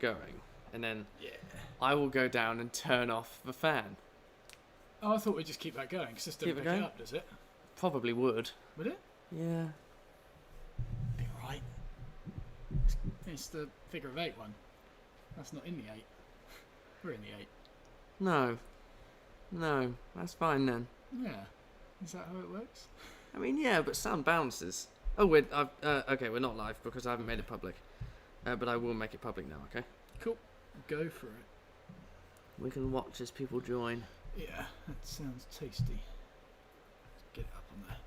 Going, and then I will go down and turn off the fan. Oh, I thought we'd just keep that going, because this doesn't pick it up, does it? Probably would. Would it? Yeah. Be alright. It's the figure of 8 one. That's not in the 8. We're in the 8. No, that's fine then. Yeah. Is that how it works? I mean, yeah, but sound bounces. Oh, okay, we're not live because I haven't made it public. But I will make it public now, okay? Cool. Go for it. We can watch as people join. Yeah, that sounds tasty. Let's get it up on there.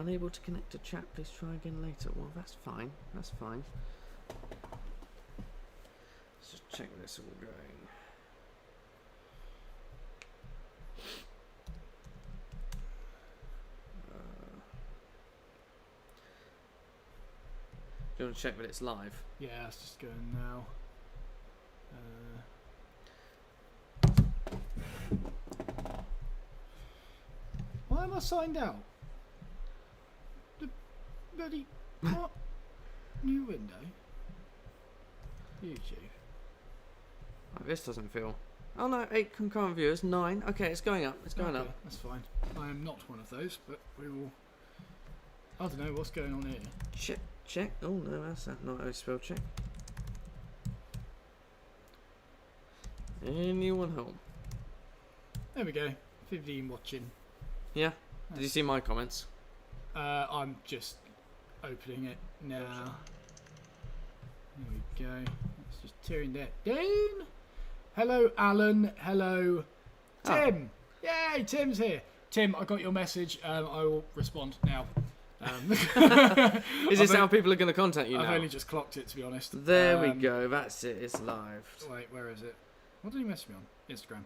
Unable to connect to chat, please try again later. Well, that's fine. That's fine. Let's just check this all going. Do you want to check that it's live? Yeah, it's just going now. Why am I signed out? The bloody what? New window. YouTube. Oh, this doesn't feel. Oh no, 8 concurrent viewers, 9. Okay, it's going up. It's going up. That's fine. I am not one of those, but we will. I don't know what's going on here. Check. Oh no, that's not how it's spelled. Check. Anyone home? There we go. 15 watching. Yeah. Did you see my comments? I'm just opening it now. There we go. Let's just tearing that down. Hello, Alan. Hello, Tim. Yay, Tim's here. Tim, I got your message. I will respond now. Is this how people are going to contact you now? I've only just clocked it, to be honest. There we go. That's it. It's live. Wait, where is it? What did he message me on? Instagram.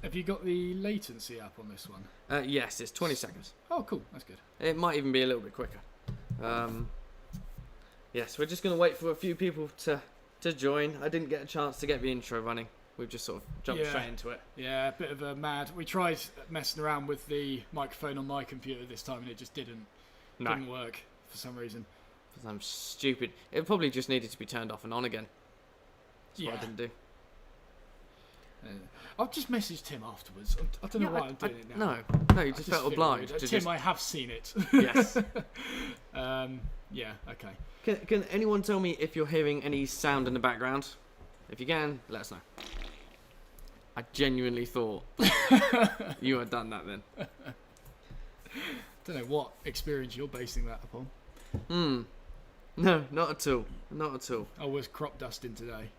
Have you got the latency up on this one? Yes, it's 20 seconds. Oh, cool. That's good. It might even be a little bit quicker. Yes, we're just going to wait for a few people to join. I didn't get a chance to get the intro running. We've just sort of jumped straight into it. Yeah, a bit of a mad. We tried messing around with the microphone on my computer this time, and it just didn't work for some reason. For some stupid. It probably just needed to be turned off and on again. That's what I didn't do. I've just messaged Tim afterwards. I don't know why I'm doing it now. No, you just felt obliged. Tim, I have seen it. Yes. Yeah. Okay. Can anyone tell me if you're hearing any sound in the background? If you can, let us know. I genuinely thought you had done that then. Don't know what experience you're basing that upon. No, not at all. Not at all. I was crop dusting today.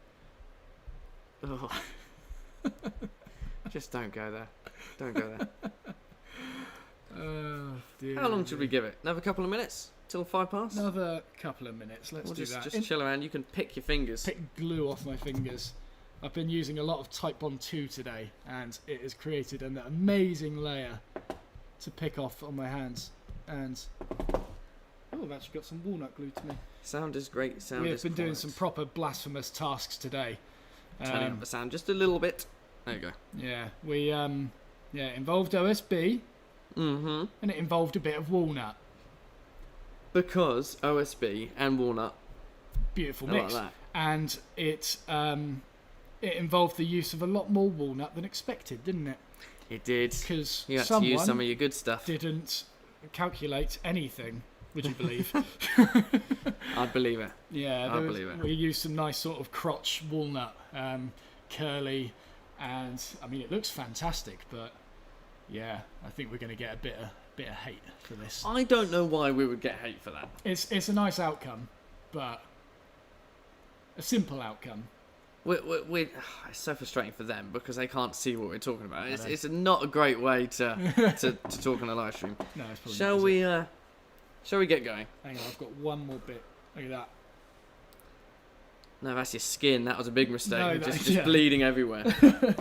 Oh. Just don't go there. Don't go there. Oh, dear. How long should we give it? Another couple of minutes? Till 5 past? Another couple of minutes. Let's do that. Just chill around. You can pick your fingers. Pick glue off my fingers. I've been using a lot of Type Bond 2 today, and it has created an amazing layer to pick off on my hands. And I've actually got some walnut glue to me. Sound is great. We've been doing some proper blasphemous tasks today. Turning up the sound just a little bit. There you go. Yeah, we involved OSB. Mm-hmm. And it involved a bit of walnut. Because OSB and walnut. Beautiful mix. Like that. And it involved the use of a lot more walnut than expected, didn't it? It did. Because you had to use some of your good stuff. Didn't calculate anything, would you believe? I'd believe it. Yeah, I believe it. We used some nice sort of crotch walnut, curly, and I mean it looks fantastic, but yeah, I think we're going to get a bit of hate for this. I don't know why we would get hate for that. It's a nice outcome, but a simple outcome. It's so frustrating for them because they can't see what we're talking about. It's not a great way to talk on a live stream. No, it's probably Shall we get going? Hang on, I've got one more bit. Look at that. No, that's your skin. That was a big mistake. No, just bleeding everywhere. Yeah,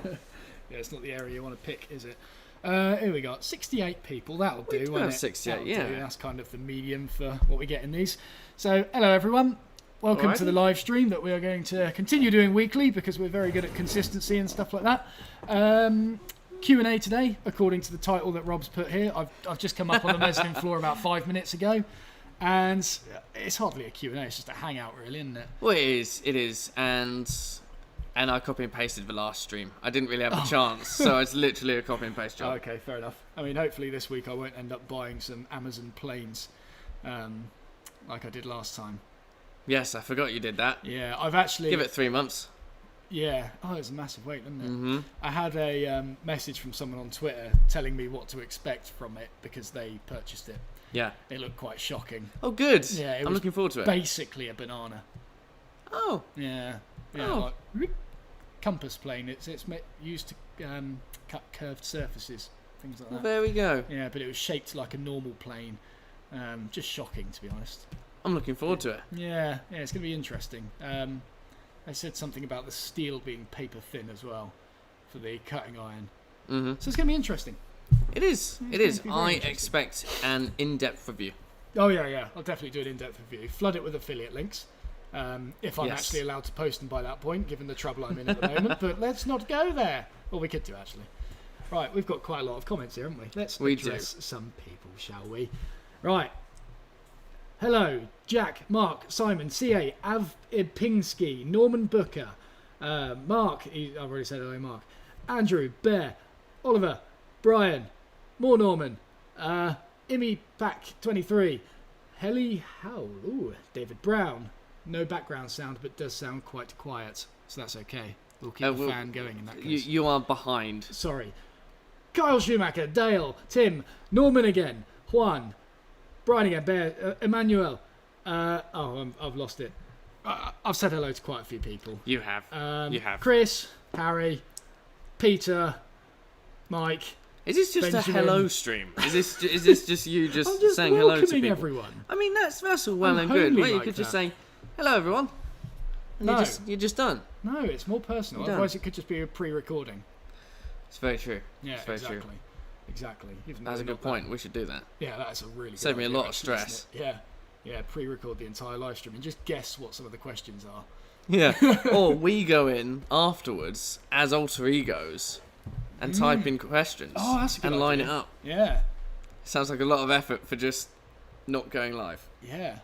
it's not the area you want to pick, is it? Here we got 68 people. That'll We do. do won't have it? 68, That'll yeah. do. That's kind of the medium for what we get in these. So, hello everyone. Welcome to Alrighty. the live stream that we are going to continue doing weekly because we're very good at consistency and stuff like that. Q&A today, according to the title that Rob's put here. I've just come up on the mezzanine floor about 5 minutes ago, and it's hardly a Q&A. It's just a hangout, really, isn't it? Well, it is, and I copy and pasted the last stream. I didn't really have a chance, so it's literally a copy and paste job. Okay, fair enough. I mean, hopefully this week I won't end up buying some Amazon planes like I did last time. Yes, I forgot you did that. Yeah, I've actually... Give it 3 months. Yeah. Oh, it's a massive wait, isn't it? Mm-hmm. I had a message from someone on Twitter telling me what to expect from it because they purchased it. Yeah. It looked quite shocking. Oh, good. Yeah, it I'm was looking forward to it. Basically a banana. Oh. Yeah. Oh. Like, compass plane. It's used to cut curved surfaces, things like Well, that. there we go. Yeah, but it was shaped like a normal plane. Just shocking, to be honest. I'm looking forward to it. Yeah, it's going to be interesting. They said something about the steel being paper thin as well for the cutting iron. Mm-hmm. So it's going to be interesting. It is. It's It going is. to be very I interesting. expect an in-depth review. Oh, yeah. I'll definitely do an in-depth review. Flood it with affiliate links. If I'm Yes. actually allowed to post them by that point, given the trouble I'm in at the moment. But let's not go there. Well, we could do, actually. Right, we've got quite a lot of comments here, haven't we? Let's We address some people, shall we? Right. Hello, Jack, Mark, Simon, CA, Av Ipinski, Norman Booker, Mark, I've already said hello, Mark, Andrew, Bear, Oliver, Brian, more Norman, Imi Pack 23, Helly Howell, ooh, David Brown. No background sound, but does sound quite quiet, so that's okay. We'll keep the fan going in that case. You are behind. Sorry. Kyle Schumacher, Dale, Tim, Norman again, Juan, Brian again, Bear, Emmanuel. I've lost it. I've said hello to quite a few people. You have. You have. Chris, Harry, Peter, Mike. Is this just Benjamin. a hello stream? Is this just you just, I'm just saying hello to welcoming people? everyone. I mean, that's all well I'm and good. homely Well, you like could just that. say hello, everyone. And No. you're just done. No, it's more personal. You're done. Otherwise, it could just be a pre-recording. It's very true. Yeah, It's very exactly. true. Exactly. Even though That's a we're good not point. We should do that. Yeah, that's a really good Save me a idea, lot of actually, isn't stress. it? Yeah, pre-record the entire live stream and just guess what some of the questions are. Yeah. Or we go in afterwards as alter egos and type in questions Oh, that's a good and line idea. it up. Yeah, Sounds like a lot of effort for just not going live. yeah.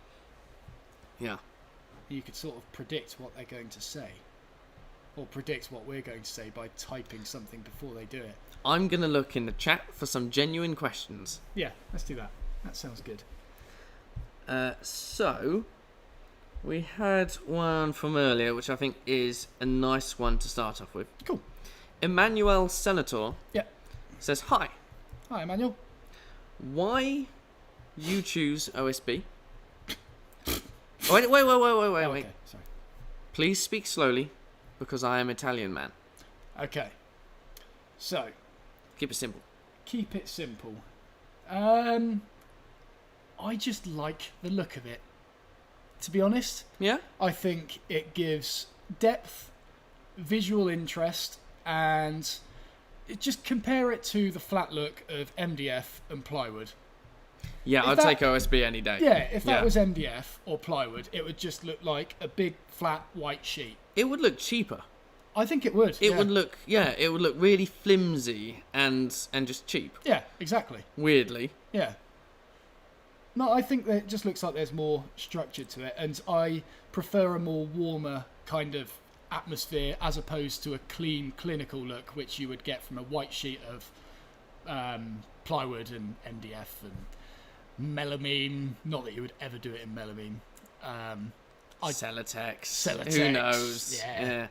Yeah. You could sort of predict what they're going to say. Or predict what we're going to say by typing something before they do it. I'm going to look in the chat for some genuine questions. Yeah, let's do that. That sounds good. So, we had one from earlier, which I think is a nice one to start off with. Cool. Emmanuel Senator Yeah. says, hi, Hi, Emmanuel. why you choose OSB? Oh, wait. Oh, okay, sorry. Please speak slowly, because I am Italian man. Okay. So, Keep it simple. keep it simple. I just like the look of it. To be honest, Yeah? I think it gives depth, visual interest, and just compare it to the flat look of MDF and plywood. Yeah, If I'd that- take OSB any day. Yeah, if that Yeah. was MDF or plywood, it would just look like a big flat white sheet. It would look cheaper. I think it would. It would look really flimsy and just cheap. Yeah, exactly. Weirdly. Yeah. No, I think that it just looks like there's more structure to it, and I prefer a more warmer kind of atmosphere as opposed to a clean, clinical look, which you would get from a white sheet of plywood and MDF and melamine. Not that you would ever do it in melamine. Celotex. Who knows? Yeah.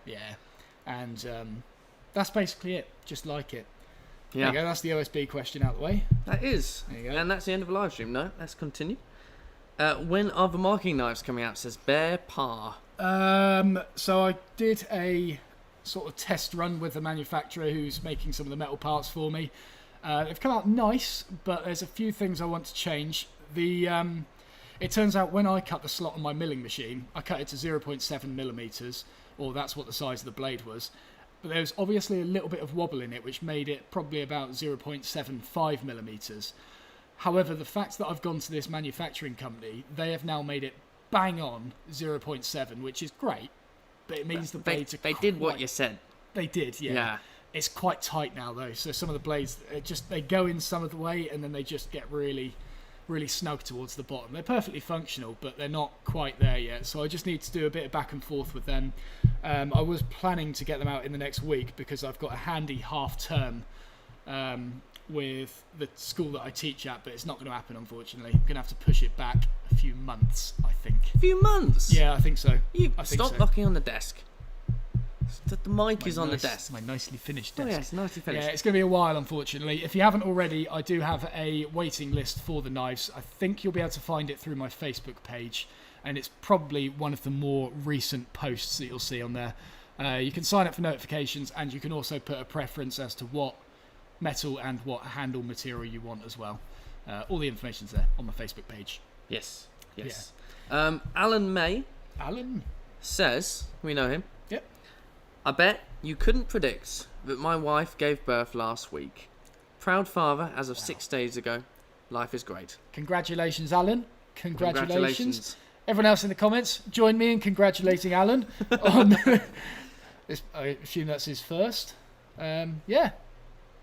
And that's basically it. Just like it. Yeah. There you go. That's the OSB question out of the way. That is. There you go. And that's the end of the live stream. No, let's continue. When are the marking knives coming out? Says Bear Pa. So I did a sort of test run with the manufacturer who's making some of the metal parts for me. They've come out nice, but there's a few things I want to change. It turns out when I cut the slot on my milling machine, I cut it to 0.7 millimeters, or that's what the size of the blade was. but there was obviously a little bit of wobble in it, which made it probably about 0.75 millimeters. However, the fact that I've gone to this manufacturing company, they have now made it bang on 0.7, which is great, but it means the blades are They did what you said. They did, yeah. Yeah. It's quite tight now, though, so some of the blades, they go in some of the way, and then they just get really, really snug towards the bottom. They're perfectly functional, but they're not quite there yet, so I just need to do a bit of back and forth with them. I was planning to get them out in the next week, because I've got a handy half-term with the school that I teach at, but it's not going to happen, unfortunately. I'm going to have to push it back a few months, I think. A few months? Yeah, I think so. Stop knocking on the desk. The mic is on the desk. My nicely finished desk. Oh yes, nicely finished. Yeah, it's going to be a while, unfortunately. If you haven't already, I do have a waiting list for the knives. I think you'll be able to find it through my Facebook page, and it's probably one of the more recent posts that you'll see on there. You can sign up for notifications, and you can also put a preference as to what metal and what handle material you want as well. All the information's there on my Facebook page. Yes. Alan May Alan says, we know him. Yep. I bet you couldn't predict that my wife gave birth last week. Proud father as of 6 days ago. Life is great. Congratulations, Alan. Congratulations. Everyone else in the comments, join me in congratulating Alan on this. I assume that's his first. Yeah.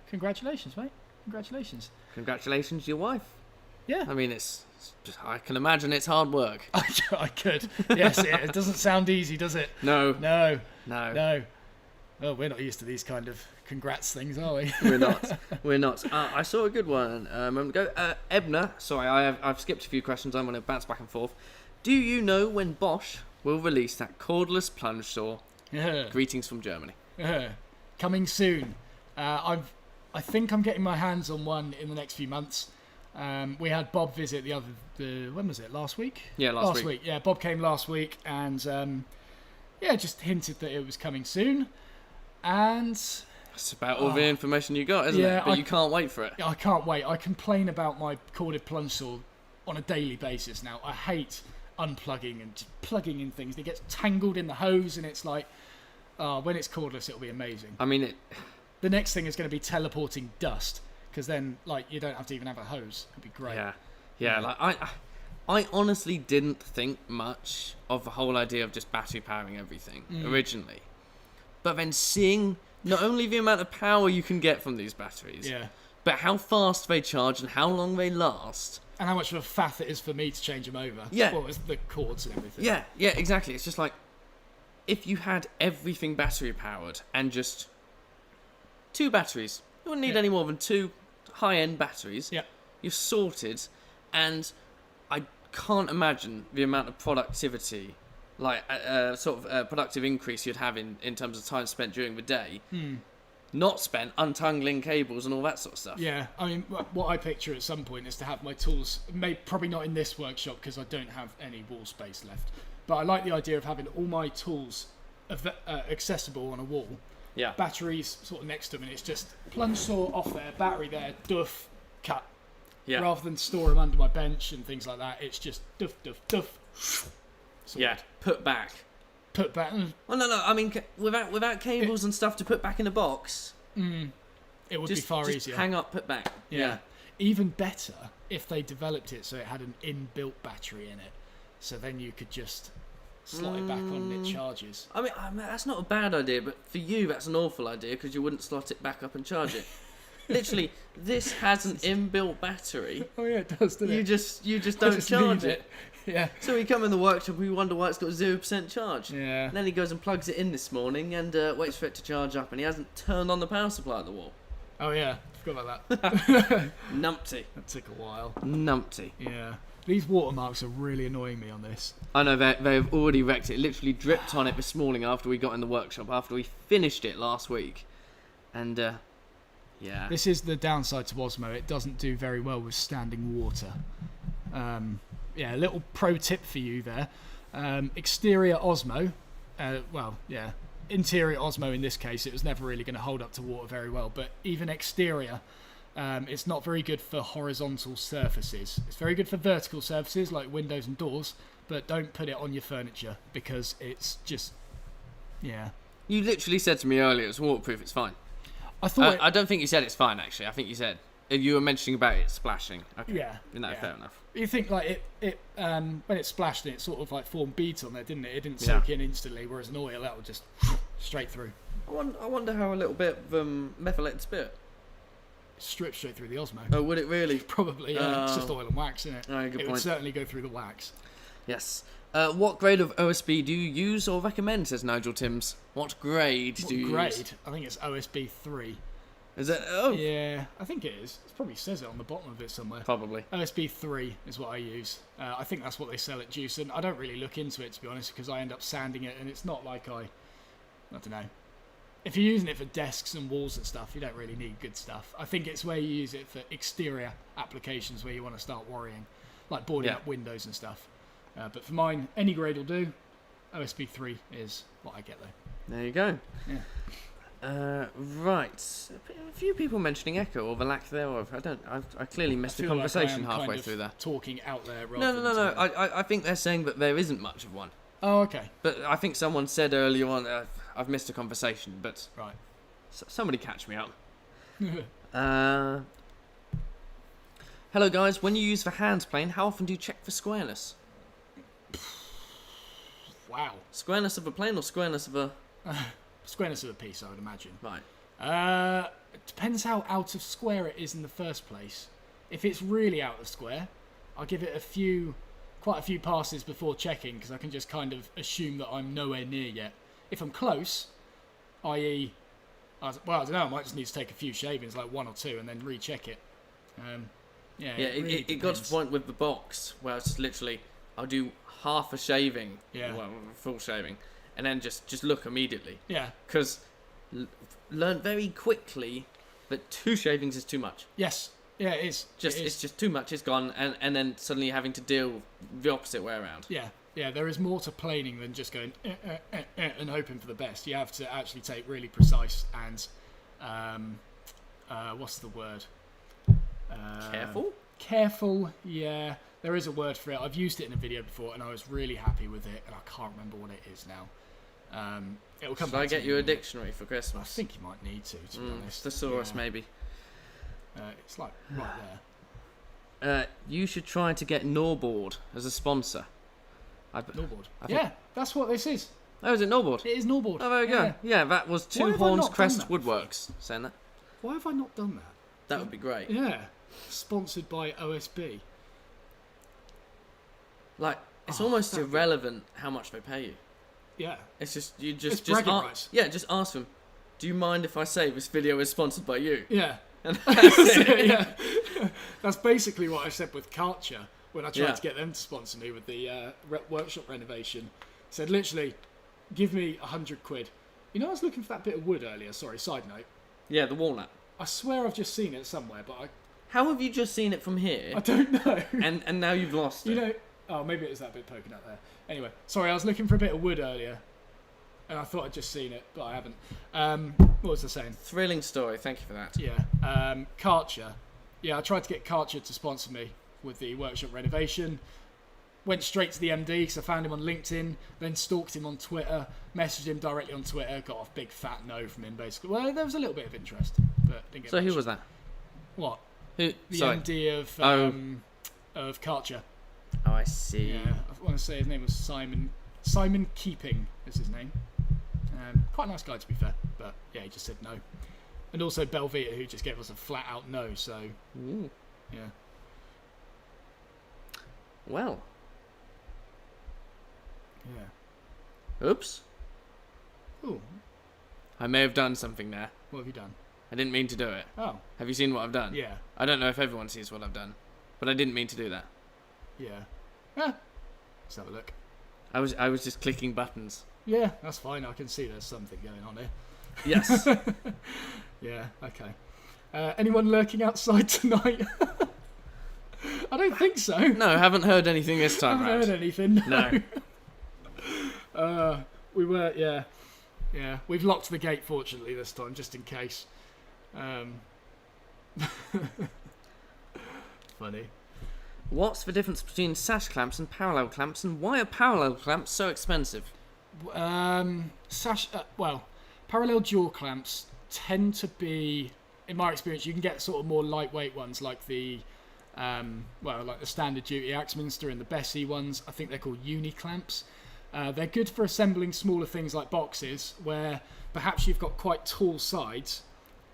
Congratulations, mate. Congratulations. Congratulations, your wife. Yeah. I mean, I can imagine it's hard work. I could. Yes, it doesn't sound easy, does it? No. Oh, we're not used to these kind of congrats things, are we? We're not. I saw a good one a moment ago. Ebner, sorry, I've skipped a few questions. I'm going to bounce back and forth. Do you know when Bosch will release that cordless plunge saw? Greetings from Germany. Coming soon. I think I'm getting my hands on one in the next few months. We had Bob visit when was it? Last week? Yeah, last week. Yeah, Bob came last week and just hinted that it was coming soon. And that's about all the information you got, isn't it? But you can't wait for it. I can't wait. I complain about my corded plunge saw on a daily basis now. I hate unplugging and just plugging in things. It gets tangled in the hose, and it's like, when it's cordless, it'll be amazing. I mean, the next thing is going to be teleporting dust, because then you don't have to even have a hose. It'd be great. Yeah. Like I honestly didn't think much of the whole idea of just battery powering everything originally, but then seeing not only the amount of power you can get from these batteries, but how fast they charge and how long they last, and how much of a faff it is for me to change them over. Yeah. Well, it's the cords and everything. Yeah, exactly. It's just like if you had everything battery powered and just 2 batteries, you wouldn't need any more than 2 high-end batteries. Yeah. You're sorted, and I can't imagine the amount of productivity, productive increase you'd have in terms of time spent during the day, not spent untangling cables and all that sort of stuff. Yeah, I mean, what I picture at some point is to have my tools, probably not in this workshop because I don't have any wall space left, but I like the idea of having all my tools accessible on a wall. Yeah. Batteries sort of next to them, and it's just plunge saw off there, battery there, duff, cut. Yeah. Rather than store them under my bench and things like that, it's just duff, duff, duff. Sorted. Yeah. Put back. Well, no. I mean, without cables and stuff to put back in a box. It would be far easier. Hang up, put back. Yeah. Even better if they developed it so it had an inbuilt battery in it, so then you could just slot it back on and it charges. I mean, that's not a bad idea, but for you, that's an awful idea because you wouldn't slot it back up and charge it. Literally, this has an inbuilt battery. Oh yeah, it does, doesn't it? You just don't charge it. Yeah. So we come in the workshop, we wonder why it's got 0% charge. Yeah. And then he goes and plugs it in this morning and waits for it to charge up, and he hasn't turned on the power supply at the wall. Oh yeah, forgot about that. Numpty. That took a while. Numpty. Yeah. These watermarks are really annoying me on this. I know, they've already wrecked it. It literally dripped on it this morning after we got in the workshop, after we finished it last week. And, yeah. This is the downside to Osmo. It doesn't do very well with standing water. A little pro tip for you there. Exterior Osmo, interior Osmo in this case, it was never really going to hold up to water very well, but even exterior, it's not very good for horizontal surfaces. It's very good for vertical surfaces like windows and doors, but don't put it on your furniture because it's just, You literally said to me earlier it's waterproof, it's fine. I thought. I don't think you said it's fine, actually. I think you said... You were mentioning about it splashing. Okay. Yeah. No, yeah. fair enough. You think like it when it splashed it sort of like formed beads on there, didn't it? It didn't soak in instantly, whereas an oil that would just straight through. I wonder how a little bit of methylated spirit... Strip straight through the Osmo. Oh, would it really? Probably, yeah. It's just oil and wax, isn't it? Oh, good It point. would certainly go through the wax. Yes. What grade of OSB do you use or recommend, says Nigel Timms. What grade do you use? I think it's OSB 3. Is it? Oh. Yeah, I think it is. It probably says it on the bottom of it somewhere. Probably. OSB 3 is what I use. I think that's what they sell at Juice, and I don't really look into it, to be honest, because I end up sanding it, and it's not like I don't know. If you're using it for desks and walls and stuff, you don't really need good stuff. I think it's where you use it for exterior applications where you want to start worrying, like boarding up windows and stuff. But for mine, any grade will do. OSB 3 is what I get though. There you go. Yeah. Right. A few people mentioning echo or the lack thereof. I clearly missed the conversation halfway through there. Talking out there. No. I think they're saying that there isn't much of one. Oh, okay. But I think someone said earlier on, I've missed a conversation, but right. Somebody catch me up. Hello guys, when you use the hands plane, how often do you check for squareness? Wow. Squareness of a plane or squareness of a... Squareness of a piece, I would imagine. Right. It depends how out of square it is in the first place. If it's really out of square, I'll give it quite a few passes before checking, because I can just kind of assume that I'm nowhere near yet. If I'm close, i.e., I don't know, I might just need to take a few shavings, like 1 or 2, and then recheck it. It got to the point with the box where it's literally, I'll do half a shaving, full shaving, and then just look immediately. Yeah. Because learn very quickly that 2 shavings is too much. Yes. Yeah, it is. It's just too much. It's gone, and then suddenly having to deal the opposite way around. Yeah. There is more to planing than just going and hoping for the best. You have to actually take really precise and what's the word? Careful. Yeah, there is a word for it. I've used it in a video before, and I was really happy with it, and I can't remember what it is now. It'll come. Should I get you a dictionary for Christmas? I think you might need to be honest. Thesaurus, maybe. It's like right there. You should try to get Norboard as a sponsor. Norboard? Yeah, that's what this is. Oh, is it Norboard? It is Norboard. Oh, there we go. Yeah, that was Two Horns Crest Woodworks saying that. Why have I not done that? That would be great. Yeah. Sponsored by OSB. Like, it's almost irrelevant how much they pay you. Yeah. It's just, just rights. Yeah, just ask them, do you mind if I say this video is sponsored by you? Yeah. And that's it. Yeah. That's basically what I said with Karcher when I tried to get them to sponsor me with the workshop renovation. Said literally, give me 100 quid. You know, I was looking for that bit of wood earlier. Sorry, side note. Yeah, the walnut. I swear I've just seen it somewhere, but How have you just seen it from here? I don't know. And now you've lost it. You know, oh, maybe it was that bit poking out there. Anyway, sorry, I was looking for a bit of wood earlier, and I thought I'd just seen it, but I haven't. What was I saying? Thrilling story. Thank you for that. Yeah. Karcher. Yeah, I tried to get Karcher to sponsor me with the workshop renovation. Went straight to the MD because I found him on LinkedIn, then stalked him on Twitter, messaged him directly on Twitter, got a big fat no from him basically. Well, there was a little bit of interest, but didn't get much. Who was that? What? Who? The Sorry. MD of Karcher. Oh, I see. Yeah, I want to say his name was Simon. Simon Keeping is his name. Quite a nice guy to be fair, but yeah, he just said no. And also Belvita, who just gave us a flat out no. So Ooh. Yeah. Well. Yeah. Oops. Ooh. I may have done something there. What have you done? I didn't mean to do it. Oh. Have you seen what I've done? Yeah. I don't know if everyone sees what I've done, but I didn't mean to do that. Yeah. Let's have a look. I was just clicking buttons. Yeah, that's fine. I can see there's something going on here. Yes. Yeah, okay. Anyone lurking outside tonight? I don't think so. No, haven't heard anything this time haven't round. heard anything. No. We were, yeah. Yeah, we've locked the gate, fortunately, this time, just in case. Funny. What's the difference between sash clamps and parallel clamps, and why are parallel clamps so expensive? Well, parallel jaw clamps tend to be, in my experience, you can get sort of more lightweight ones like the like the standard duty Axminster and the Bessie ones. I think they're called uni clamps. They're good for assembling smaller things like boxes where perhaps you've got quite tall sides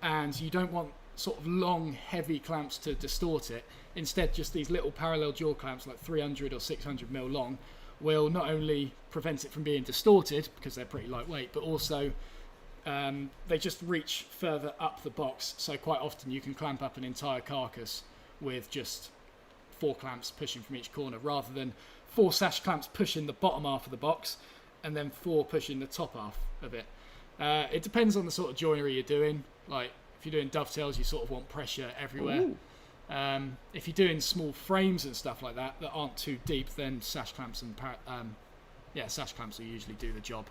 and you don't want sort of long, heavy clamps to distort it. Instead, just these little parallel jaw clamps, like 300 or 600 mil long, will not only prevent it from being distorted because they're pretty lightweight, but also they just reach further up the box. So quite often you can clamp up an entire carcass with just 4 clamps pushing from each corner, rather than 4 sash clamps pushing the bottom half of the box and then 4 pushing the top half of it. It depends on the sort of joinery you're doing. Like if you're doing dovetails, you sort of want pressure everywhere. If you're doing small frames and stuff like that aren't too deep, then sash clamps and sash clamps will usually do the job.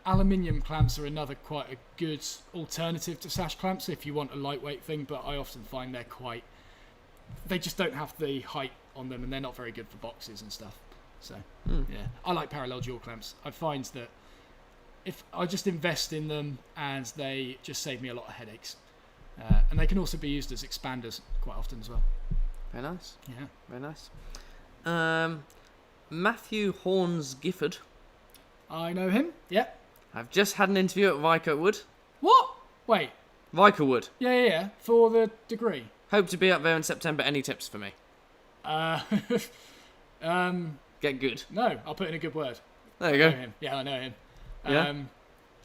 Aluminium clamps are another quite a good alternative to sash clamps if you want a lightweight thing, but I often find they just don't have the height on them and they're not very good for boxes and stuff. So yeah, I like parallel jaw clamps. I find that if I just invest in them, and they just save me a lot of headaches. And they can also be used as expanders quite often as well. Very nice. Yeah. Very nice. Matthew Horns Gifford. I know him. Yep. I've just had an interview at Vico Wood. What? Wait. Vico Wood. Yeah. For the degree. Hope to be up there in September. Any tips for me? Get good. No, I'll put in a good word. There you go. I know him. Yeah, I know him. Yeah.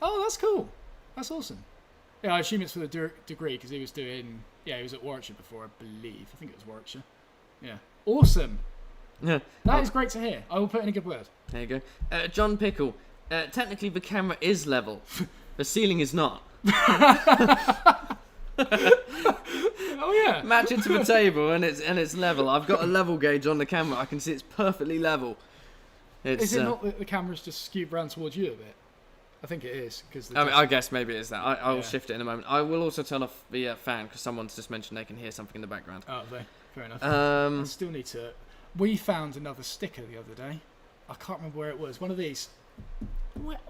Oh, that's cool. That's awesome. Yeah, I assume it's for the degree because he was doing. Yeah, he was at Warwickshire before, I believe. I think it was Warwickshire. Yeah. Awesome. Yeah. That is great to hear. I will put in a good word. There you go. John Pickle. Technically, the camera is level. The ceiling is not. Oh yeah. Match it to the table and it's level. I've got a level gauge on the camera. I can see it's perfectly level. Is it not that the camera's just skewed round towards you a bit? I think it is because. I guess maybe it's that. I will shift it in a moment. I will also turn off the fan because someone's just mentioned they can hear something in the background. Oh, fair enough. I still need to. We found another sticker the other day. I can't remember where it was. One of these.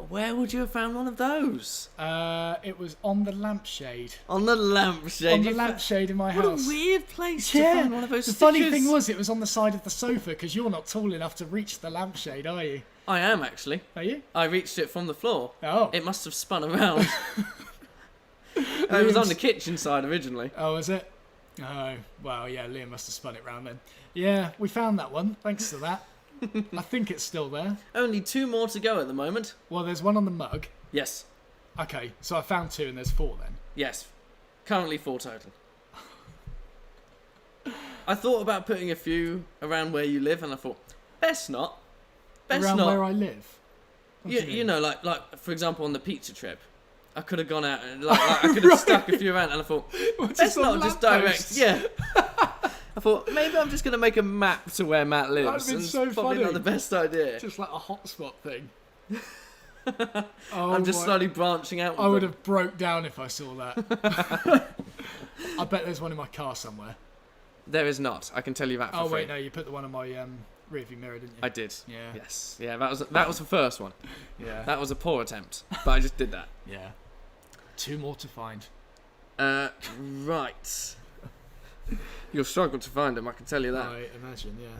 Where would you have found one of those? It was on the lampshade. On the lampshade? On the lampshade in my house. What a weird place to find one of those stickers. The funny thing was, it was on the side of the sofa because you're not tall enough to reach the lampshade, are you? I am, actually. Are you? I reached it from the floor. Oh. It must have spun around. It was on the kitchen side originally. Oh, was it? Oh, well, yeah, Liam must have spun it round then. Yeah, we found that one. Thanks to that. I think it's still there. Only 2 more to go at the moment. Well, there's one on the mug. Yes. Okay, so I found 2 and there's 4 then. Yes. Currently 4 total. I thought about putting a few around where you live and I thought, best not. Around where I live? You know, like for example on the pizza trip. I could have gone out and I could have stuck a few around and I thought, best not just direct. Yeah. I thought, maybe I'm just going to make a map to where Matt lives. That would have been so probably funny. Not the best idea. Just like a hotspot thing. I'm just slowly branching out. I would have broke down if I saw that. I bet there's one in my car somewhere. There is not. I can tell you that for free. Oh, wait, no, you put the one on my rearview mirror, didn't you? I did. Yeah. Yes. Yeah, that was the first one. Yeah. That was a poor attempt, but I just did that. Yeah. 2 more to find. Right. You'll struggle to find them, I can tell you that. I imagine, yeah.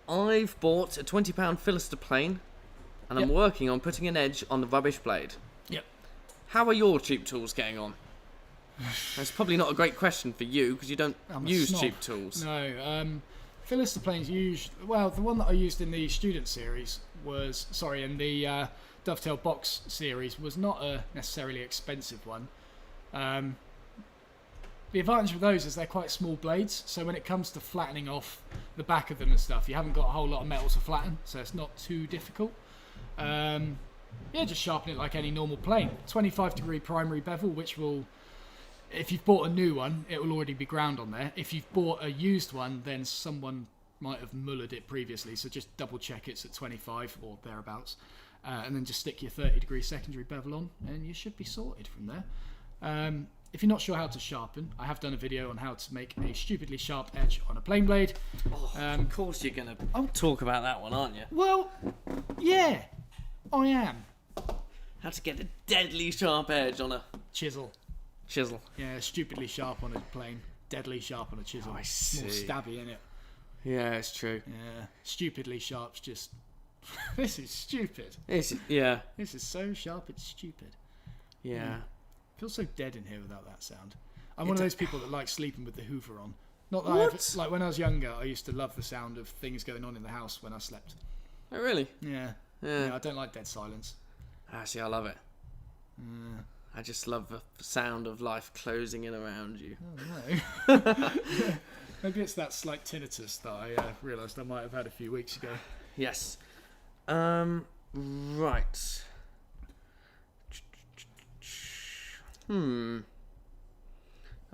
I've bought a £20 Philister plane, and I'm working on putting an edge on the rubbish blade. Yep. How are your cheap tools getting on? That's probably not a great question for you, because you don't use cheap tools. No. Philister planes the one that I used in the student series in the Dovetail box series was not a necessarily expensive one. The advantage of those is they're quite small blades, so when it comes to flattening off the back of them and stuff, you haven't got a whole lot of metal to flatten, so it's not too difficult. Just sharpen it like any normal plane. 25-degree primary bevel, which will, if you've bought a new one, it will already be ground on there. If you've bought a used one, then someone might have mullered it previously, so just double check it's at 25 or thereabouts, and then just stick your 30-degree secondary bevel on, and you should be sorted from there. if you're not sure how to sharpen, I have done a video on how to make a stupidly sharp edge on a plane blade. Of course you're going to talk about that one, aren't you? Well, yeah, I am. How to get a deadly sharp edge on a Chisel. Yeah, stupidly sharp on a plane, deadly sharp on a chisel. Oh, I see. More stabby, innit? Yeah, it's true. Yeah, stupidly sharp's just... This is stupid. Yeah. This is so sharp, it's stupid. Yeah. Feels so dead in here without that sound. I'm one of those people that like sleeping with the Hoover on. Not that What? like when I was younger, I used to love the sound of things going on in the house when I slept. Oh, really? Yeah. Yeah. I don't like dead silence. Actually, I love it. I just love the sound of life closing in around you. Oh, no. Maybe it's that slight tinnitus that I realised I might have had a few weeks ago. Yes. Right. I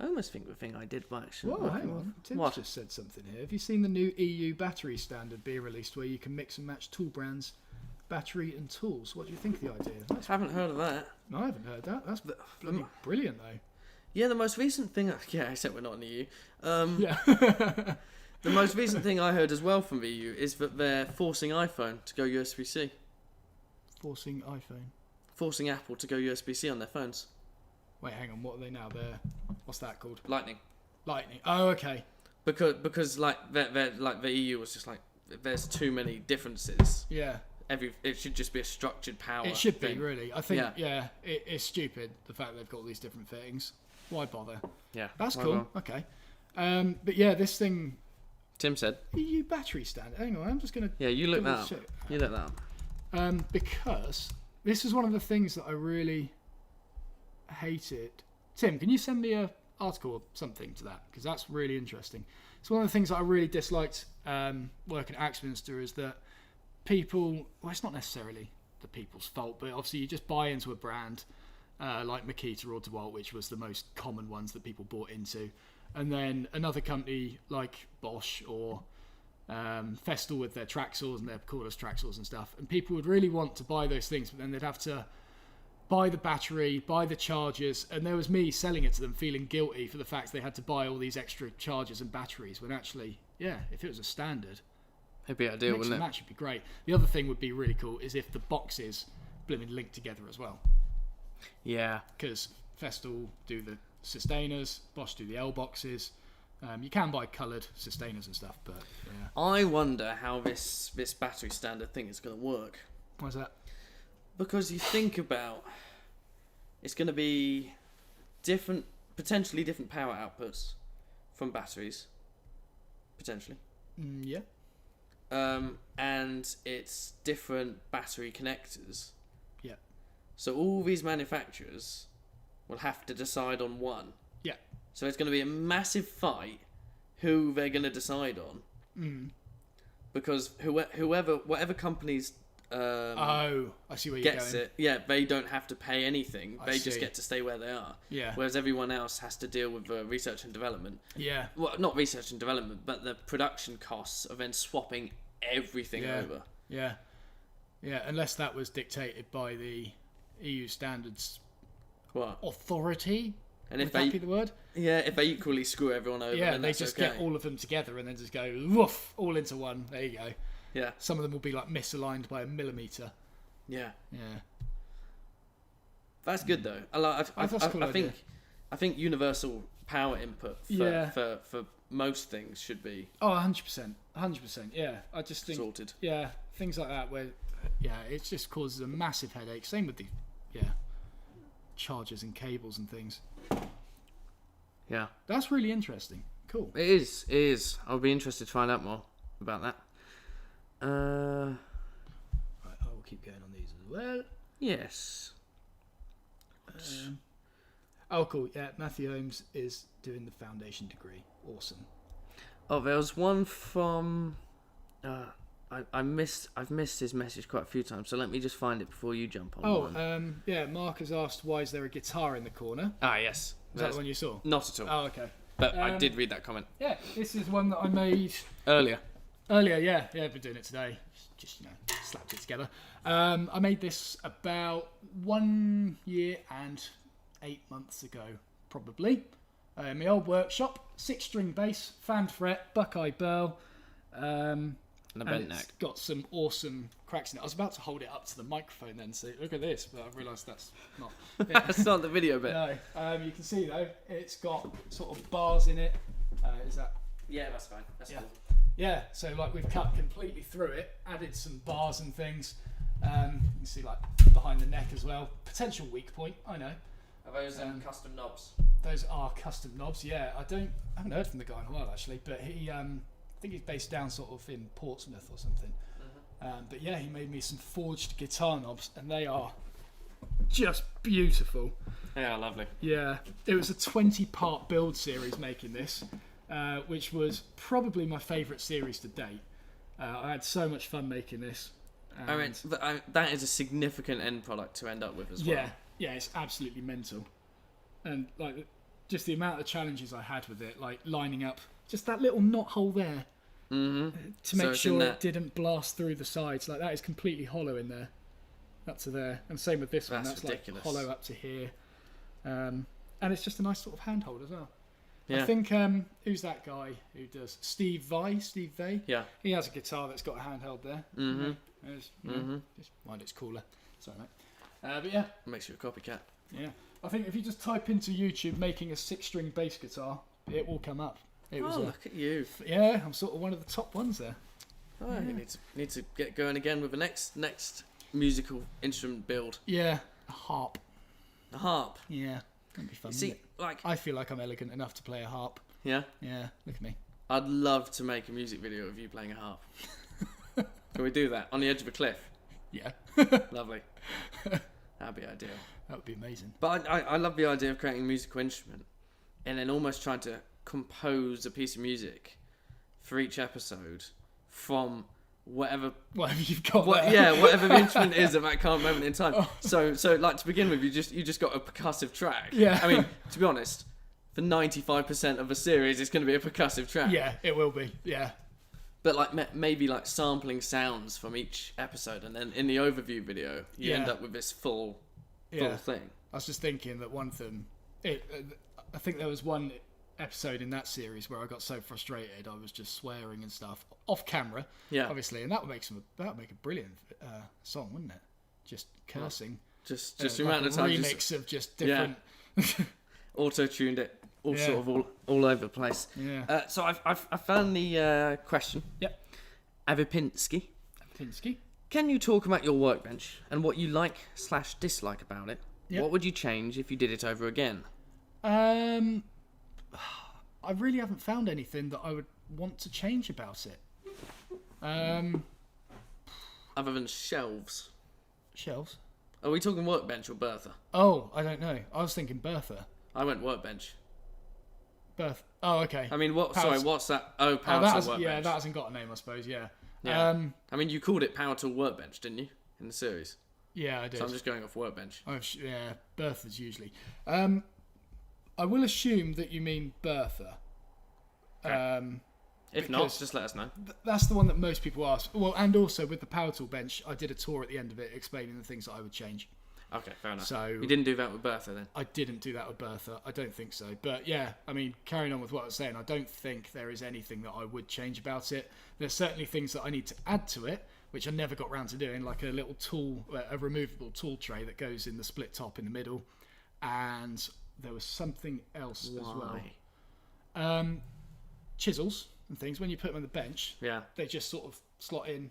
almost think the thing I did by accident. Whoa, hang on. Tim's just said something here. Have you seen the new EU battery standard being released where you can mix and match tool brands, battery and tools? What do you think of the idea? Haven't heard of that. No, I haven't heard that. That's bloody brilliant, though. Yeah, the most recent thing... Yeah, except we're not in the EU. Yeah. The most recent thing I heard as well from the EU is that they're forcing iPhone to go USB-C. Forcing iPhone. Forcing Apple to go USB-C on their phones. Wait, hang on. What are they now? They're... What's that called? Lightning. Oh, okay. Because like the EU was just like, there's too many differences. Yeah. It should just be a structured power. It should thing. be, really. I think, it's stupid, the fact they've got all these different fittings. Why bother? Yeah. That's cool. Okay. But yeah, this thing... Tim said. EU battery standard. Hang on, I'm just going to... Yeah, you look that up. You look that up. Because this is one of the things that I really hated. Tim, can you send me an article or something to that? Because that's really interesting. It's one of the things that I really disliked working at Axminster is that people... Well, it's not necessarily the people's fault, but obviously you just buy into a brand like Makita or DeWalt, which was the most common ones that people bought into. And then another company like Bosch or Festal with their track saws and their cordless track saws and stuff. And people would really want to buy those things, but then they'd have to buy the battery, buy the chargers. And there was me selling it to them feeling guilty for the fact they had to buy all these extra chargers and batteries. When actually, yeah, if it was a standard, it'd be ideal, wouldn't it? That should be great. The other thing would be really cool is if the boxes blooming linked together as well. Yeah. Because Festal do the sustainers, Bosch do the L boxes. You can buy coloured sustainers and stuff, but yeah. I wonder how this battery standard thing is going to work. Why's that? Because you think about, it's going to be potentially different power outputs from batteries, potentially. Yeah. And it's different battery connectors. Yeah. So all these manufacturers will have to decide on one. Yeah. So it's going to be a massive fight who they're going to decide on. Because whatever companies I see where you're gets going. it, yeah, they don't have to pay anything. They I just see. get to stay where they are. Yeah. Whereas everyone else has to deal with research and development. Yeah. Well, not research and development, but the production costs of then swapping everything over. Yeah. Yeah, unless that was dictated by the EU standards authority. And if that be the word? Yeah, if they equally screw everyone over, yeah, then they that's just okay. get all of them together and then just go woof, all into one. There you go. Yeah. Some of them will be like misaligned by a millimetre. Yeah. Yeah. That's good though. I think universal power input for most things should be 100%. 100%. Yeah. I just think sorted. Yeah, things like that where it just causes a massive headache. Same with the chargers and cables and things. Yeah. That's really interesting. Cool. It is. I'll be interested to find out more about that. Right, I will keep going on these as well. Yes. Cool. Yeah, Matthew Holmes is doing the foundation degree. Awesome. Oh, there was one from... I've missed his message quite a few times, so let me just find it before you jump on. Mark has asked, why is there a guitar in the corner? Ah, yes. Is that the one you saw? Not at all. Oh, okay. But I did read that comment. Yeah, this is one that I made... Earlier, yeah. I've been doing it today. Just, slapped it together. I made this about 1 year and 8 months ago. probably. In my old workshop, 6-string bass, fan fret, Buckeye Burl. And a bent It's neck. got some awesome cracks in it. I was about to hold it up to the microphone then, so look at this, but I realised that's not. Yeah. That's not the video bit. No, you can see though, it's got sort of bars in it. Is that? Yeah, that's fine. That's Yeah. cool. Yeah, so like we've cut completely through it, added some bars and things. You can see like behind the neck as well. Potential weak point, I know. Are those custom knobs? Those are custom knobs. Yeah, I haven't heard from the guy in a while actually, but he I think he's based down sort of in Portsmouth or something. But yeah, he made me some forged guitar knobs, and they are just beautiful. Yeah, lovely. Yeah, it was a 20-part build series making this, which was probably my favourite series to date. I had so much fun making this. I mean, that is a significant end product to end up with as well. Yeah, it's absolutely mental. And like just the amount of challenges I had with it, like lining up just that little knot hole there to make sure it didn't blast through the sides. Like that is completely hollow in there, up to there. And same with this one. That's ridiculous. Like hollow up to here. And it's just a nice sort of handhold as well. Yeah. I think who's that guy who does Steve Vai? Yeah. He has a guitar that's got a handheld there. Just mind it's cooler. Sorry, mate. But yeah, makes you a copycat. Yeah, I think if you just type into YouTube making a 6-string bass guitar, it will come up. Look at you. Yeah, I'm sort of one of the top ones there. Oh, yeah. You need to get going again with the next musical instrument build. Yeah, a harp. A harp. Yeah, that'd be fun. See, like I feel like I'm elegant enough to play a harp. Yeah. Yeah, look at me. I'd love to make a music video of you playing a harp. Can we do that on the edge of a cliff? Yeah. Lovely. That'd be ideal. That would be amazing. But I love the idea of creating a musical instrument and then almost trying to compose a piece of music for each episode from whatever you've got. Whatever the instrument is at that current moment in time. Oh. So like to begin with, you just got a percussive track. Yeah. I mean, to be honest, for 95% of a series, it's going to be a percussive track. Yeah, it will be. Yeah. But like maybe like sampling sounds from each episode, and then in the overview video, you end up with this full thing. I was just thinking that one thing. I think there was one episode in that series where I got so frustrated, I was just swearing and stuff off camera. Yeah, obviously, and that would make a brilliant song, wouldn't it? Just cursing. Just the amount of time. Remix of just different. Auto-tuned it. Sort of all over the place. Yeah. So I've found the question. Yep. Avipinski. Avipinski. Can you talk about your workbench and what you like/dislike about it? Yep. What would you change if you did it over again? I really haven't found anything that I would want to change about it. Other than shelves. Shelves? Are we talking workbench or Bertha? Oh, I don't know. I was thinking Bertha. I went workbench. Bertha. Oh, okay. I mean, sorry, what's that? Oh, power tool workbench. Yeah, that hasn't got a name, I suppose. Yeah. I mean, you called it power tool workbench, didn't you, in the series? Yeah, I did. So I'm just going off workbench. Yeah, Bertha's usually. I will assume that you mean Bertha. Okay. If not, just let us know. That's the one that most people ask. Well, and also with the power tool bench, I did a tour at the end of it explaining the things that I would change. Okay, fair enough. So you didn't do that with Bertha then? I didn't do that with Bertha. I don't think so. But yeah, I mean, carrying on with what I was saying, I don't think there is anything that I would change about it. There's certainly things that I need to add to it, which I never got round to doing, like a little tool, a removable tool tray that goes in the split top in the middle. And there was something else as well. Chisels and things, when you put them on the bench, they just sort of slot in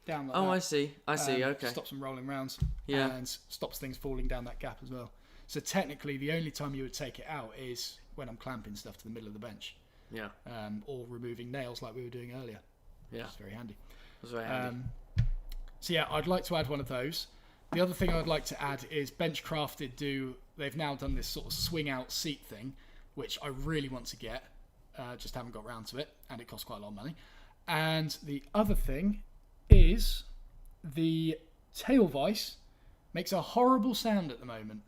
down like that. I see. Okay. Stops them rolling round. Yeah. And stops things falling down that gap as well. So technically, the only time you would take it out is when I'm clamping stuff to the middle of the bench. Yeah. Or removing nails like we were doing earlier. Yeah. It's very handy. It's very handy. So yeah, I'd like to add one of those. The other thing I'd like to add is Benchcrafted they've now done this sort of swing out seat thing, which I really want to get. Just haven't got round to it, and it costs quite a lot of money. And the other thing is the tail vise makes a horrible sound at the moment.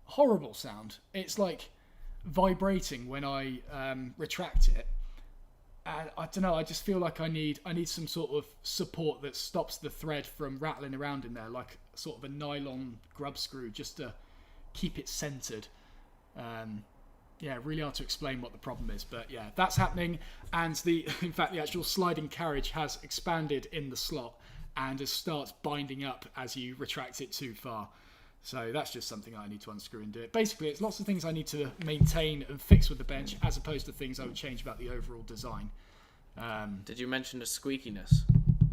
Horrible sound. It's like vibrating when I retract it. And I don't know, I just feel like I need some sort of support that stops the thread from rattling around in there, like sort of a nylon grub screw, just to keep it centered. really hard to explain what the problem is, but yeah, that's happening. And in fact, the actual sliding carriage has expanded in the slot and it starts binding up as you retract it too far. So that's just something I need to unscrew and do it. Basically, it's lots of things I need to maintain and fix with the bench, as opposed to things I would change about the overall design. Did you mention the squeakiness?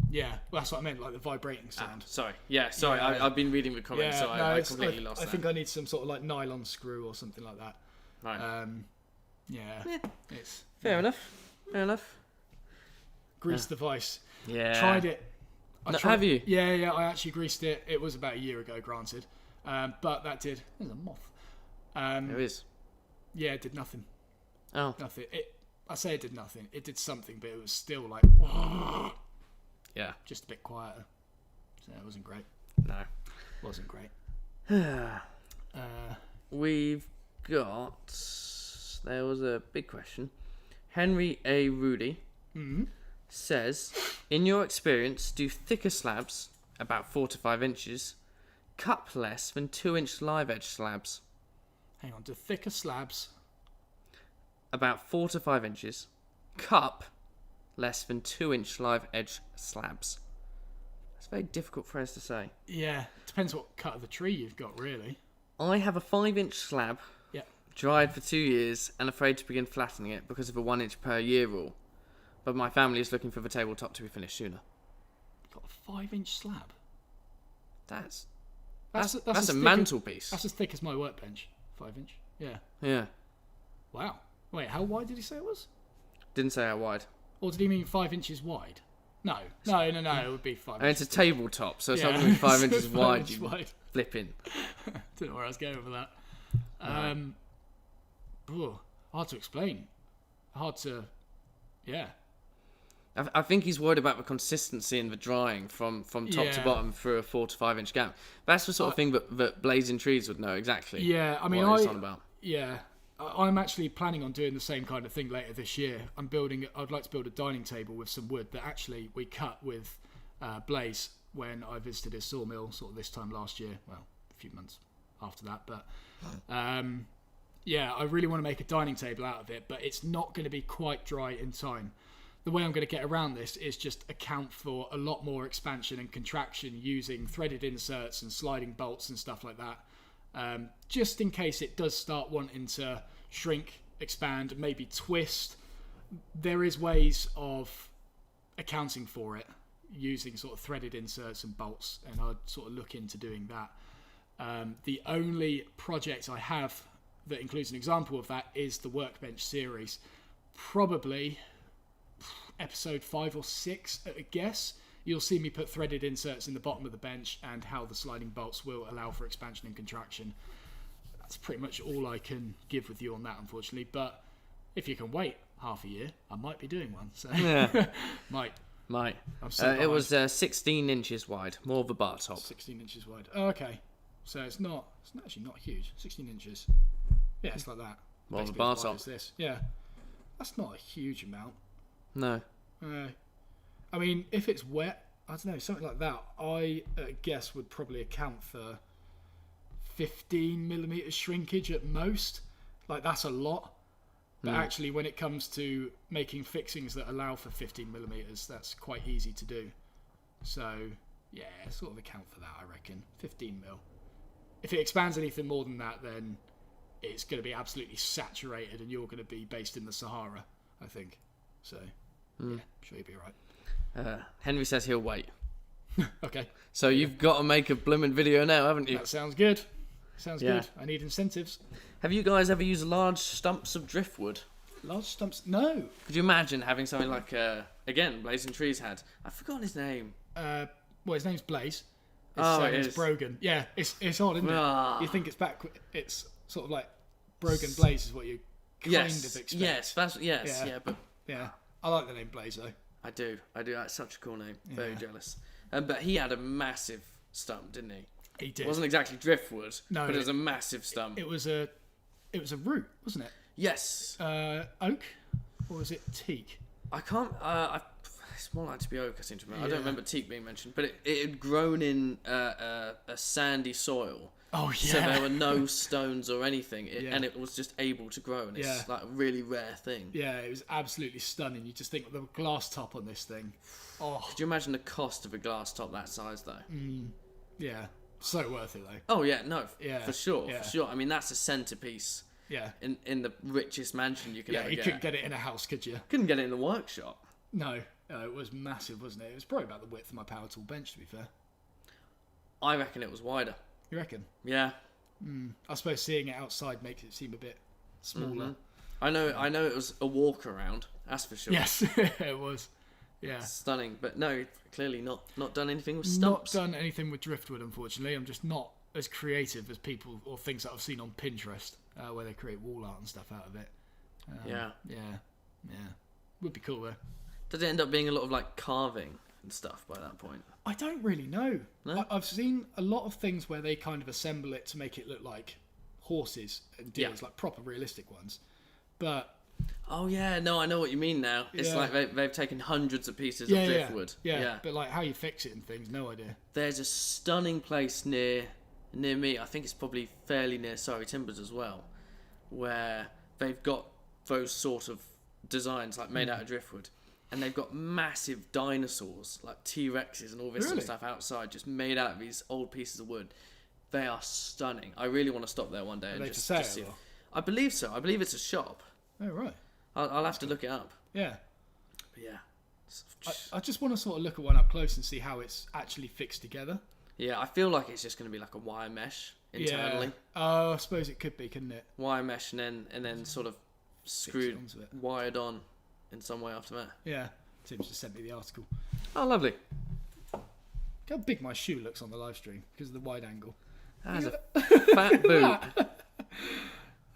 Yeah, well, that's what I meant, like the vibrating sound. Sorry. Yeah, sorry. Yeah. I've been reading the comments, so I completely lost that. I think I need some sort of like nylon screw or something like that. Right. It's Fair enough. Grease the vice. Yeah. Tried it. Have you? Yeah. I actually greased it. It was about a year ago, granted, but that did. There's a moth. There is. Yeah, it did nothing. Oh. Nothing. I say it did nothing. It did something, but it was still like. Yeah. Just a bit quieter. So it wasn't great. No. Wasn't great. We've got. There was a big question. Henry A. Rudy says, in your experience, do thicker slabs, about 4 to 5 inches, cup less than 2-inch live edge slabs? Hang on. Do thicker slabs? About 4 to 5 inches, cup less than 2-inch live edge slabs. That's a very difficult phrase to say. Yeah. Depends what cut of the tree you've got, really. I have a 5-inch slab. Yeah. Dried for 2 years and afraid to begin flattening it because of a 1 inch per year rule. But my family is looking for the tabletop to be finished sooner. You've got a 5-inch slab. That's a mantelpiece. That's as thick as my workbench. 5-inch. Yeah. Yeah. Wow. Wait, how wide did he say it was? Didn't say how wide. Or did he mean 5 inches wide? No. It would be 5 And inches. it's a tabletop, so it's not going to be 5 inches wide. You wide. flipping. Don't know where I was going with that. Hard to explain. Yeah. I think he's worried about the consistency in the drying from top to bottom through a 4 to 5 inch gap. That's the sort of thing that blazing trees would know exactly. Yeah, I mean, what it's on about. Yeah, I'm actually planning on doing the same kind of thing later this year. I'd like to build a dining table with some wood that actually we cut with Blaze when I visited his sawmill sort of this time last year. Well, a few months after that, but I really want to make a dining table out of it, but it's not going to be quite dry in time. The way I'm going to get around this is just account for a lot more expansion and contraction using threaded inserts and sliding bolts and stuff like that. Just in case it does start wanting to shrink, expand, maybe twist. There is ways of accounting for it using sort of threaded inserts and bolts, and I'd sort of look into doing that. The only project I have that includes an example of that is the Workbench series. Probably episode 5 or 6 at a guess. You'll see me put threaded inserts in the bottom of the bench and how the sliding bolts will allow for expansion and contraction. That's pretty much all I can give with you on that, unfortunately. But if you can wait half a year, I might be doing one. So yeah. might. It was 16 inches wide, more of a bar top. 16 inches wide. Oh, okay. So it's actually not huge. 16 inches. Yeah, it's like that. More of a bar top. This. Yeah. That's not a huge amount. No. I mean, if it's wet, I don't know, something like that, I guess would probably account for 15mm shrinkage at most. Like, that's a lot. But actually, when it comes to making fixings that allow for 15mm, that's quite easy to do. So, yeah, sort of account for that, I reckon. 15mm. If it expands anything more than that, then it's going to be absolutely saturated and you're going to be based in the Sahara, I think. So, yeah, I'm sure you'll be right. Henry says he'll wait. Okay. So you've got to make a blooming video now, haven't you? That sounds good. Good. I need incentives. Have you guys ever used large stumps of driftwood? Large stumps? No. Could you imagine having something like, again, Blazing Trees had? I've forgotten his name. Well, his name's Blaze. It's Brogan. Yeah, it's odd, isn't it? You think it's back. It's sort of like Brogan Blaze is what you kind of expect. Yes, but yeah, I like the name Blaze though. I do. That's such a cool name. Very jealous. But he had a massive stump, didn't he? He did. It wasn't exactly driftwood, no, but it was a massive stump. It was a root, wasn't it? Yes. Oak, or was it teak? I can't. It's more like to be oak, I seem to remember. I don't remember teak being mentioned, but it had grown in a sandy soil, Oh, yeah. So there were no stones or anything, Yeah. and it was just able to grow, and it's like a really rare thing. Yeah, it was absolutely stunning. You just think the glass top on this thing. Oh, Could you imagine the cost of a glass top that size, though? yeah. So worth it, though. Oh, yeah, no, Yeah, for sure, yeah. for sure. I mean, that's a centerpiece Yeah. in the richest mansion you could Yeah, ever you get. couldn't get it in a house, could you? Couldn't get it in the workshop. No, it was massive, wasn't it? It was probably about the width of my power tool bench, to be fair. I reckon it was wider. You reckon? Yeah. I suppose seeing it outside makes it seem a bit smaller. I know it was a walk around, that's for sure. Yes, it was. Yeah. Stunning, but no, clearly not done anything with Not stumps. done anything with driftwood, unfortunately. I'm just not as creative as people or things that I've seen on Pinterest, where they create wall art and stuff out of it. Yeah. Would be cool though. Did it end up being a lot of like carving and stuff by that point? I don't really know. No? I've seen a lot of things where they kind of assemble it to make it look like horses and deers, like proper realistic ones. But Oh yeah, no, I know what you mean now. It's Yeah. like they've taken hundreds of pieces of driftwood. yeah, but like how you fix it and things, no idea. There's a stunning place near me. I think it's probably fairly near Surrey Timbers as well, where they've got those sort of designs like made out of driftwood, and they've got massive dinosaurs like T-Rexes and all this sort Really? of stuff outside, just made out of these old pieces of wood. They are stunning. I really want to stop there one day and they just for sale, see. or? I believe so. I believe it's a shop. Oh right. I'll have to look it up. Yeah. But yeah. I just want to sort of look at one up close and see how it's actually fixed together. Yeah, I feel like it's just going to be like a wire mesh internally. Yeah. Oh, I suppose it could be, couldn't it? Wire mesh and then sort of screwed, onto it. wired on in some way after that. Yeah. Tim's just sent me the article. Oh, lovely. Look how big my shoe looks on the live stream because of the wide angle. That's a fat boot.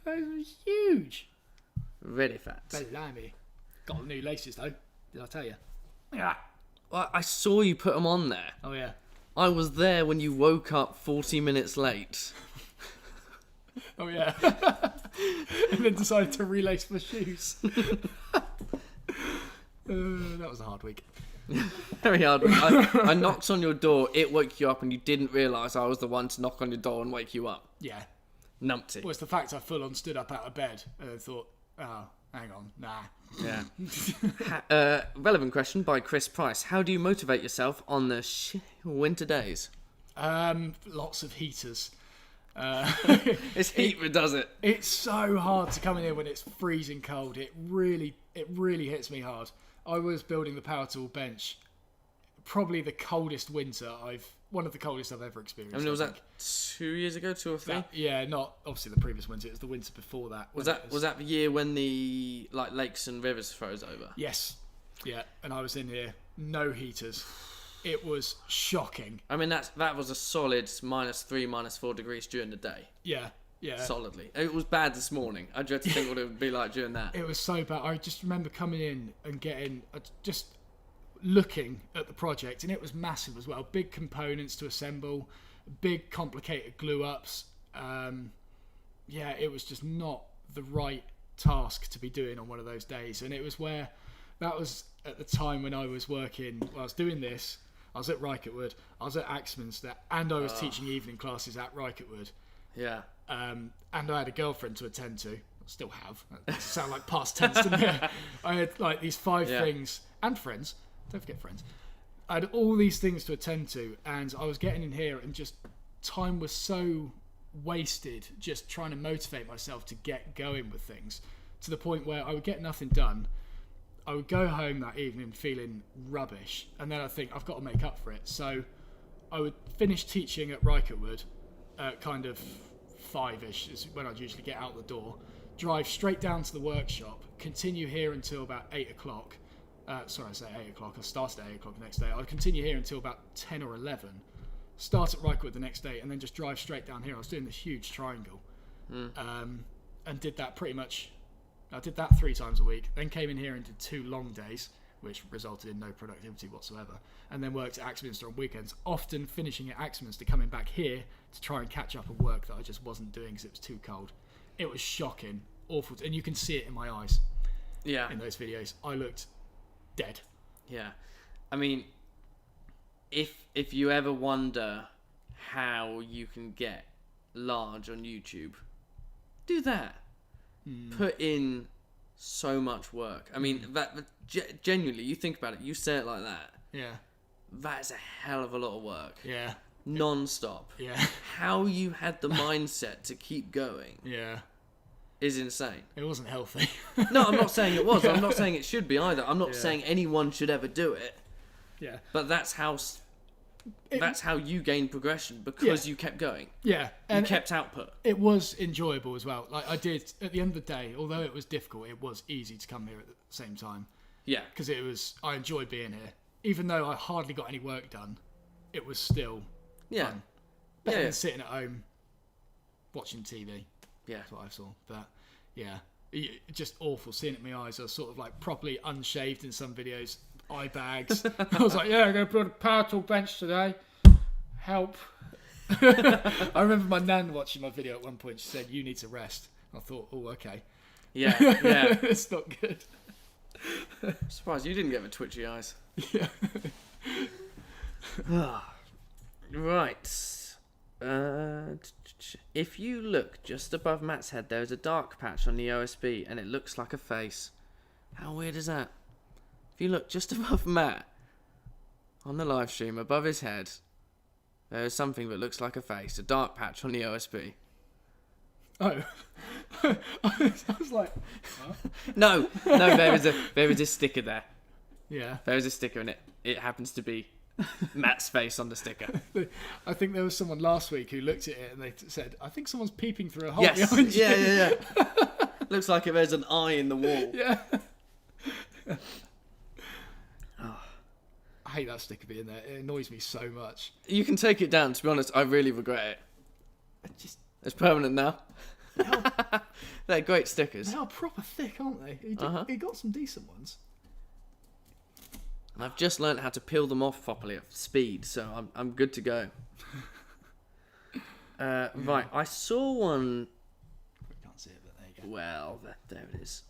That's huge. Really fat. Blimey. Got new laces though. Did I tell you? Yeah. Well, I saw you put them on there. Oh yeah. I was there when you woke up 40 minutes late. Oh yeah. And then decided to relace my shoes. That was a hard week. Very hard. I knocked on your door, it woke you up, and you didn't realise I was the one to knock on your door and wake you up. Yeah. Numpty. Well, it's the fact I full on stood up out of bed and then thought, oh, hang on, nah. Yeah. Relevant question by Chris Price. How do you motivate yourself on the winter days? Lots of heaters. It's heat that does it. It's so hard to come in here when it's freezing cold. It really hits me hard. I was building the power tool bench, probably the coldest winter one of the coldest I've ever experienced. I mean, was that 2 years ago, 2 or 3? Yeah, not obviously the previous winter. It was the winter before that. Was that the year when the lakes and rivers froze over? Yes. Yeah, and I was in here, no heaters. It was shocking. I mean, that was a solid -3, -4 degrees during the day. Yeah. Solidly. It was bad this morning. I dread to think what it would be like during that. It was so bad. I just remember coming in and just looking at the project, and it was massive as well. Big components to assemble, big complicated glue ups. It was just not the right task to be doing on one of those days. And it was that was at the time when I was working. I was doing this. I was at Rycottwood. I was at Axminster, and I was teaching evening classes at Rycottwood. Yeah. And I had a girlfriend to attend to. I still have. That doesn't sound like past tense, doesn't it? I had like these 5 things, and friends. Don't forget friends. I had all these things to attend to, and I was getting in here, and just time was so wasted just trying to motivate myself to get going with things, to the point where I would get nothing done. I would go home that evening feeling rubbish, and then I'd think I've got to make up for it. So I would finish teaching at Rycottwood at kind of 5ish is when I'd usually get out the door, drive straight down to the workshop, continue here until about 8 o'clock. I say 8 o'clock. I started at 8 o'clock the next day. I'd continue here until about 10 or 11, start at Rycottwood the next day, and then just drive straight down here. I was doing this huge triangle, and did that pretty much. I did that 3 times a week, then came in here and did 2 long days, which resulted in no productivity whatsoever, and then worked at Axminster on weekends, often finishing at Axminster, coming back here to try and catch up on work that I just wasn't doing because it was too cold. It was shocking, awful, and you can see it in my eyes. Yeah. In those videos, I looked dead. Yeah. I mean, if you ever wonder how you can get large on YouTube, do that. Put in so much work. I mean, genuinely, you think about it, you say it like that. Yeah. That's a hell of a lot of work. Yeah. Non-stop. Yeah. How you had the mindset to keep going is insane. It wasn't healthy. No, I'm not saying it was. I'm not saying it should be either. I'm not saying anyone should ever do it. Yeah. But that's how you gain progression, because you kept going. Yeah. And you kept output. It was enjoyable as well. Like, I did, at the end of the day, although it was difficult, it was easy to come here at the same time. Yeah. Because I enjoyed being here. Even though I hardly got any work done, it was still fun. Better than sitting at home watching TV. Yeah. That's what I saw. But, yeah. Just awful seeing it in my eyes. I was sort of like properly unshaved in some videos. Eye bags. I was like, I'm going to build a power tool bench today. Help. I remember my nan watching my video at one point. She said, you need to rest. I thought, oh, okay. Yeah. It's not good. I'm surprised you didn't get the twitchy eyes. Yeah. Right. If you look just above Matt's head, there is a dark patch on the OSB and it looks like a face. How weird is that? If you look just above Matt on the live stream, above his head, there is something that looks like a face, a dark patch on the OSB. Oh. I was like, huh? No, there is a sticker there. Yeah. There is a sticker in it. It happens to be Matt's face on the sticker. I think there was someone last week who looked at it and they said, I think someone's peeping through a hole Yes. behind you. Yeah. Looks like there's an eye in the wall. Yeah. I hate that sticker being there. It annoys me so much. You can take it down. To be honest, I really regret it. It's permanent now. They're great stickers. They are proper thick, aren't they? He got some decent ones. And I've just learnt how to peel them off properly at speed, so I'm good to go. Right, I saw one. I can't see it, but there you go. Well, there it is.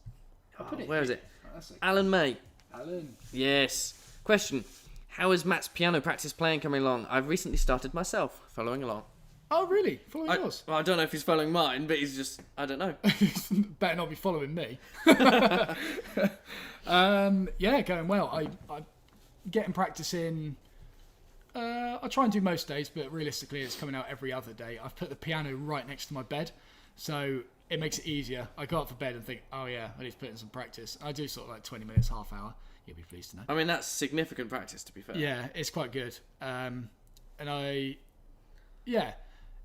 Where is it? Oh, okay. Alan May. Alan. Yes. Question. How is Matt's piano practice playing coming along? I've recently started myself, following along. Oh, really? Following yours? Well, I don't know if he's following mine, but he's just, I don't know. Better not be following me. Yeah, going well. I getting practice in. I try and do most days, but realistically, it's coming out every other day. I've put the piano right next to my bed, so it makes it easier. I go up for bed and think, oh yeah, I need to put in some practice. I do sort of like 20 minutes, half hour. You'll be pleased to know. I mean, that's significant practice, to be fair. Yeah, it's quite good. And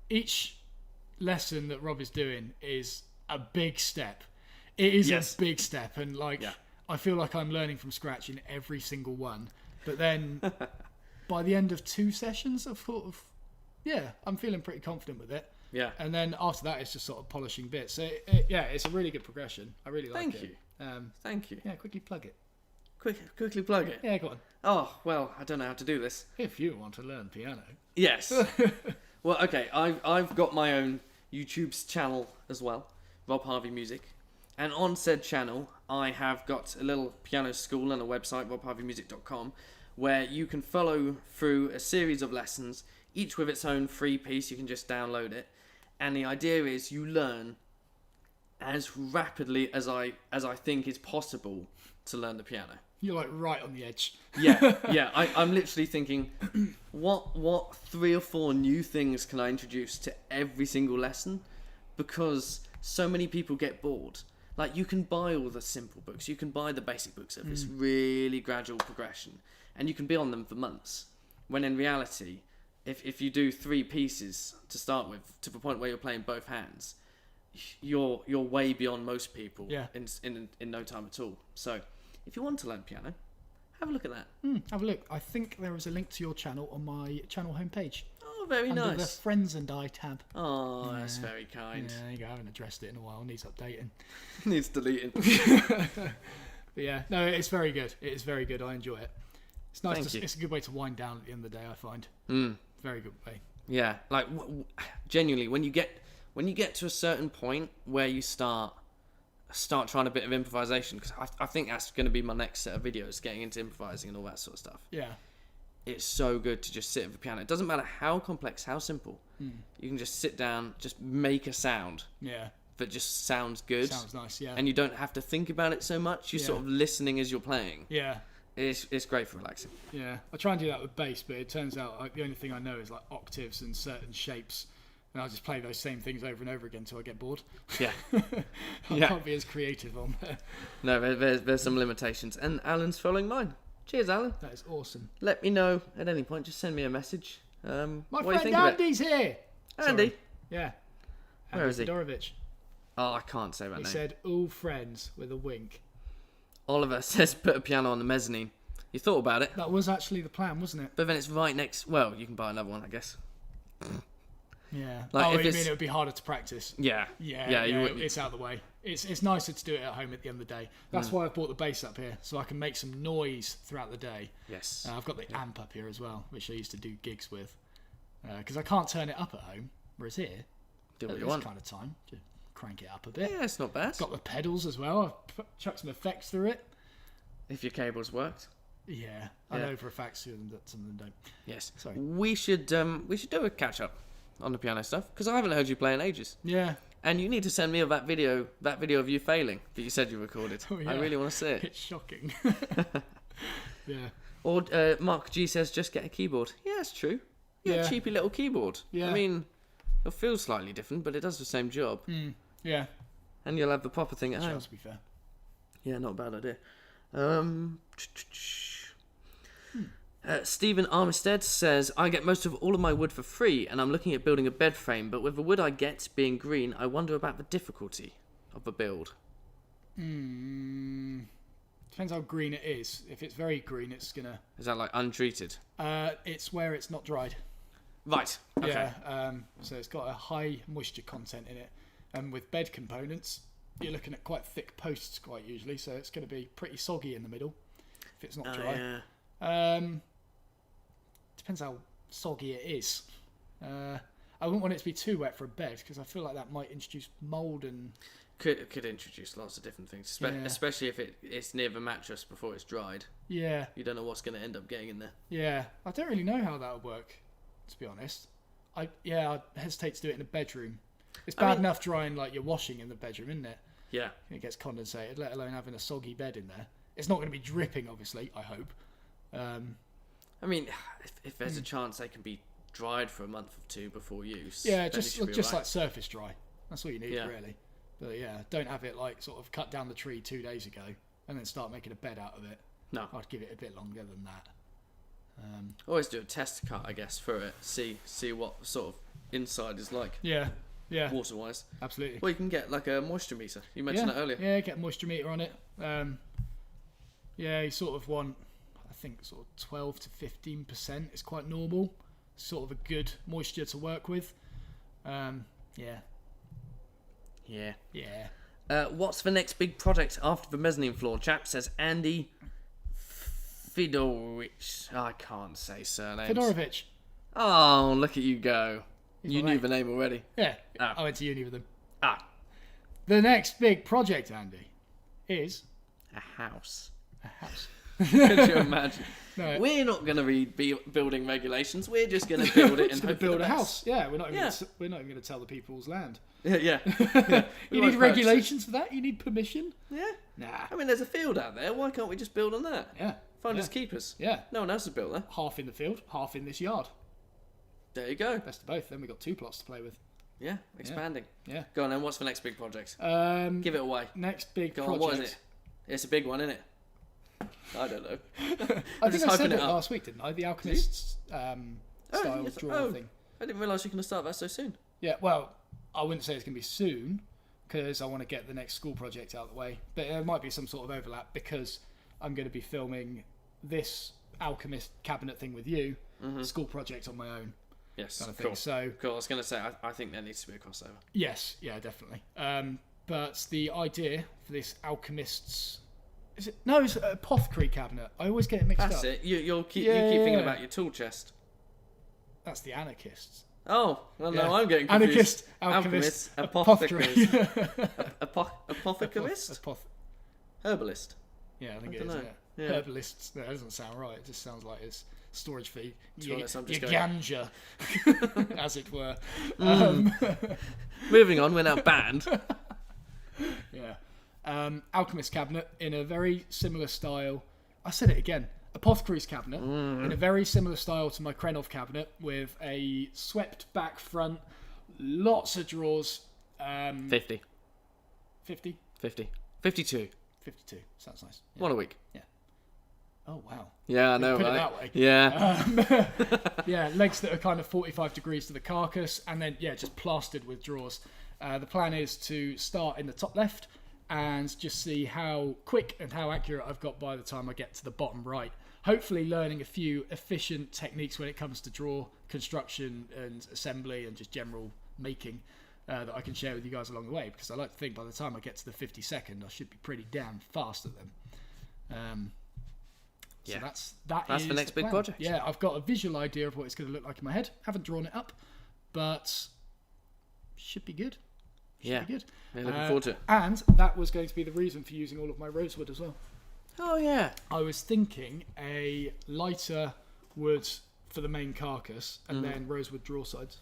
each lesson that Rob is doing is a big step. It is a big step, and I feel like I'm learning from scratch in every single one. But then by the end of 2 sessions, I've thought of, I'm feeling pretty confident with it. Yeah. And then after that, it's just sort of polishing bits. So it's a really good progression. I really like it. Thank you. Yeah, quickly plug it. Quickly plug it. Yeah, go on. Oh, well, I don't know how to do this. If you want to learn piano. Yes. Well, okay, I've got my own YouTube's channel as well, Rob Harvey Music. And on said channel, I have got a little piano school and a website, robharveymusic.com, where you can follow through a series of lessons, each with its own free piece. You can just download it. And the idea is you learn as rapidly as I think is possible to learn the piano. You're like right on the edge. Yeah. I'm literally thinking, what 3 or 4 new things can I introduce to every single lesson? Because so many people get bored. Like, you can buy all the simple books, you can buy the basic books of this really gradual progression, and you can be on them for months. When in reality, if you do 3 pieces to start with, to the point where you're playing both hands, you're way beyond most people in no time at all. So, if you want to learn piano, have a look at that. Have a look. I think there is a link to your channel on my channel homepage. Oh, very nice. Under the Friends and I tab. Oh, that's very kind. Yeah, there you go. I haven't addressed it in a while. Needs updating. Needs deleting. But yeah, no, it's very good. It is very good. I enjoy it. It's nice. It's a good way to wind down at the end of the day, I find. Very good way. Yeah, like genuinely, when you get to a certain point where you start trying a bit of improvisation, because I think that's going to be my next set of videos, getting into improvising and all that sort of stuff. Yeah. it's so good to just sit at the piano. It doesn't matter how complex, how simple. You can just sit down, just make a sound. Yeah. That just sounds good. Sounds nice, yeah. And you don't have to think about it so much. You're sort of listening as you're playing. Yeah. It's great for relaxing. Yeah. I try and do that with bass, but it turns out the only thing I know is like octaves and certain shapes. And I just play those same things over and over again until I get bored. Yeah. I can't be as creative on there. No, there's some limitations. And Alan's following mine. Cheers, Alan. That is awesome. Let me know at any point. Just send me a message. My friend Andy's here. Andy? Sorry. Yeah. Where is he? Fedorovich. Oh, I can't say that name. He said, all friends with a wink. Oliver says put a piano on the mezzanine. You thought about it. That was actually the plan, wasn't it? But then it's right next... Well, you can buy another one, I guess. Yeah. Like, you mean it would be harder to practice? Yeah. Yeah, it's out of the way. It's nicer to do it at home at the end of the day. That's why I've bought the bass up here, so I can make some noise throughout the day. Yes. I've got the amp up here as well, which I used to do gigs with. Because I can't turn it up at home, whereas here, Do what at you this want. kind of time, just crank it up a bit. Yeah, it's not bad. Got the pedals as well. I've chucked some effects through it. If your cables worked. Yeah, I know for a fact some of them don't. Yes. Sorry. We should do a catch up on the piano stuff because I haven't heard you play in ages. Yeah. And you need to send me that video of you failing that you said you recorded. Oh, yeah. I really want to see it. It's shocking. Yeah. Or Mark G says just get a keyboard. Yeah, it's true. Yeah, Yeah. cheapy little keyboard. Yeah. I mean, it'll feel slightly different, but it does the same job. Yeah. And you'll have the proper thing at home. To be fair. Yeah, not a bad idea. Stephen Armistead says, I get most of all of my wood for free and I'm looking at building a bed frame, but with the wood I get being green, I wonder about the difficulty of the build. Depends how green it is. If it's very green, it's gonna... Is that like untreated? It's where it's not dried. Right, okay. Yeah, so it's got a high moisture content in it. And with bed components, you're looking at quite thick posts quite usually, so it's going to be pretty soggy in the middle if it's not dry. Yeah. Depends how soggy it is. I wouldn't want it to be too wet for a bed because I feel like that might introduce mould and... Could introduce lots of different things, especially if it's near the mattress before it's dried. Yeah. You don't know what's going to end up getting in there. Yeah, I don't really know how that would work, to be honest. I hesitate to do it in a bedroom. It's bad enough drying like your washing in the bedroom, isn't it? Yeah. It gets condensated, let alone having a soggy bed in there. It's not going to be dripping, obviously, I hope. I mean, if there's a chance they can be dried for a month or two before use. Yeah, then just like surface dry. That's all you need, Yeah. really. But yeah, don't have it like sort of cut down the tree 2 days ago and then start making a bed out of it. No. I'd give it a bit longer than that. Always do a test cut, I guess, for it. See what sort of inside is like. Yeah, Water-wise. absolutely. Well, you can get like a moisture meter. You mentioned that earlier. Yeah, get a moisture meter on it. Yeah, you sort of want, I think, sort of 12 to 15% is quite normal. Sort of a good moisture to work with. Yeah. What's the next big project after the mezzanine floor? Chap says Andy Fedorovich. I can't say surnames. Fedorovich. Oh, look at you go. He's You my knew mate. the name already. Yeah, Ah. I went to uni with him. Ah, The next big project, Andy, is a house. a house. Could you imagine? No. We're not going to read building regulations. We're just going to build it and Just going hope to build for the a best. house. Yeah, we're not even Yeah. we're not even going to tell the people's land. Yeah. You need regulations for that? You need permission? Yeah. Nah. I mean, there's a field out there. Why can't we just build on that? Yeah. Finders keepers. Yeah. No one else has built that. Half in the field, half in this yard. There you go. Best of both. Then we got 2 plots to play with. Yeah, expanding. Yeah. Go on then. What's the next big project? Give Give it away. next big Go project. on. What is it? It's a big one, isn't it? I don't know. I think just I said hyping it it up. last week, didn't I? The Alchemist's style yes. draw thing. I didn't realise you were going to start that so soon. Yeah, well, I wouldn't say it's going to be soon because I want to get the next school project out of the way. But there might be some sort of overlap because I'm going to be filming this Alchemist cabinet thing with you, school project on my own. Yes, Kind of thing. cool. So Cool. I was going to say, I think there needs to be a crossover. yes, yeah, definitely. But the idea for this Alchemist's it's an apothecary cabinet. I always get it mixed That's up. it. You keep Yeah. thinking about your tool chest. That's the anarchists. Oh, well, Yeah. no, I'm getting confused. Anarchist, alchemist, apothecaries. apothecary. Apothecarist? Herbalist. Yeah, I think I it is. dunno. Yeah. Yeah. Herbalists. No, that doesn't sound right. It just sounds like it's storage fee. To be honest, I'm just Your going- ganja, as it were. Moving on, we're now banned. Yeah. Alchemist cabinet in a very similar style. I said it again. Apothecary's cabinet in a very similar style to my Krenov cabinet with a swept back front, lots of drawers. 50. 50? 50. 52. 52. Sounds nice. Yeah. One a week. Oh, wow. Yeah, I know, Put it right? that way. Yeah. Yeah, legs that are kind of 45 degrees to the carcass, and then, just plastered with drawers. The plan is to start in the top left and just see how quick and how accurate I've got by the time I get to the bottom right. Hopefully learning a few efficient techniques when it comes to drawer construction and assembly and just general making that I can share with you guys along the way, because I like to think by the time I get to the 52nd, I should be pretty damn fast at them. So that's the next big plan. project. Yeah, I've got a visual idea of what it's going to look like in my head. Haven't drawn it up, but should be good. Should be good. Yeah, looking forward to it. And that was going to be the reason for using all of my rosewood as well. Oh, yeah. I was thinking a lighter wood for the main carcass and then rosewood draw sides.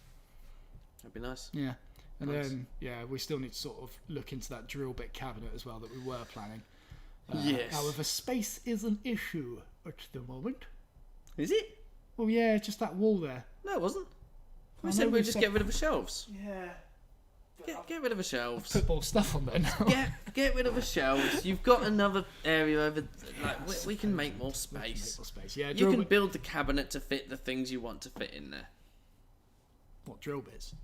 That'd be nice. Yeah. And Nice. then, we still need to sort of look into that drill bit cabinet as well that we were planning. Yes. However, space is an issue at the moment. Is it? Well, yeah, just that wall there. No, it wasn't. We I said know we'd we just said- get rid of the shelves. Yeah. Get rid of the shelves. Put more stuff on there now. Get rid of the shelves. You've got another area over. Like, we can make more We can space. make more space. Yeah, You drill can bit. build the cabinet to fit the things you want to fit in there. What, drill bits?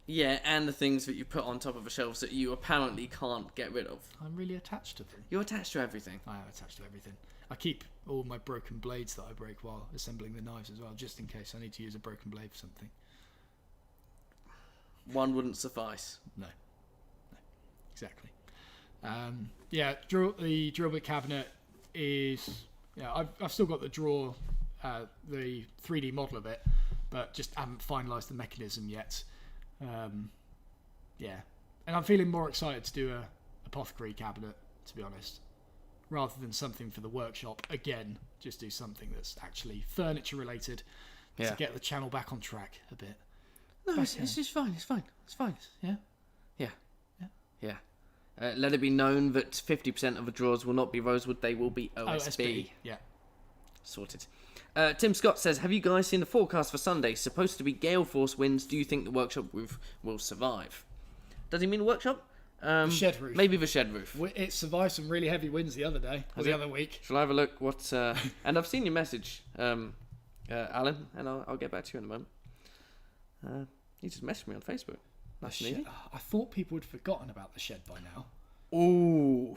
Yeah, and the things that you put on top of the shelves that you apparently can't get rid of. I'm really attached to them. You're attached to everything. I am attached to everything. I keep all my broken blades that I break while assembling the knives as well, just in case I need to use a broken blade for something. One wouldn't suffice. No. Exactly. The drill bit cabinet is... Yeah, I've still got the drawer, the 3D model of it, but just haven't finalised the mechanism yet. And I'm feeling more excited to do a apothecary cabinet, to be honest, rather than something for the workshop. Again, just do something that's actually furniture related to get the channel back on track a bit. No, it's just fine. It's fine. It's fine. Yeah. Yeah. Let it be known that 50% of the drawers will not be rosewood; they will be OSB. Yeah. Sorted. Tim Scott says, "Have you guys seen the forecast for Sunday? Supposed to be gale force winds. Do you think the workshop roof will survive?" Does he mean the workshop? The shed roof. Maybe the shed roof. It survived some really heavy winds the other day, or the other week. Shall I have a look? What? And I've seen your message, Alan, and I'll get back to you in a moment. You just messaged me on Facebook. Nice and easy. I thought people had forgotten about the shed by now. Ooh.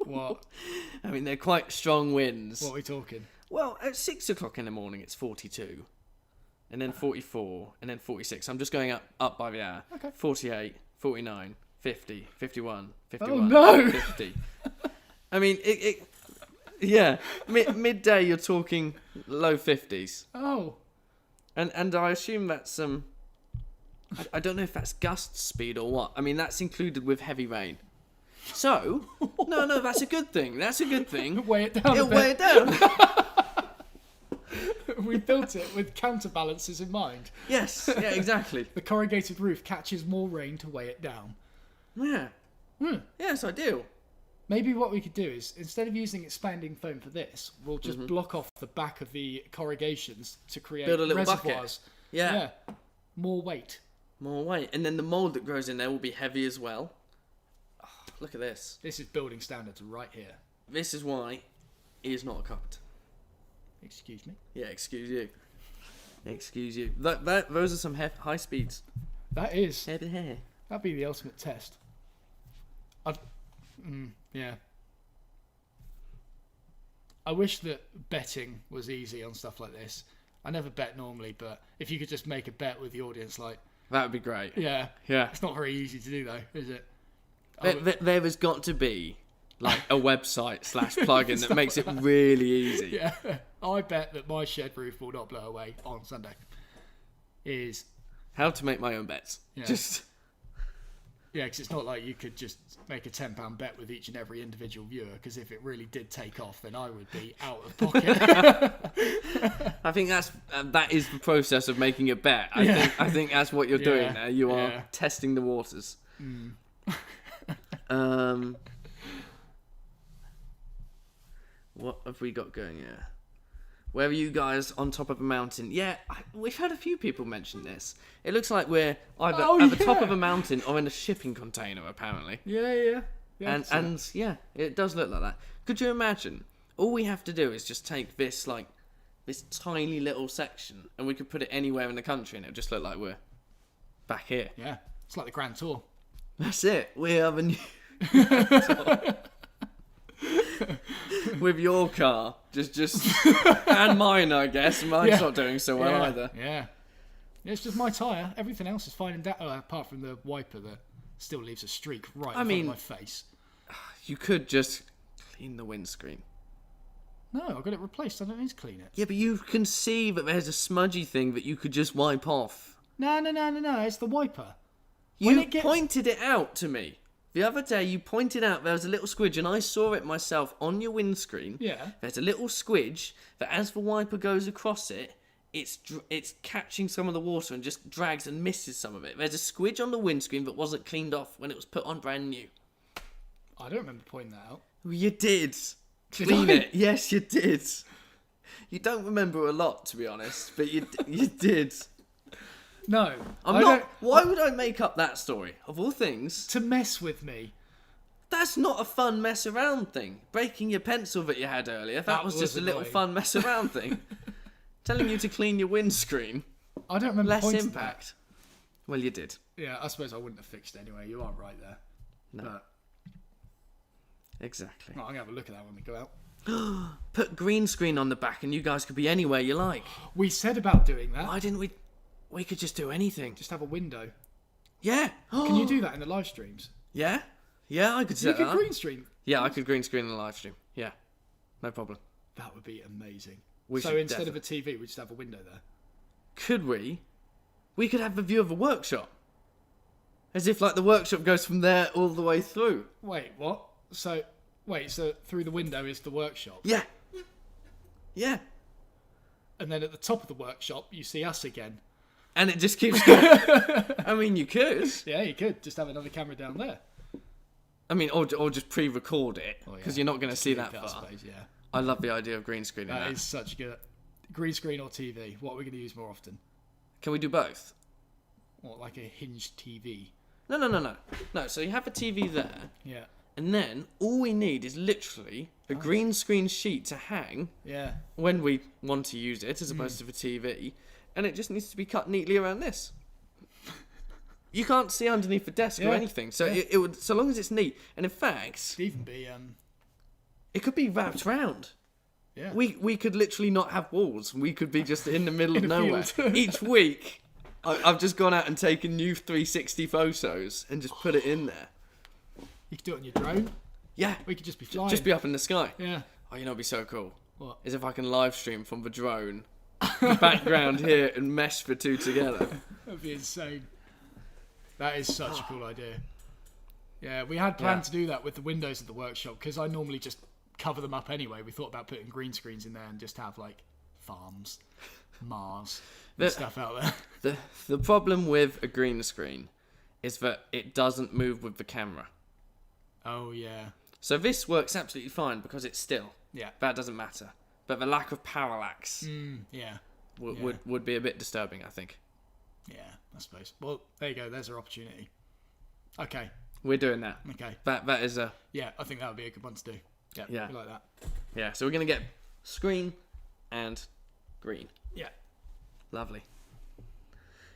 What? I mean, they're quite strong winds. What are we talking? Well, at 6 o'clock in the morning, it's 42. And then 44. And then 46. I'm just going up by the hour. Okay. 48, 49, 50, 51, 51, Oh, no! 50. I mean, midday you're talking low 50s. Oh. And I assume that's I don't know if that's gust speed or what. I mean, that's included with heavy rain. So, no, that's a good thing. That's a good thing. Weigh it down. It'll weigh it down. We built it with counterbalances in mind. Yes, yeah, exactly. The corrugated roof catches more rain to weigh it down. Yeah. Yeah, it's ideal. Maybe what we could do is, instead of using expanding foam for this, we'll just block off the back of the corrugations to create Build a little reservoirs. bucket. Yeah. More weight. More weight. And then the mould that grows in there will be heavy as well. Oh, look at this. This is building standards right here. This is why he is not a carpenter. Excuse me. Yeah, excuse you. Excuse you. Those are some high speeds. That is. Heavy hair. That'd be the ultimate test. Yeah. I wish that betting was easy on stuff like this. I never bet normally, but if you could just make a bet with the audience, like... That would be great. Yeah. Yeah. It's not very easy to do, though, is it? There has got to be like a website / plugin that makes it really easy. Yeah. I bet that my shed roof will not blow away on Sunday. How to make my own bets. Yeah. Just... Yeah, because it's not like you could just make a £10 bet with each and every individual viewer, because if it really did take off, then I would be out of pocket. I think that is the process of making a bet. I think that's what you're doing now. You are testing the waters. What have we got going here? Where are you guys on top of a mountain? Yeah, we've had a few people mention this. It looks like we're either at the top of a mountain or in a shipping container, apparently. Yeah, and it does look like that. Could you imagine? All we have to do is just take this tiny little section, and we could put it anywhere in the country, and it would just look like we're back here. Yeah, it's like the Grand Tour. That's it. We have a new tour. With your car, just and mine, I guess. Mine's not doing so well either. Yeah, it's just my tyre. Everything else is fine and apart from the wiper that still leaves a streak right in front of my face. You could just clean the windscreen. No, I got it replaced. I don't need to clean it. Yeah, but you can see that there's a smudgy thing that you could just wipe off. No. It's the wiper. You pointed it out to me. The other day, you pointed out there was a little squidge, and I saw it myself on your windscreen. Yeah. There's a little squidge that, as the wiper goes across it, it's catching some of the water and just drags and misses some of it. There's a squidge on the windscreen that wasn't cleaned off when it was put on brand new. I don't remember pointing that out. Well, you did. Clean it. Yes, you did. You don't remember a lot, to be honest, but you did. No, Why would I make up that story of all things? To mess with me. That's not a fun mess around thing. Breaking your pencil that you had earlier, that was just a little fun mess around thing. Telling you to clean your windscreen. I don't remember less impact. Well, you did. Yeah, I suppose I wouldn't have fixed it anyway. You are right there. No. But, exactly. I'm going to have a look at that when we go out. Put green screen on the back and you guys could be anywhere you like. We said about doing that. Why didn't we? We could just do anything. Just have a window. Yeah. Can you do that in the live streams? Yeah. Yeah, I could set that. You could green screen. Yeah, I could green screen in the live stream. Yeah. No problem. That would be amazing. So instead of a TV, we just have a window there. Could we? We could have the view of a workshop. As if, like, the workshop goes from there all the way through. Wait, what? So through the window is the workshop? Yeah. Yeah. And then at the top of the workshop, you see us again. And it just keeps going. I mean, you could. Yeah, you could. Just have another camera down there. I mean, or just pre-record it, because you're not going to see that far. I suppose, yeah. I love the idea of green screening that. That is such good. Green screen or TV? What are we going to use more often? Can we do both? Or like a hinged TV? No. No, so you have a TV there. Yeah. And then all we need is literally a green screen sheet to hang when we want to use it, as opposed to the TV. And it just needs to be cut neatly around this. You can't see underneath the desk or anything, so it would, so long as it's neat. And in fact, it'd even be it could be wrapped round. Yeah. We could literally not have walls. We could be just in the middle of nowhere. Each week, I've just gone out and taken new 360 photos and just put it in there. You could do it on your drone. Yeah. We could just be flying. Just be up in the sky. Yeah. Oh, you know, it'd be so cool. What? Is if I can live stream from the drone, the background here, and mesh the two together. That'd be insane. That is such a cool idea. Yeah, we had planned to do that with the windows of the workshop, because I normally just cover them up anyway. We thought about putting green screens in there and just have like farms, Mars, and stuff out there. The problem with a green screen is that it doesn't move with the camera. Oh yeah. So this works absolutely fine because it's still. Yeah. That doesn't matter. But the lack of parallax would be a bit disturbing, I think. Yeah, I suppose. Well, there you go. There's our opportunity. Okay. We're doing that. Okay. That is a... Yeah, I think that would be a good one to do. Yeah. We like that. Yeah, so we're going to get screen and green. Yeah. Lovely.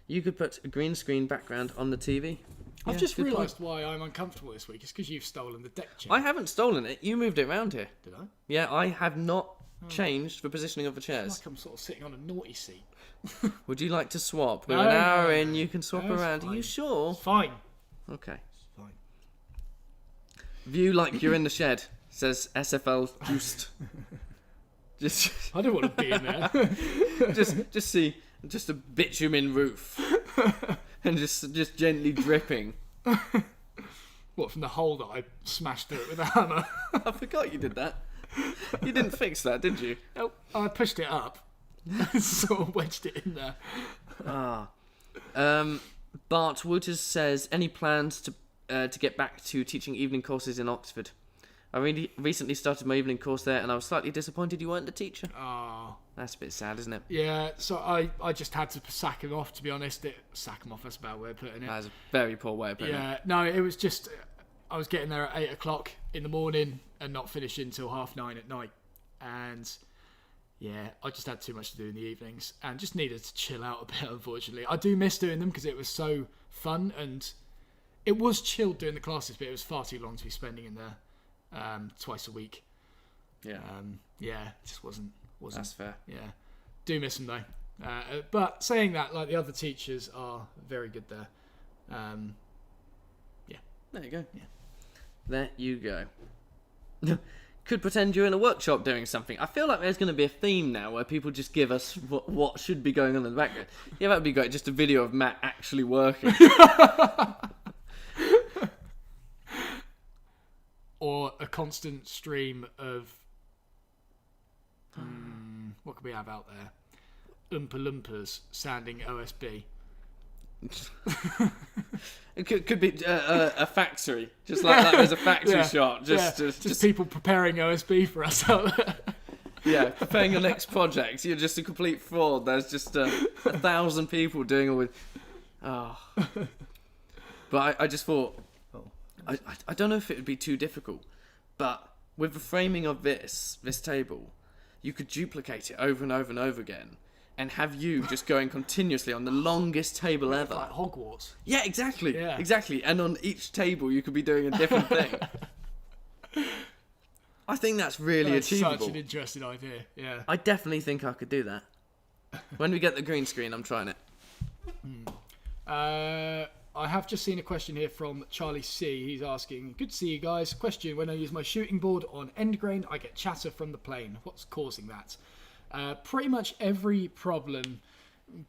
You could put a green screen background on the TV. I've just realised why I'm uncomfortable this week. It's because you've stolen the deck chair. I haven't stolen it. You moved it around here. Did I? Yeah, I have not changed the positioning of the chairs. It's like I'm sort of sitting on a naughty seat. Would you like to swap? We're an hour in, you can swap around. Fine. Are you sure? It's fine. Okay. It's fine. View like you're in the shed, says SFL Juiced. I don't want to be in there. just see a bitumen roof and just gently dripping. What, from the hole that I smashed through it with a hammer? I forgot you did that. You didn't fix that, did you? Nope. I pushed it up. Sort of wedged it in there. Bart Wooters says, any plans to get back to teaching evening courses in Oxford? I recently started my evening course there, and I was slightly disappointed you weren't the teacher. Oh. That's a bit sad, isn't it? Yeah, so I just had to sack him off, to be honest. Sack him off, that's a bad way of putting it. That's a very poor way of putting it. Yeah, no, it was just... I was getting there at 8 o'clock in the morning and not finishing until 9:30 at night. And, yeah, I just had too much to do in the evenings and just needed to chill out a bit, unfortunately. I do miss doing them because it was so fun, and it was chilled doing the classes, but it was far too long to be spending in there twice a week. Yeah. Yeah, it just wasn't. That's fair. Yeah. Do miss them, though. But saying that, like, the other teachers are very good there. Yeah. There you go. Yeah. There you go. Could pretend you're in a workshop doing something. I feel like there's going to be a theme now where people just give us what should be going on in the background. Yeah, that would be great. Just a video of Matt actually working. Or a constant stream of... what could we have out there? Oompa Loompas sounding OSB. It could be a factory, just like that. There's a factory shot, just people preparing OSB for us out there. Yeah, preparing your next project. You're just a complete fraud. There's just 1,000 people doing all with. Oh, but I just thought, I don't know if it would be too difficult, but with the framing of this table, you could duplicate it over and over and over again. And have you just going continuously on the longest table ever. Like Hogwarts. Yeah, exactly. Yeah. Exactly. And on each table you could be doing a different thing. I think that's really achievable. Such an interesting idea, yeah. I definitely think I could do that. When we get the green screen, I'm trying it. I have just seen a question here from Charlie C. He's asking, good to see you guys. Question, when I use my shooting board on end grain, I get chatter from the plane. What's causing that? Pretty much every problem,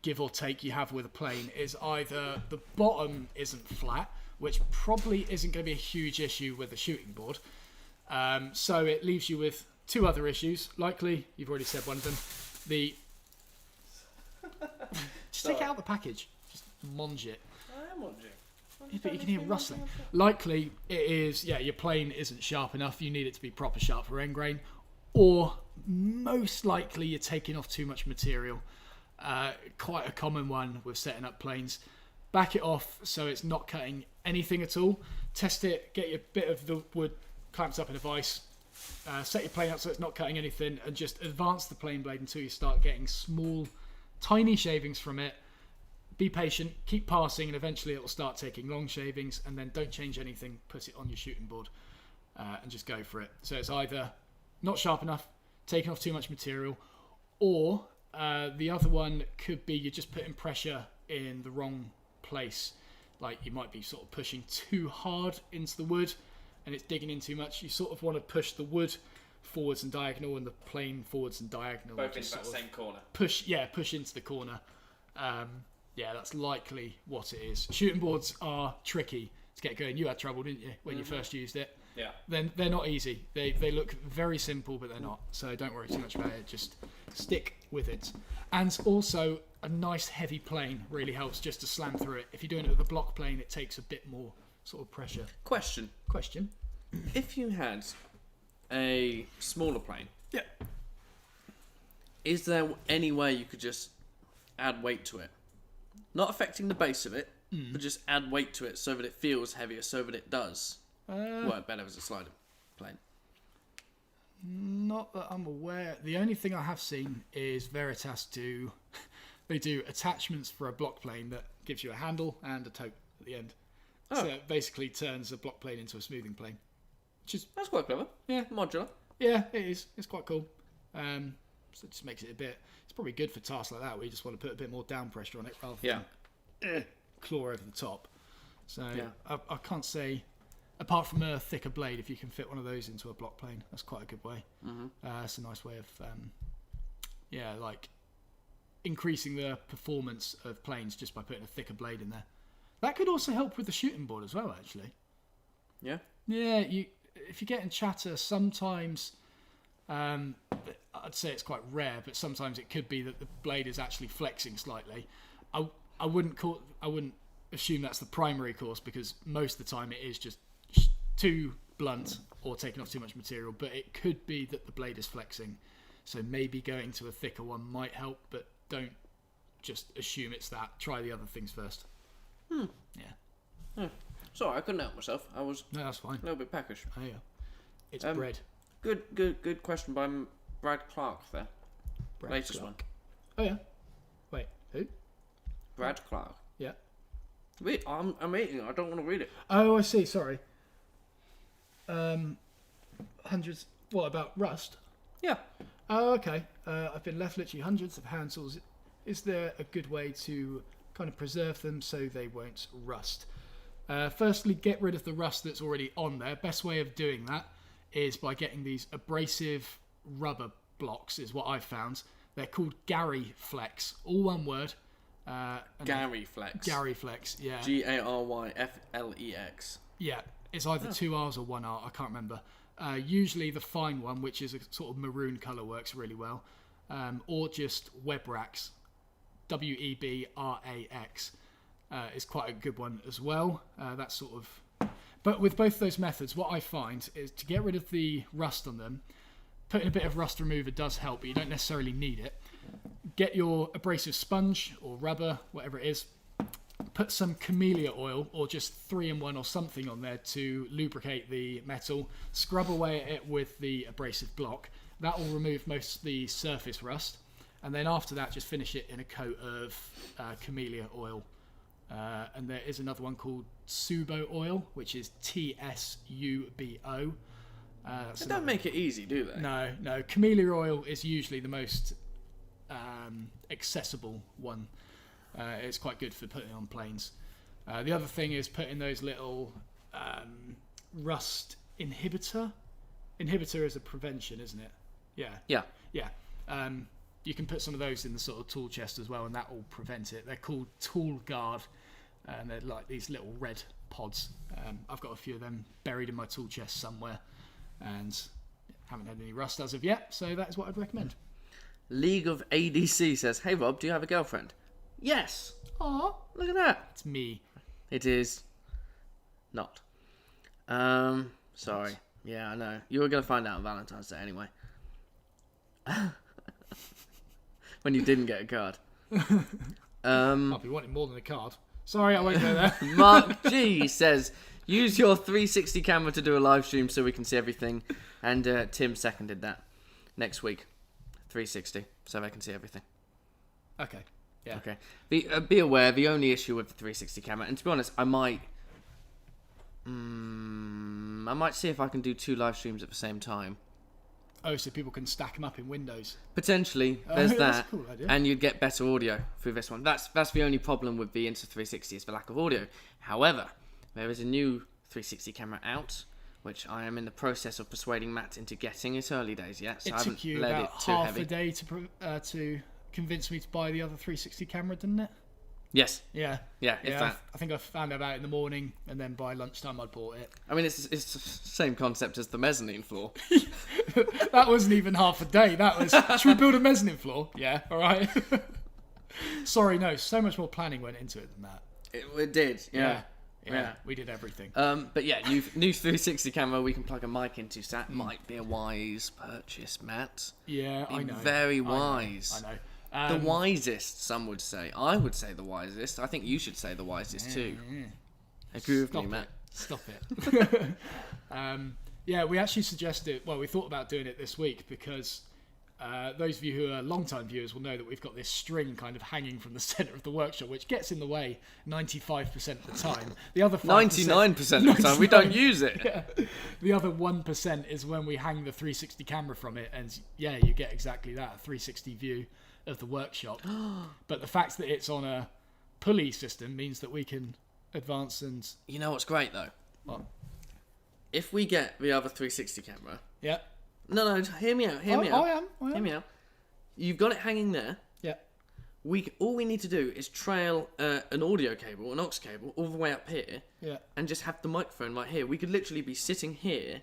give or take, you have with a plane is either the bottom isn't flat, which probably isn't going to be a huge issue with a shooting board. So it leaves you with two other issues. Likely, you've already said one of them. Just take it out of the package. Just munge it. I am munging. Yeah, but you can hear rustling. Likely, it is, your plane isn't sharp enough. You need it to be proper sharp for end grain. Or most likely you're taking off too much material. Quite a common one with setting up planes. Back it off so it's not cutting anything at all. Test it, get your bit of the wood clamped up in a vise. Set your plane up so it's not cutting anything, and just advance the plane blade until you start getting small, tiny shavings from it. Be patient, keep passing, and eventually it'll start taking long shavings, and then don't change anything, put it on your shooting board, and just go for it. So it's either not sharp enough, taking off too much material, or the other one could be you're just putting pressure in the wrong place. Like you might be sort of pushing too hard into the wood and it's digging in too much. You sort of want to push the wood forwards and diagonal and the plane forwards and diagonal. Both into that same corner. Push into the corner. That's likely what it is. Shooting boards are tricky to get going. You had trouble, didn't you, when you first used it? Yeah. Then they're not easy. They look very simple, but they're not. So don't worry too much about it. Just stick with it. And also, a nice heavy plane really helps just to slam through it. If you're doing it with a block plane, it takes a bit more sort of pressure. Question. If you had a smaller plane, is there any way you could just add weight to it? Not affecting the base of it, but just add weight to it so that it feels heavier, so that it does work better as a slider plane. Not that I'm aware. The only thing I have seen is Veritas they do attachments for a block plane that gives you a handle and a tote at the end. Oh. So it basically turns a block plane into a smoothing plane. That's quite clever. Yeah. Modular. Yeah, it is. It's quite cool. So it just makes it a bit... It's probably good for tasks like that where you just want to put a bit more down pressure on it rather than claw over the top. So I can't say... Apart from a thicker blade, if you can fit one of those into a block plane, that's quite a good way. Mm-hmm. It's a nice way of, increasing the performance of planes just by putting a thicker blade in there. That could also help with the shooting board as well, actually. Yeah? Yeah, if you're getting chatter, sometimes, I'd say it's quite rare, but sometimes it could be that the blade is actually flexing slightly. I wouldn't assume that's the primary cause, because most of the time it is just too blunt or taking off too much material, but it could be that the blade is flexing. So maybe going to a thicker one might help, but don't just assume it's that. Try the other things first. Yeah. Sorry, I couldn't help myself. I was No, that's fine. a little bit peckish. Oh, yeah. It's bread. Good question by Brad Clark there. Brad Latest Clark. Oh, yeah. Wait, who? Brad Clark. Yeah. Wait, I'm eating it. I don't want to read it. Oh, I see. Sorry. Hundreds. What about rust? Yeah. Oh, okay. I've been left literally hundreds of hand tools. Is there a good way to kind of preserve them so they won't rust? Firstly, get rid of the rust that's already on there. Best way of doing that is by getting these abrasive rubber blocks, is what I've found. They're called Gary Flex. All one word. Gary Flex. Gary Flex, yeah. GARYFLEX. Yeah, it's either 2 R's or 1 R, I can't remember. Usually the fine one, which is a sort of maroon colour, works really well. Or just Webrax, WEBRAX, is quite a good one as well. That's sort of... But with both those methods, what I find is to get rid of the rust on them, putting a bit of rust remover does help, but you don't necessarily need it. Get your abrasive sponge or rubber, whatever it is, put some camellia oil or just 3-in-1 or something on there to lubricate the metal, scrub away at it with the abrasive block. That will remove most of the surface rust, and then after that just finish it in a coat of camellia oil. And there is another one called Subo oil, which is TSUBO. They don't make it easy, do they? No. Camellia oil is usually the most accessible one. It's quite good for putting on planes. The other thing is putting those little rust inhibitor. Inhibitor is a prevention, isn't it? Yeah. You can put some of those in the sort of tool chest as well, and that will prevent it. They're called Tool Guard, and they're like these little red pods. I've got a few of them buried in my tool chest somewhere, and haven't had any rust as of yet, so that is what I'd recommend. League of ADC says, "Hey Rob, do you have a girlfriend?" Yes. Aw, Look at that. it's me. It is not. Sorry. Yeah, I know. You were going to find out on Valentine's Day anyway. When you didn't get a card. I'll be wanting more than a card. Sorry, I won't go there. Mark G says, use your 360 camera to do a live stream so we can see everything. And Tim seconded that. Next week, 360, so they can see everything. Okay. Yeah. Okay. Be aware, the only issue with the 360 camera, and to be honest, I might see if I can do 2 live streams at the same time. Oh, so people can stack them up in Windows. Potentially, there's that's that, a cool idea. and you'd get better audio through this one. That's the only problem with the Insta360 is the lack of audio. However, there is a new 360 camera out, which I am in the process of persuading Matt into getting. It's early days yet, so I haven't took you let about it too half heavy. a day to convince me to buy the other 360 camera, didn't it? Yes. Yeah. Yeah, if that. I think I found out about it in the morning, and then by lunchtime I'd bought it. I mean, it's the same concept as the mezzanine floor. That wasn't even half a day. That was, should we build a mezzanine floor? Yeah, all right. Sorry, no, so much more planning went into it than that. It did, yeah. We did everything. But yeah, new 360 camera we can plug a mic into. So that might be a wise purchase, Matt. Yeah, Be I know. Very wise. I know. The wisest, some would say. I would say the wisest. I think you should say the wisest too. Agree with me, Matt. Stop it. Yeah, we actually suggested, well, we thought about doing it this week because those of you who are long-time viewers will know that we've got this string kind of hanging from the centre of the workshop, which gets in the way 95% of the time. The other 99% of the time, we don't use it. Yeah. The other 1% is when we hang the 360 camera from it, and yeah, you get exactly that, a 360 view of the workshop. But the fact that it's on a pulley system means that we can advance and... You know what's great, though? What? If we get the other 360 camera... Yeah. No, hear me out. I am. Hear me out. You've got it hanging there. Yeah. all we need to do is trail an audio cable, an aux cable, all the way up here, and just have the microphone right here. We could literally be sitting here,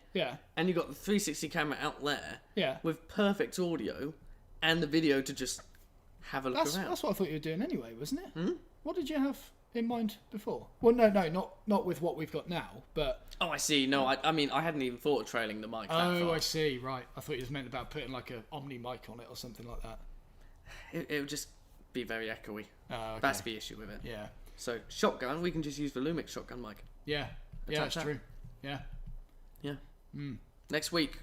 and you got the 360 camera out there, with perfect audio, and the video to just have a look around. That's what I thought you were doing anyway, wasn't it? Hmm? What did you have in mind before? Well, no, not with what we've got now, but... Oh, I see. No, I mean, I hadn't even thought of trailing the mic that far. Oh, I see, right. I thought you was meant about putting like a Omni mic on it or something like that. It would just be very echoey. Oh, okay. That's the issue with it. Yeah. So, shotgun, we can just use the Lumix shotgun mic. Yeah. That's true. Yeah. Yeah. Next week,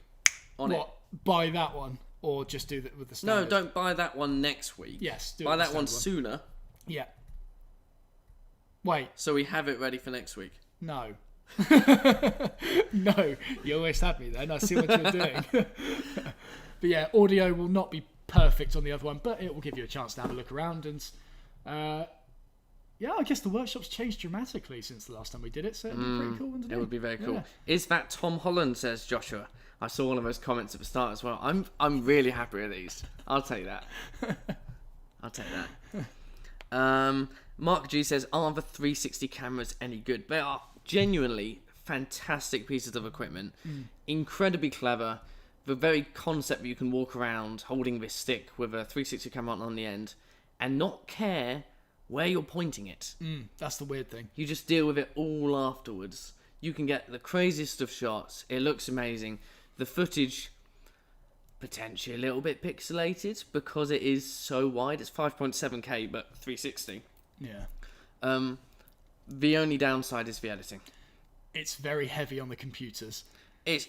on it. Buy that one, or just do that with the standard? No, don't buy that one next week. Yes, buy that one sooner. Yeah. Wait. So we have it ready for next week. No. No, you always had me then. I see what you're doing. But yeah, audio will not be perfect on the other one, but it will give you a chance to have a look around. And I guess the workshop's changed dramatically since the last time we did it, so it'd be pretty cool one to do. It would be very cool. Is that Tom Holland, says Joshua. I saw one of those comments at the start as well. I'm really happy with these. I'll take that. I'll take that. Mark G says, are the 360 cameras any good? They are genuinely fantastic pieces of equipment. Incredibly clever. The very concept that you can walk around holding this stick with a 360 camera on the end and not care where you're pointing it. That's the weird thing. You just deal with it all afterwards. You can get the craziest of shots. It looks amazing. The footage, potentially a little bit pixelated because it is so wide. It's 5.7K, but 360. Yeah. The only downside is the editing. It's very heavy on the computers. It's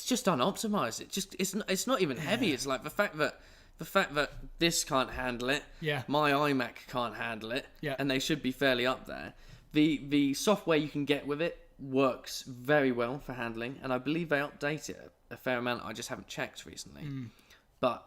just unoptimized. It's not even heavy. It's like the fact that this can't handle it. Yeah. My iMac can't handle it. Yeah. And they should be fairly up there. The software you can get with it works very well for handling, and I believe they update it a fair amount. I just haven't checked recently. But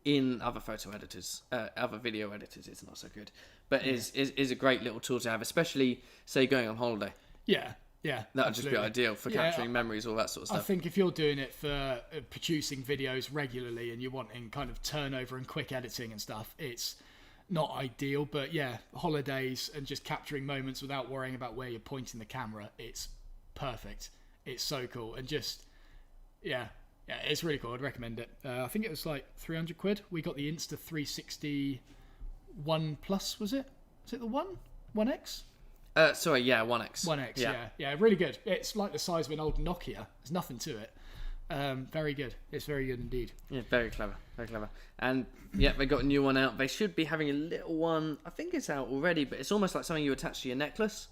in other photo editors, other video editors, it's not so good. But is a great little tool to have, especially say going on holiday. Yeah. That would just be ideal for capturing memories, all that sort of stuff. I think if you're doing it for producing videos regularly and you're wanting kind of turnover and quick editing and stuff, it's not ideal. But yeah, holidays and just capturing moments without worrying about where you're pointing the camera, it's perfect. It's so cool. And just, yeah, it's really cool. I'd recommend it. I think it was like 300 quid. We got the Insta 360 1 Plus, was it? Was it the 1X? 1X. 1X, yeah, really good. It's like the size of an old Nokia. There's nothing to it. Very good. It's very good indeed. Yeah, very clever. And yeah, they got a new one out. They should be having a little one. I think it's out already, but it's almost like something you attach to your necklace,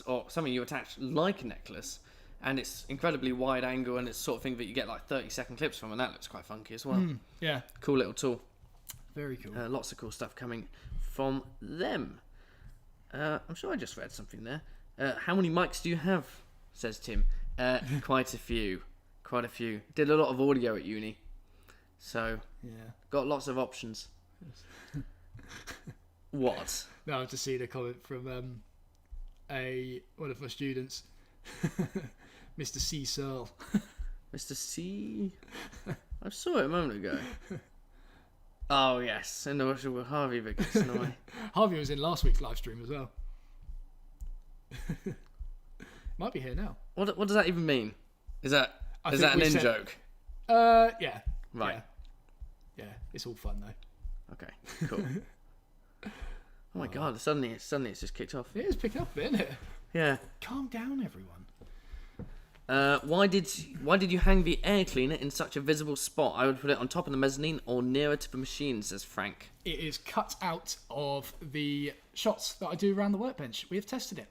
or something you attach like a necklace. And it's incredibly wide angle, and it's the sort of thing that you get like 30-second clips from, and that looks quite funky as well. Yeah. Cool little tool. Very cool. Lots of cool stuff coming from them. I'm sure I just read something there. How many mics do you have? Says Tim. Quite a few. Did a lot of audio at uni. So, got lots of options. What? No, I've just seen a comment from one of my students. Mr. C. Searle. Mr. C? I saw it a moment ago. Oh, yes. And also with Harvey because Harvey was in last week's live stream as well. Might be here now. What does that even mean? Is that an in-joke? Yeah. Right. Yeah, it's all fun though. Okay, cool. Oh my god, suddenly it's just kicked off. It is picking up a bit, isn't it? Yeah. Calm down, everyone. Why did you hang the air cleaner in such a visible spot? I would put it on top of the mezzanine or nearer to the machine, says Frank. It is cut out of the shots that I do around the workbench. We have tested it.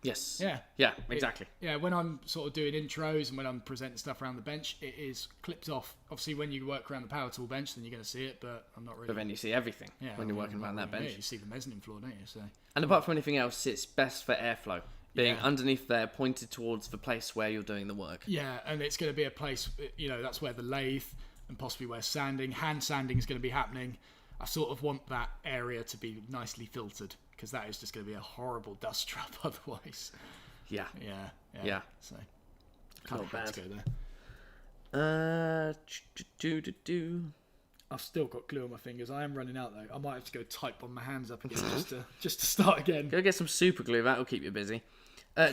Yes. Yeah. Yeah, exactly. When I'm sort of doing intros and when I'm presenting stuff around the bench, it is clipped off. Obviously, when you work around the power tool bench, then you're going to see it, but I'm not really... But then you see everything when you're working around that bench. Yeah, you see the mezzanine floor, don't you? So. And apart from anything else, it's best for airflow. Being underneath there, pointed towards the place where you're doing the work. Yeah, and it's going to be a place, that's where the lathe and possibly where hand sanding is going to be happening. I sort of want that area to be nicely filtered because that is just going to be a horrible dust trap otherwise. Yeah. So, kind of had to go there. I've still got glue on my fingers. I am running out though. I might have to go type on my hands up again just to start again. Go get some super glue. That'll keep you busy.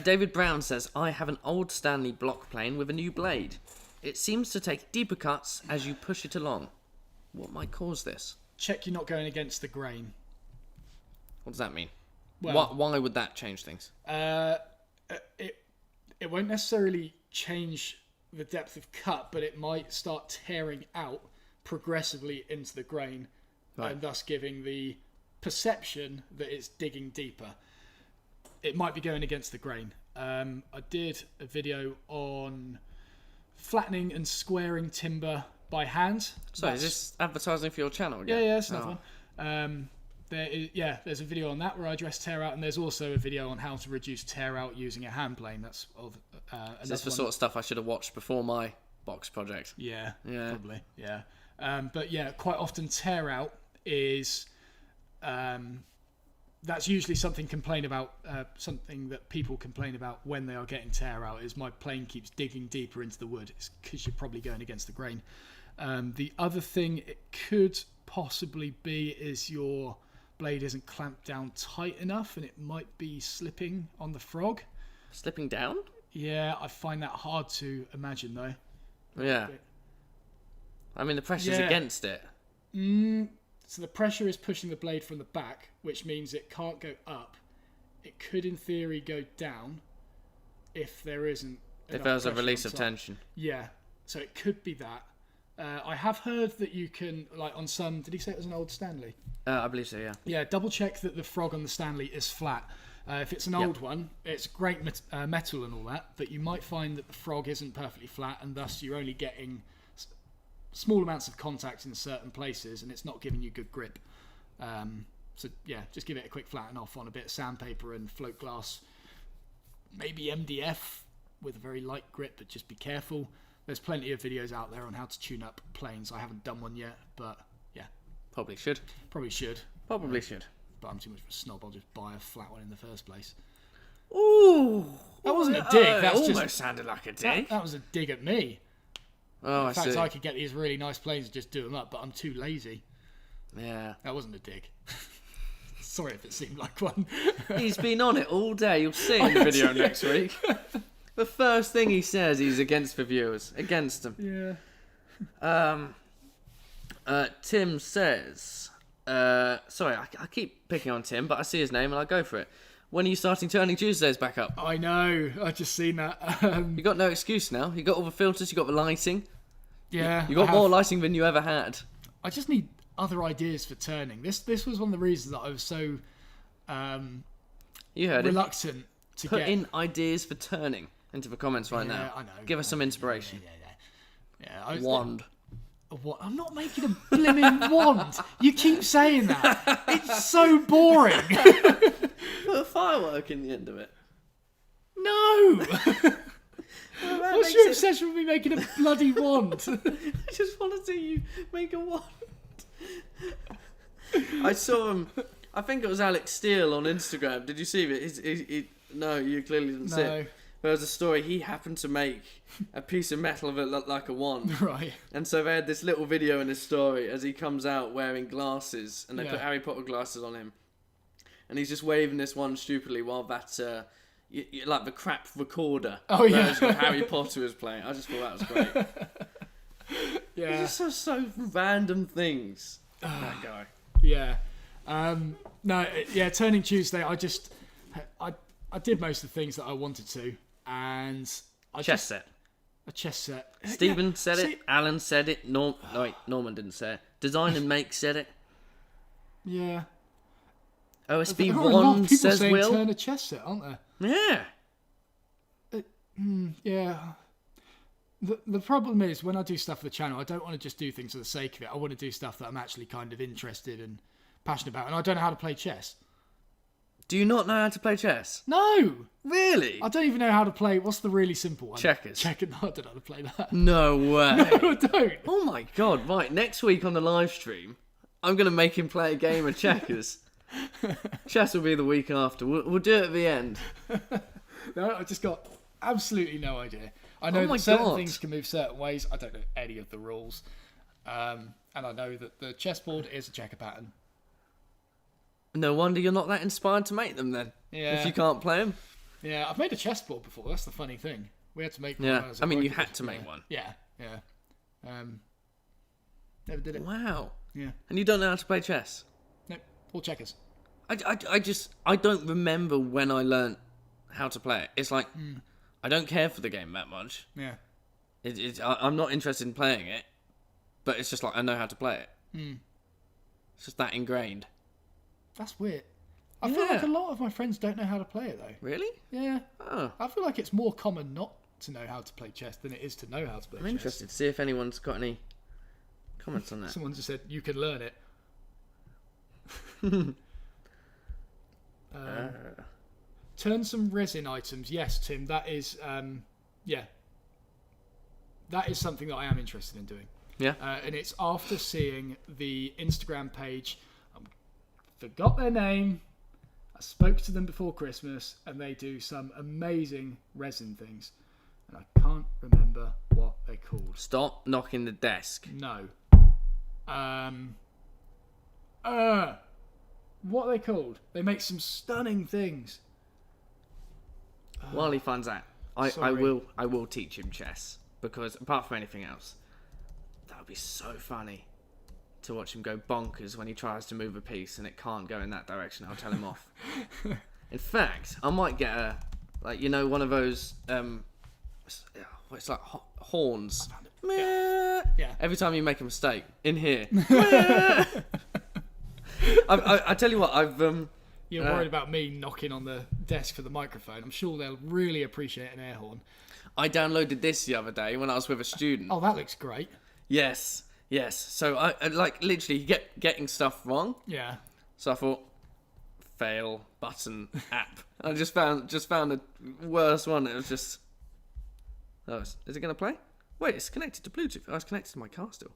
David Brown says, I have an old Stanley block plane with a new blade. It seems to take deeper cuts as you push it along. What might cause this? Check you're not going against the grain. What does that mean? Well, why would that change things? It won't necessarily change the depth of cut, but it might start tearing out progressively into the grain, right, and thus giving the perception that it's digging deeper. It might be going against the grain. I did a video on flattening and squaring timber by hand. So is this advertising for your channel again? Yeah, it's another one. There's a video on that where I address tear out, and there's also a video on how to reduce tear out using a hand plane. That's is this the sort of stuff I should have watched before my box project? Yeah. Probably. Yeah. But yeah, quite often tear out is that's usually something something that people complain about when they are getting tear out is my plane keeps digging deeper into the wood. It's because you're probably going against the grain. The other thing it could possibly be is your blade isn't clamped down tight enough and it might be slipping on the frog. Slipping down? Yeah, I find that hard to imagine though. Yeah. I mean, the pressure's against it. So the pressure is pushing the blade from the back, which means it can't go up. It could, in theory, go down if there isn't. If there's a release of tension. Yeah. So it could be that. I have heard that you can, like on some. Did he say it was an old Stanley? I believe so. Yeah. Yeah. Double check that the frog on the Stanley is flat. If it's an old one, it's great metal and all that, but you might find that the frog isn't perfectly flat, and thus you're only getting small amounts of contact in certain places, and it's not giving you good grip. So yeah, just give it a quick flatten off on a bit of sandpaper and float glass, maybe MDF with a very light grip, but just be careful. There's plenty of videos out there on how to tune up planes. I haven't done one yet, but yeah, probably should. But I'm too much of a snob. I'll just buy a flat one in the first place. Ooh, that wasn't a dig. That almost sounded like a dig. That was a dig at me. Oh, in fact, I could get these really nice planes and just do them up, but I'm too lazy. Yeah. That wasn't a dig. Sorry if it seemed like one. He's been on it all day. You'll see in the video next week. The first thing he says, he's against the viewers. Against them. Yeah. Tim says... sorry, I keep picking on Tim, but I see his name and I go for it. When are you starting Turning Tuesdays back up? I know. I just seen that. You got no excuse now. You got all the filters. You got the lighting. Yeah. You got more lighting than you ever had. I just need other ideas for turning. This was one of the reasons that I was so you heard reluctant to put in ideas for turning into the comments right now. I know. Give us some inspiration. Yeah. Wand. What? I'm not making a blimmin' wand. You keep saying that. It's so boring. Put a firework in the end of it. No. What's your obsession with me making a bloody wand? I just want to see you make a wand. I saw him. I think it was Alex Steele on Instagram. Did you see it? No, you clearly didn't see it. There was a story. He happened to make a piece of metal that looked like a wand. Right. And so they had this little video in his story as he comes out wearing glasses, and they put Harry Potter glasses on him, and he's just waving this wand stupidly while that like the crap recorder version of Harry Potter was playing. I just thought that was great. Yeah. It's just so random things. That guy. Yeah. Turning Tuesday. I did most of the things that I wanted to, and a chess set. Stephen said it. Alan said it. Norman didn't say it. Design and Make said it. Yeah. OSB One says will. Turn a chess set, aren't there? Yeah. Yeah. The problem is when I do stuff for the channel, I don't want to just do things for the sake of it. I want to do stuff that I'm actually kind of interested and passionate about, and I don't know how to play chess. Do you not know how to play chess? No. Really? I don't even know how to play. What's the really simple one? Checkers. Checkers. No, I don't know how to play that. No way. No, I don't. Oh my god! Right, next week on the live stream, I'm gonna make him play a game of checkers. Chess will be the week after. We'll do it at the end. No, I just got absolutely no idea. I know that certain things can move certain ways. I don't know any of the rules. And I know that the chessboard is a checker pattern. No wonder you're not that inspired to make them then. Yeah. If you can't play them. Yeah, I've made a chessboard before. That's the funny thing. We had to make one. Yeah, when I was I at mean, work. you had to make one. Yeah. Never did it. Wow. Yeah. And you don't know how to play chess? Nope. All checkers. I don't remember when I learnt how to play it. It's like, I don't care for the game that much. Yeah. I'm not interested in playing it, but it's just like, I know how to play it. It's just that ingrained. That's weird. I feel like a lot of my friends don't know how to play it, though. Really? Yeah. Oh. I feel like it's more common not to know how to play chess than it is to know how to play chess. I'm interested to see if anyone's got any comments on that. Someone just said, you can learn it. Turn some resin items. Yes, Tim, that is, that is something that I am interested in doing. Yeah. And it's after seeing the Instagram page. Forgot their name. I spoke to them before Christmas, and they do some amazing resin things. And I can't remember what they're called. Stop knocking the desk. No. What are they called? They make some stunning things. While he finds out, I Sorry. will teach him chess, because apart from anything else, that would be so funny to watch him go bonkers when he tries to move a piece and it can't go in that direction. I'll tell him off. In fact, I might get one of those it's like horns. Yeah. Every time you make a mistake in here. I tell you what, You're worried about me knocking on the desk for the microphone. I'm sure they'll really appreciate an air horn. I downloaded this the other day when I was with a student. Oh, that looks great. Yes. So I like literally getting stuff wrong. Yeah. So I thought, fail button app. I just found the worst one. It was just, is it going to play? Wait, it's connected to Bluetooth. Oh, it's connected to my car still.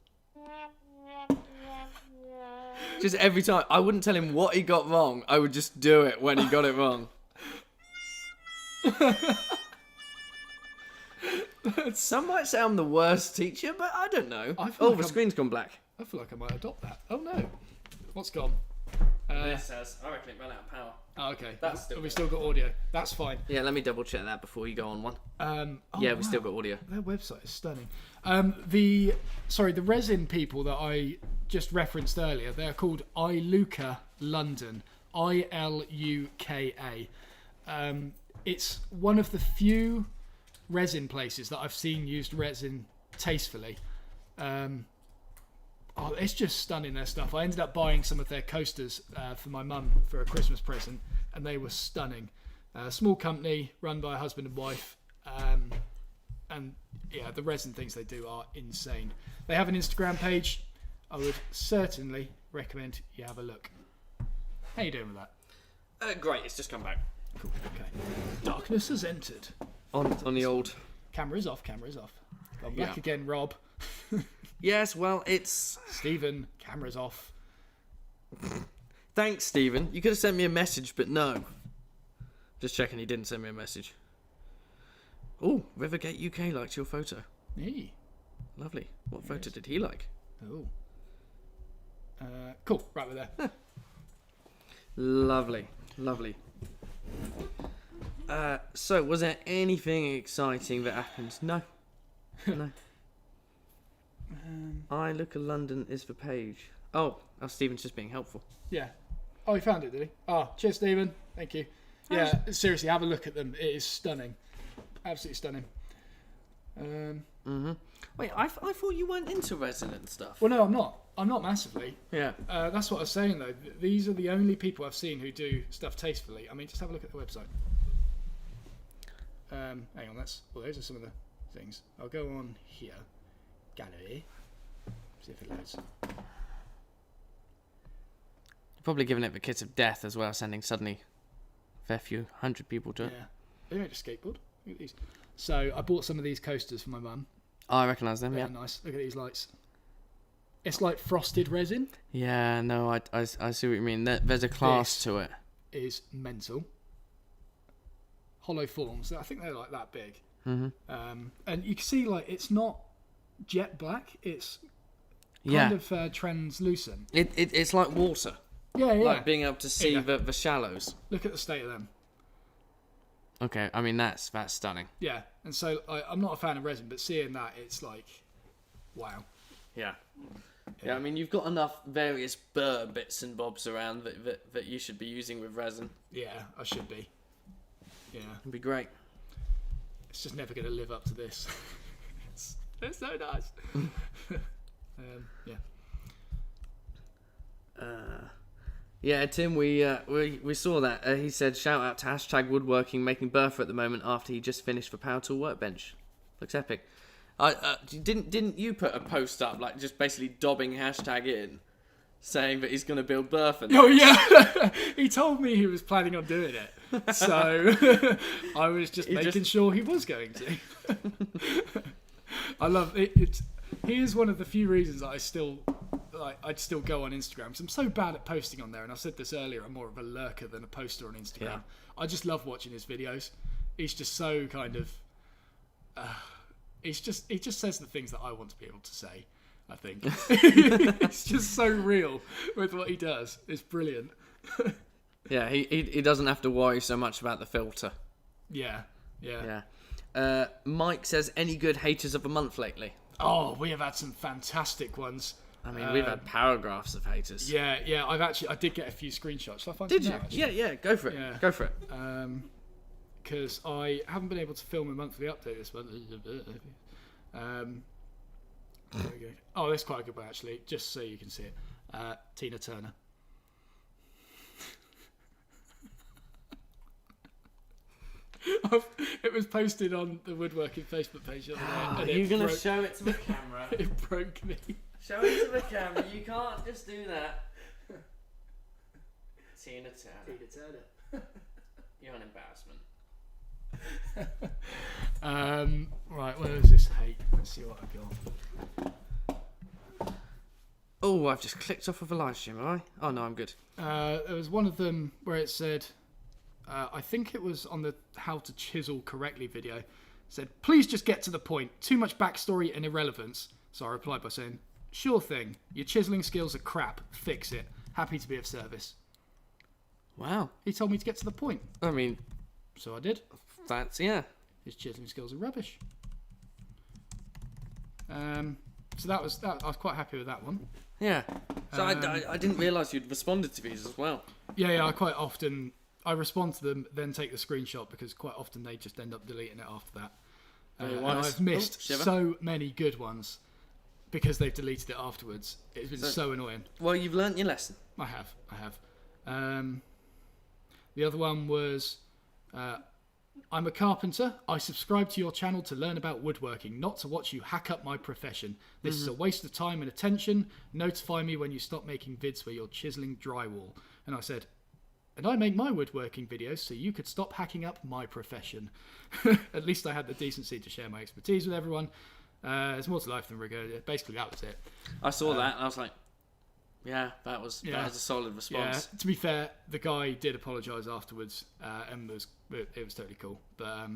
Just every time, I wouldn't tell him what he got wrong. I would just do it when he got it wrong. Some might say I'm the worst teacher, but I don't know. The screen's gone black. I feel like I might adopt that. Oh no. What's gone? This says, I reckon it ran out of power. Oh, okay. That's still we still got audio. That's fine. Yeah, let me double check that before you go on one. We still got audio. Their website is stunning. The resin people that I just referenced earlier, they're called Iluka London. ILUKA. It's one of the few resin places that I've seen used resin tastefully. It's just stunning, their stuff. I ended up buying some of their coasters for my mum for a Christmas present, and they were stunning. Small company run by a husband and wife, and yeah, the resin things they do are insane. They have an Instagram page. I would certainly recommend you have a look. How you doing with that? Great, it's just come back. Cool. Okay. Darkness has entered. On the old. Camera's off. Gone black again, Rob. Yes, well, it's... Stephen, camera's off. Thanks, Stephen. You could have sent me a message, but no. Just checking he didn't send me a message. Oh, Rivergate UK liked your photo. Hey. Lovely. What photo did he like? Oh. Cool. Right, we're there. Lovely. So, was there anything exciting that happened? No. I look at London is the page. Oh, Stephen's just being helpful. Yeah. Oh, he found it, did he? Oh, cheers, Stephen. Thank you. Yeah, seriously, have a look at them. It is stunning. Absolutely stunning. Wait, I thought you weren't into resin and stuff. Well, no, I'm not. I'm not massively. Yeah. That's what I was saying, though. These are the only people I've seen who do stuff tastefully. I mean, just have a look at the website. Hang on, those are some of the things. I'll go on here. Gallery. See if it loads. Probably giving it the kiss of death as well, sending suddenly a fair few hundred people to it. Yeah. They made a skateboard. Look at these. So I bought some of these coasters for my mum. Oh, I recognise them, They're nice. Look at these lights. It's like frosted resin. Yeah, no, I see what you mean. There's a class to it. Is mental. Hollow forms. I think they're like that big. Mm-hmm. And you can see, like, it's not jet black. It's kind of translucent. It's like water. Yeah, yeah. Like being able to see the shallows. Look at the state of them. Okay, I mean that's stunning. Yeah, and so I'm not a fan of resin, but seeing that, it's like, wow. Yeah. Yeah, I mean you've got enough various burr bits and bobs around that you should be using with resin. Yeah, I should be. Yeah. It'd be great. It's just never going to live up to this. it's so nice. Yeah. Yeah, Tim, we saw that. He said, shout out to hashtag woodworking making Bertha at the moment after he just finished the power tool workbench. Looks epic. Didn't you put a post up, like just basically dobbing hashtag in, saying that he's going to build Bertha? Oh, yeah. He told me he was planning on doing it. So I was just making sure he was going to. I love it. He is one of the few reasons that I'd still go on Instagram, because I'm so bad at posting on there, and I said this earlier, I'm more of a lurker than a poster on Instagram. Yeah. I just love watching his videos. He's just so kind of he just says the things that I want to be able to say, I think. It's just so real with what he does. It's brilliant. Yeah, he doesn't have to worry so much about the filter. Yeah. Mike says, any good haters of the month lately? Oh, we have had some fantastic ones. I mean, we've had paragraphs of haters. Yeah. I did get a few screenshots. Shall I find Did some you? now, Yeah, go for it. Yeah. Go for it. Because I haven't been able to film a monthly update this month. There we go. Oh, that's quite a good one, actually, just so you can see it. Tina Turner. It was posted on the Woodworking Facebook page the other day. You're going to show it to the camera. It broke me. Show it to the camera. You can't just do that. Tina Turner. You're an embarrassment. Right, where is this hate? Let's see what I've got. Oh, I've just clicked off of a live stream, have I? Oh, no, I'm good. There was one of them where it said, I think it was on the How to Chisel Correctly video, it said, please just get to the point. Too much backstory and irrelevance. So I replied by saying, sure thing. Your chiseling skills are crap. Fix it. Happy to be of service. Wow. He told me to get to the point. I mean... So I did. That's, yeah. His chiseling skills are rubbish. So I was quite happy with that one. Yeah. So I didn't realise you'd responded to these as well. Yeah, I quite often... I respond to them, then take the screenshot, because quite often they just end up deleting it after that. And I've missed so many good ones because they've deleted it afterwards. It's been so annoying. Well, you've learnt your lesson. I have. The other one was, I'm a carpenter. I subscribe to your channel to learn about woodworking, not to watch you hack up my profession. This is a waste of time and attention. Notify me when you stop making vids where you're chiseling drywall. And I said, and I make my woodworking videos so you could stop hacking up my profession. At least I had the decency to share my expertise with everyone. There's more to life than rigor. Basically, that was it. I saw that and I was like, yeah, that was a solid response. Yeah, to be fair, the guy did apologise afterwards, and it was totally cool. But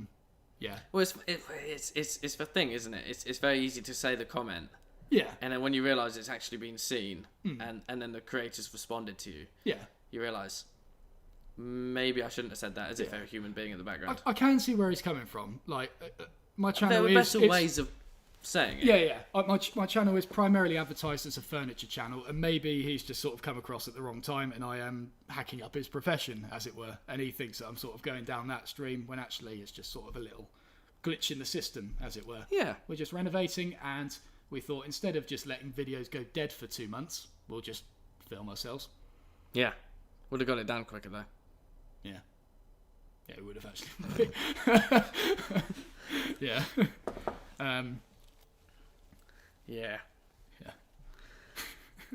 yeah. Well, it's the thing, isn't it? It's very easy to say the comment. Yeah. And then when you realise it's actually been seen, and then the creators responded to you. Yeah. You realise, maybe I shouldn't have said that, as if they're a human being in the background. I can see where he's coming from. Like, my channel there are better ways of saying it. Yeah. My channel is primarily advertised as a furniture channel, and maybe he's just sort of come across at the wrong time, and I am hacking up his profession, as it were, and he thinks that I'm sort of going down that stream, when actually it's just sort of a little glitch in the system, as it were. Yeah. We're just renovating, and we thought instead of just letting videos go dead for 2 months, we'll just film ourselves. Yeah. Would have got it done quicker, though. Yeah. Yeah, it would have actually. Yeah. Yeah.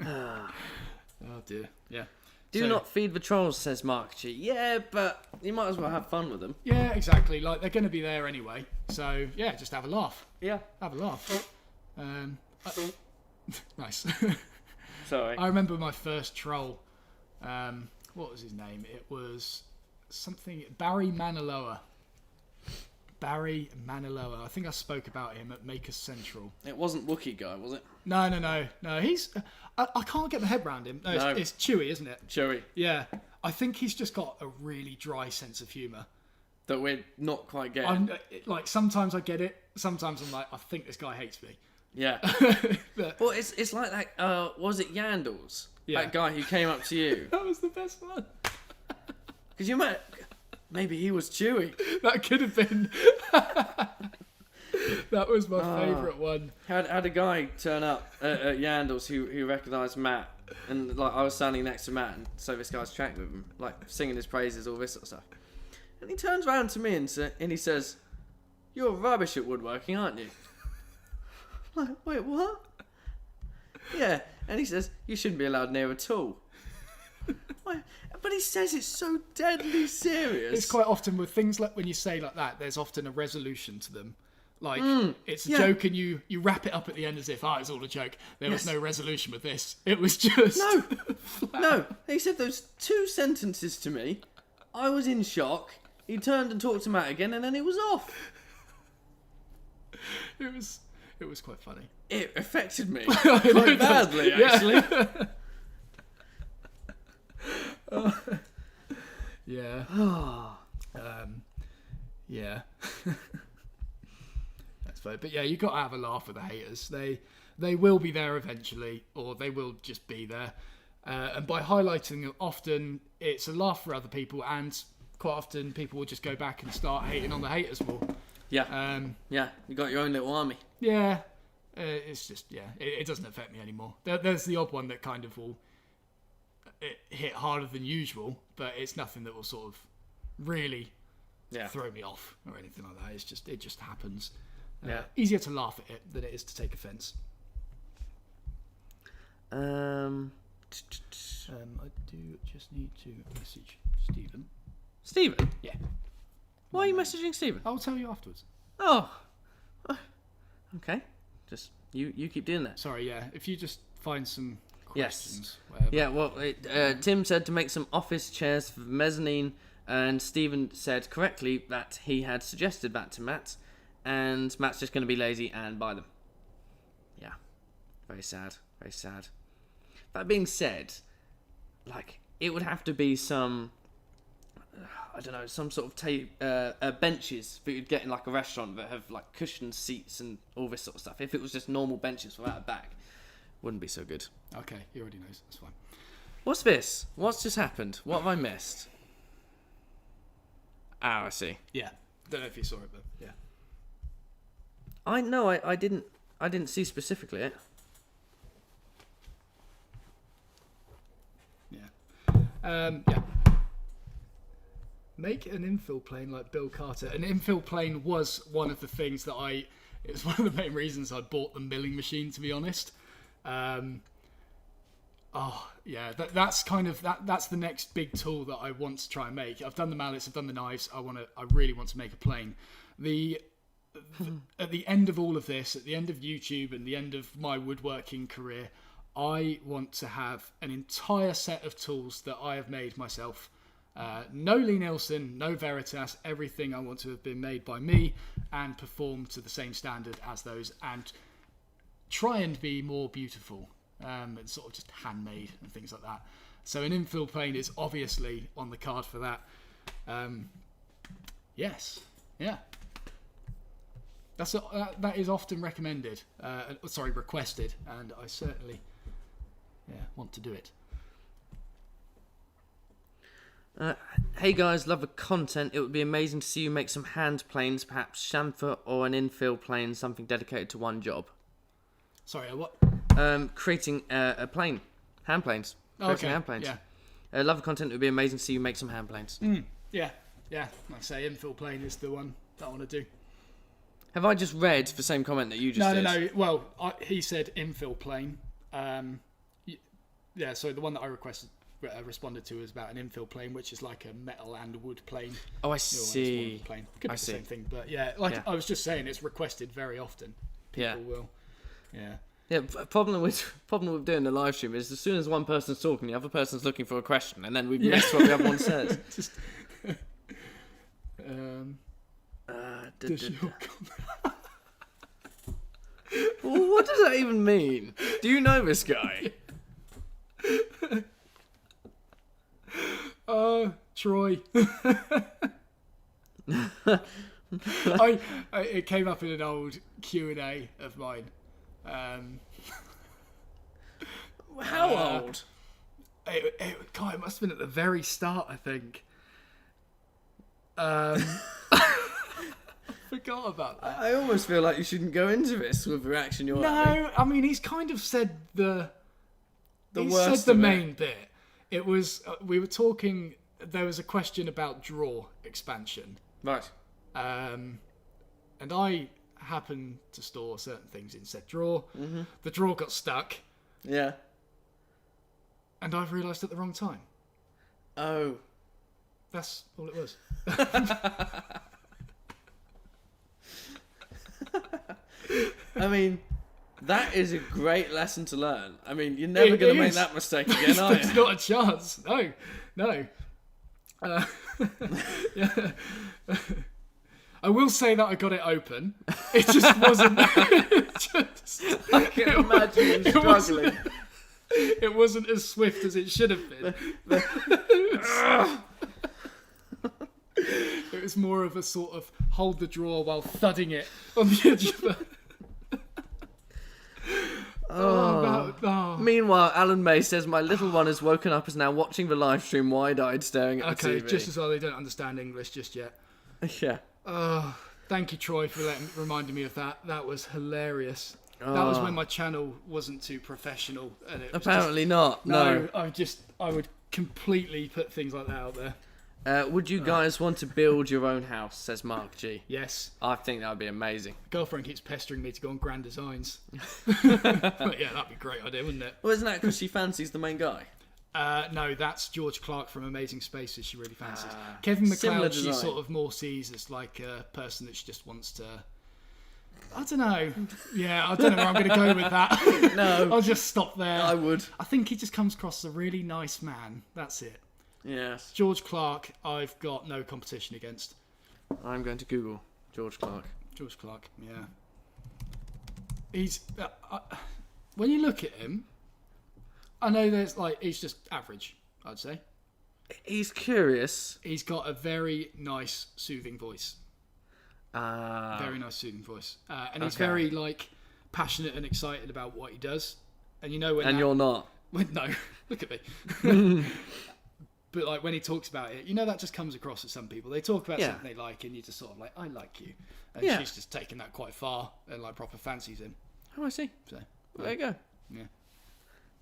Oh dear. Yeah. Do not feed the trolls, says Mark G. Yeah, but you might as well have fun with them. Yeah, exactly. Like, they're going to be there anyway. So, yeah, just have a laugh. Yeah. Have a laugh. Nice. Sorry. I remember my first troll. What was his name? It was something... Barry Maniloa. Barry Maniloa. I think I spoke about him at Makers Central. It wasn't Wookiee guy, was it? No. He's... I can't get my head around him. No, it's Chewy, isn't it? Chewy. Yeah. I think he's just got a really dry sense of humour. That we're not quite getting. Like, sometimes I get it. Sometimes I'm like, I think this guy hates me. Yeah. Well, it's like that. Was it Yandles? Yeah. That guy who came up to you. That was the best one. Because you might. Maybe he was Chewy. That could have been. That was my favourite one. Had a guy turn up at Yandles who recognised Matt, and like I was standing next to Matt, and so this guy's chatting with him, like singing his praises, all this sort of stuff. And he turns around to me and he says, "You're rubbish at woodworking, aren't you?" I'm like, wait, what? Yeah, and he says, "You shouldn't be allowed near a tool." But he says it's so deadly serious. It's quite often with things like when you say like that, there's often a resolution to them. Like, it's a joke and you wrap it up at the end as if, it's all a joke. There was no resolution with this. It was just... No. He said those 2 sentences to me. I was in shock. He turned and talked to Matt again, and then it was off. It was quite funny. It affected me quite badly, actually. Yeah. Yeah. That's funny. But yeah, you got to have a laugh with the haters. They will be there eventually, or they will just be there. And by highlighting it, often it's a laugh for other people, and quite often people will just go back and start hating on the haters more. Yeah. You got your own little army. Yeah. It's just, it doesn't affect me anymore. There's the odd one that kind of will hit harder than usual, but it's nothing that will sort of really throw me off or anything like that. It just happens. Easier to laugh at it than it is to take offence. I do just need to message Stephen. Stephen? Yeah. Why are you messaging Stephen? I'll tell you afterwards. Oh. Okay. Just you keep doing that. Sorry, yeah. If you just find some questions. Yes. Yeah, well, Tim said to make some office chairs for the mezzanine, and Stephen said correctly that he had suggested that to Matt, and Matt's just going to be lazy and buy them. Yeah. Very sad. Very sad. That being said, like, it would have to be some... I don't know, some sort of benches that you'd get in like a restaurant that have like cushioned seats and all this sort of stuff. If it was just normal benches without a back, wouldn't be so good. Okay, he already knows. That's fine. What's this? What's just happened? What have I missed? I see. Yeah, don't know if you saw it, but yeah. I didn't see specifically it. Yeah. Make an infill plane like Bill Carter. An infill plane was one of the things that it was one of the main reasons I bought the milling machine, to be honest. That's kind of that's the next big tool that I want to try and make. I've done the mallets, I've done the knives. I really want to make a plane. At the end of all of this, at the end of YouTube and the end of my woodworking career, I want to have an entire set of tools that I have made myself. No Lee Nielsen, no Veritas, everything I want to have been made by me and perform to the same standard as those, and try and be more beautiful and sort of just handmade and things like that. So an infill plane is obviously on the card for that. Yes, yeah. That is often recommended, requested, and I certainly want to do it. Hey guys, love the content. It would be amazing to see you make some hand planes, perhaps chamfer or an infill plane, something dedicated to one job. Sorry, what? Creating a plane, hand planes. Creating hand planes. Yeah. Love the content. It would be amazing to see you make some hand planes. Yeah. Like I say, infill plane is the one that I want to do. Have I just read the same comment that you just did? No. Well, he said infill plane. So the one that I responded to was about an infill plane, which is like a metal and wood plane. Oh, I see. Plane. Could be the same thing, but I was just saying, it's requested very often. People will. Yeah. Yeah. Problem with doing the live stream is as soon as one person's talking, the other person's looking for a question, and then we miss what the other one says. Does your comment... Well, what does that even mean? Do you know this guy? Troy. It came up in an old Q&A of mine. How old? God, it must have been at the very start, I think. I forgot about that. I almost feel like you shouldn't go into this with the reaction you're having. No, I mean, he's kind of said the worst the of it. main bit. It was, we were talking, there was a question about draw expansion. Right. And I happened to store certain things in said drawer. Mm-hmm. The drawer got stuck. Yeah. And I've realised at the wrong time. Oh. That's all it was. I mean, that is a great lesson to learn. I mean, you're never going to make that mistake again, are you? There's not a chance. No. Yeah. I will say that I got it open. It just wasn't... I can imagine you struggling. It wasn't as swift as it should have been. It was more of a sort of hold the drawer while thudding it on the edge of the... Meanwhile, Alan May says, my little one has woken up, is now watching the live stream wide-eyed, staring at the TV. Okay, just as well they don't understand English just yet. Yeah. Thank you, Troy, for reminding me of that. That was hilarious. That was when my channel wasn't too professional. And it was apparently not. No. I would completely put things like that out there. Would you guys want to build your own house, says Mark G. Yes. I think that would be amazing. Girlfriend keeps pestering me to go on Grand Designs. But yeah, that'd be a great idea, wouldn't it? Well, isn't that because she fancies the main guy? No, that's George Clark from Amazing Spaces she really fancies. Kevin McLeod she sort of more sees as like a person that she just wants to... I don't know. Yeah, I don't know where I'm going to go with that. No. I'll just stop there. I would. I think he just comes across as a really nice man. That's it. Yes. George Clark, I've got no competition against. I'm going to Google George Clark. George Clark, yeah. He's... when you look at him, I know there's like... He's just average, I'd say. He's curious. He's got a very nice, soothing voice. Very nice, soothing voice. And he's very, like, passionate and excited about what he does. And you know when... And you're not. No, look at me. But, like, when he talks about it, you know that just comes across as some people. They talk about something they like, and you're just sort of like, I like you. And she's just taken that quite far and, like, proper fancies him. Oh, I see. So, well, there you go. Yeah.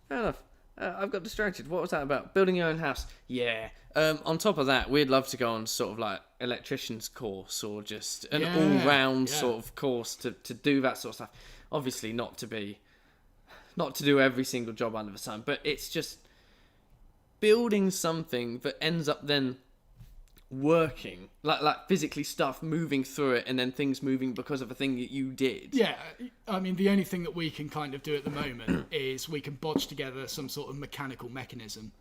Fair enough. I've got distracted. What was that about? Building your own house. Yeah. On top of that, we'd love to go on sort of like electrician's course or just an all-round sort of course to do that sort of stuff. Obviously not to do every single job under the sun, but it's just building something that ends up then working, like physically stuff moving through it and then things moving because of a thing that you did. Yeah, I mean, the only thing that we can kind of do at the moment is we can bodge together some sort of mechanical mechanism.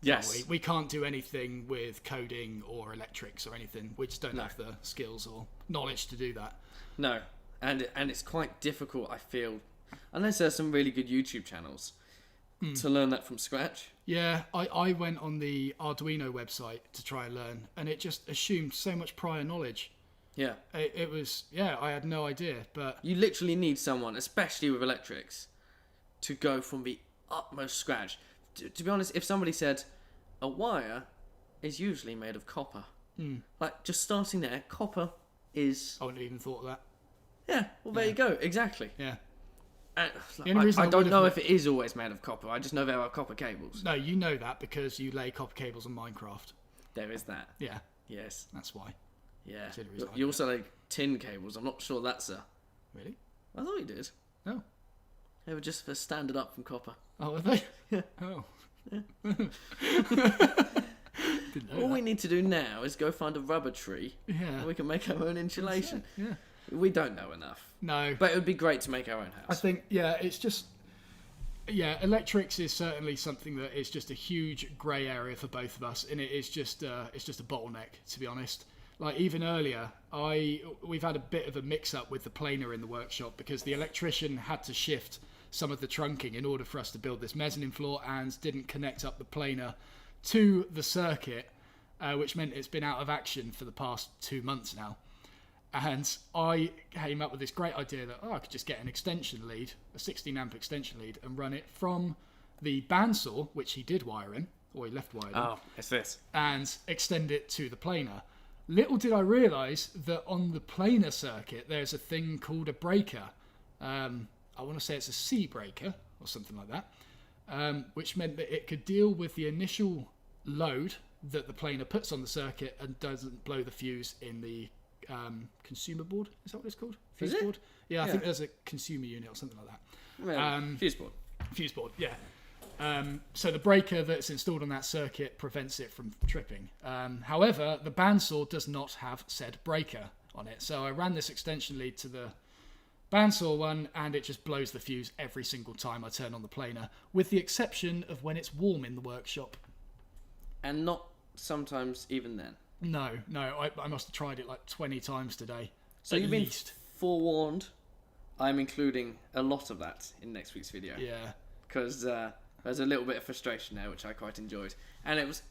Yes. We can't do anything with coding or electrics or anything. We just don't have the skills or knowledge to do that. No, and it's quite difficult, I feel, unless there's some really good YouTube channels, to learn that from scratch. Yeah, I went on the Arduino website to try and learn, and it just assumed so much prior knowledge. Yeah. It was, I had no idea, but... You literally need someone, especially with electrics, to go from the utmost scratch. To be honest, if somebody said, a wire is usually made of copper. Like, just starting there, copper is... I wouldn't have even thought of that. Yeah, well, there you go, exactly. Yeah. I don't know if it is always made of copper. I just know there are copper cables. No, you know that because you lay copper cables on Minecraft. There is that. Yeah. Yes. That's why. Yeah. You also lay tin cables. I'm not sure that's a... Really? I thought you did. No. They were just for standard up from copper. Oh, were they? Yeah. Oh. Yeah. Didn't know All that. we need to do now is go find a rubber tree. Yeah. And we can make our own insulation. Yeah. We don't know enough. No. But it would be great to make our own house. I think, it's just... Yeah, electrics is certainly something that is just a huge grey area for both of us, and it is just a bottleneck, to be honest. like even earlier, we've had a bit of a mix-up with the planer in the workshop because the electrician had to shift some of the trunking in order for us to build this mezzanine floor and didn't connect up the planer to the circuit, which meant it's been out of action for the past 2 months now. And I came up with this great idea that I could just get an extension lead, a 16 amp extension lead, and run it from the bandsaw, which he did wire in, or he left wired in. Oh, it's this. And extend it to the planer. Little did I realise that on the planer circuit, there's a thing called a breaker. I want to say it's a C breaker, or something like that, which meant that it could deal with the initial load that the planer puts on the circuit and doesn't blow the fuse in the consumer board. Is that what it's called? Fuse board? Yeah, I think there's a consumer unit or something like that. Fuse board. Fuse board, yeah. So the breaker that's installed on that circuit prevents it from tripping. However, the bandsaw does not have said breaker on it. So I ran this extension lead to the bandsaw one, and it just blows the fuse every single time I turn on the planer, with the exception of when it's warm in the workshop. And not sometimes even then. No, I must have tried it like 20 times today. So you've been forewarned. I'm including a lot of that in next week's video. Yeah. Because there's a little bit of frustration there, which I quite enjoyed. And it was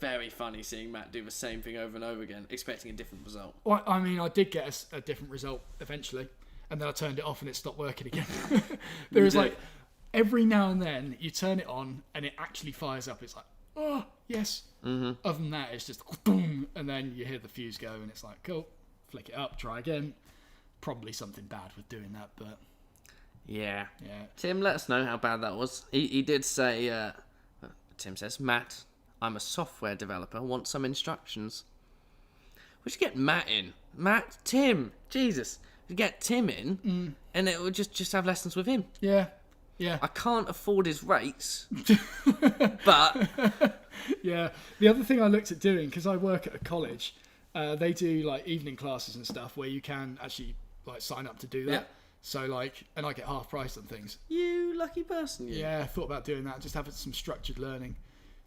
very funny seeing Matt do the same thing over and over again, expecting a different result. Well, I mean, I did get a different result eventually, and then I turned it off and it stopped working again. There is like, every now and then you turn it on and it actually fires up. It's like, oh, yes. Mm-hmm. Other than that, it's just boom, and then you hear the fuse go and it's like, cool, flick it up, try again. Probably something bad with doing that, but... Yeah. Yeah. Tim, let us know how bad that was. He did say, Tim says, Matt, I'm a software developer, want some instructions. We should get Matt in. Tim, Jesus. We should get Tim in, and it would just have lessons with him. Yeah. I can't afford his rates, but... Yeah. The other thing I looked at doing, because I work at a college, they do like evening classes and stuff where you can actually like sign up to do that. Yeah. So like, and I get half price on things. You lucky person, you. Yeah, I thought about doing that, just having some structured learning.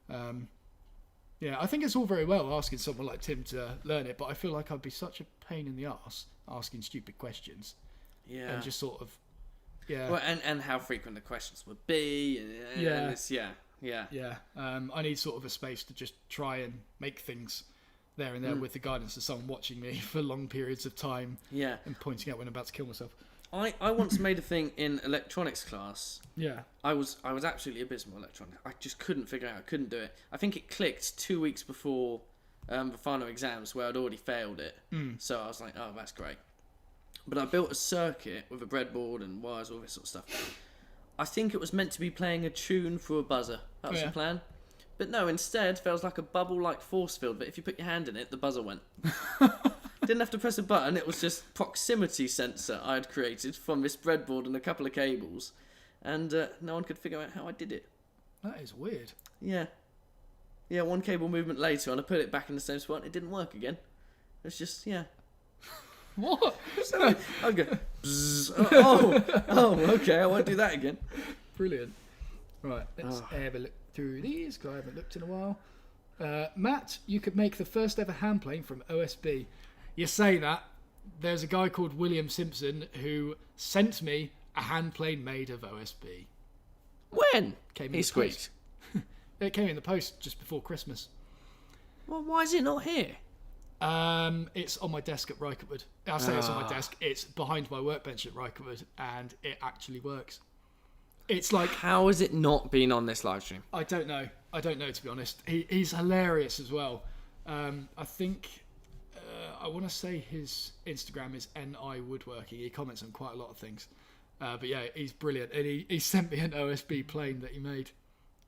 Yeah, I think it's all very well asking someone like Tim to learn it, but I feel like I'd be such a pain in the arse asking stupid questions. Yeah. And just sort of, yeah. Well, and how frequent the questions would be. And it's, yeah. I need sort of a space to just try and make things there and there with the guidance of someone watching me for long periods of time. Yeah. And pointing out when I'm about to kill myself. I once made a thing in electronics class. Yeah. I was absolutely abysmal at electronics. I just couldn't figure it out. I couldn't do it. I think it clicked 2 weeks before the final exams where I'd already failed it. So I was like, oh, that's great. But I built a circuit with a breadboard and wires, all this sort of stuff. I think it was meant to be playing a tune through a buzzer. That was the plan. But no, instead there was like a bubble-like force field. But if you put your hand in it, the buzzer went. Didn't have to press a button, it was just proximity sensor I had created from this breadboard and a couple of cables. And no one could figure out how I did it. That is weird. Yeah. Yeah, one cable movement later and I put it back in the same spot and it didn't work again. It's just, yeah. What? So I'd go, bzzz, okay, I won't do that again. Brilliant. Right, let's have a look through these, because I haven't looked in a while. Matt, you could make the first ever hand plane from OSB. You say that, there's a guy called William Simpson who sent me a hand plane made of OSB. When? He squeaked. It came in the post just before Christmas. Well, why is it not here? It's on my desk at Rykerwood. I say it's on my desk. It's behind my workbench at Rykerwood, and it actually works. It's like... How has it not been on this live stream? I don't know, to be honest. He's hilarious as well. I think... I want to say his Instagram is NI Woodworking. He comments on quite a lot of things. But yeah, he's brilliant. And he sent me an OSB plane that he made.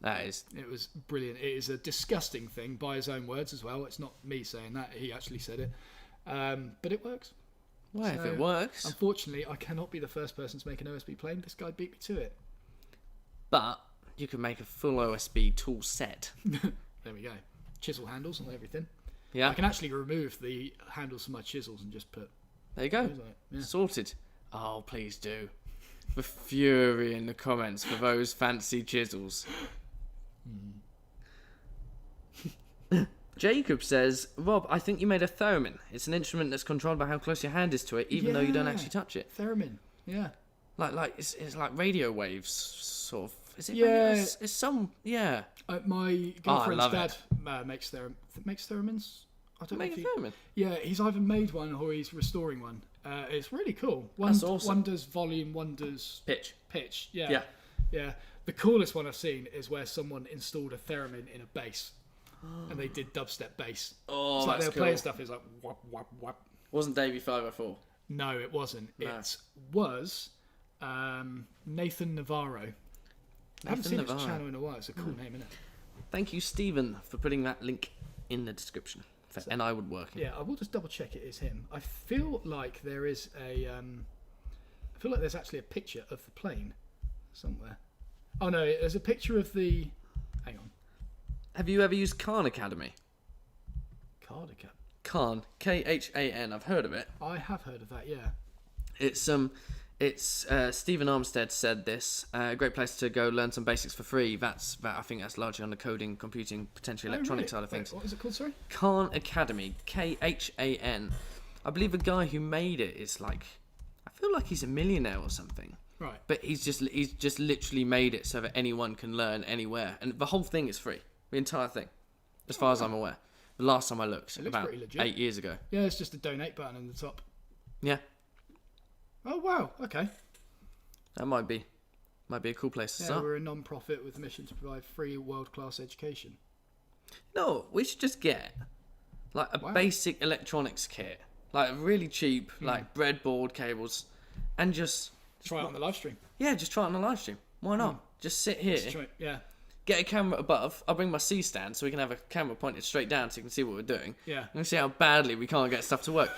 It was brilliant. It is a disgusting thing, by his own words as well. It's not me saying that. He actually said it. But it works. Well, if it works. Unfortunately, I cannot be the first person to make an OSB plane. This guy beat me to it. But you can make a full OSB tool set. There we go. Chisel handles and everything. Yeah. I can actually remove the handles from my chisels and just put... There you go. Sorted. Oh, please do. The fury in the comments for those fancy chisels. Jacob says, Rob, I think you made a theremin. It's an instrument that's controlled by how close your hand is to it, even though you don't actually touch it. Theremin. Yeah. Like it's like radio waves, sort of. Is it? Yeah. Radio? It's some. Yeah. My girlfriend's dad it. makes theremins. I don't know if Make a theremin. Yeah, he's either made one or he's restoring one. It's really cool. That's awesome. One does volume, one does pitch. Yeah. The coolest one I've seen is where someone installed a theremin in a bass, and they did dubstep bass. Oh, it's like that's they were cool. playing stuff. It's like whap whap whap. Wasn't Davey 504? No, it wasn't. No. It was Nathan Navarro. I haven't seen his channel in a while. It's a cool name, isn't it? Thank you, Stephen, for putting that link in the description. And I would work. Yeah, I will just double check it is him. I feel like there is a. I feel like there's actually a picture of the plane somewhere. Oh no, there's a picture of the. Hang on. Have you ever used Khan Academy? Cardigan. Khan, Khan. I've heard of it. I have heard of that. Yeah. It's Stephen Armstead said this. A great place to go learn some basics for free. I think that's largely on the coding, computing, potentially electronic side of things. Wait, what is it called? Sorry. Khan Academy, Khan. I believe the guy who made it is like, I feel like he's a millionaire or something. Right. But he's just literally made it so that anyone can learn anywhere, and the whole thing is free. The entire thing, as far as I'm aware. The last time I looked, about 8 years ago. Yeah, it's just a donate button in the top. Yeah. Oh wow. Okay. That might be a cool place to start. We're a non-profit with a mission to provide free world-class education. No, we should just get like a basic electronics kit, like really cheap, like breadboard cables, and just try it on the live stream. Yeah, just try it on the live stream. Why not? Just sit here. Get a camera above. I'll bring my C stand so we can have a camera pointed straight down so you can see what we're doing. Yeah. And see how badly we can't get stuff to work.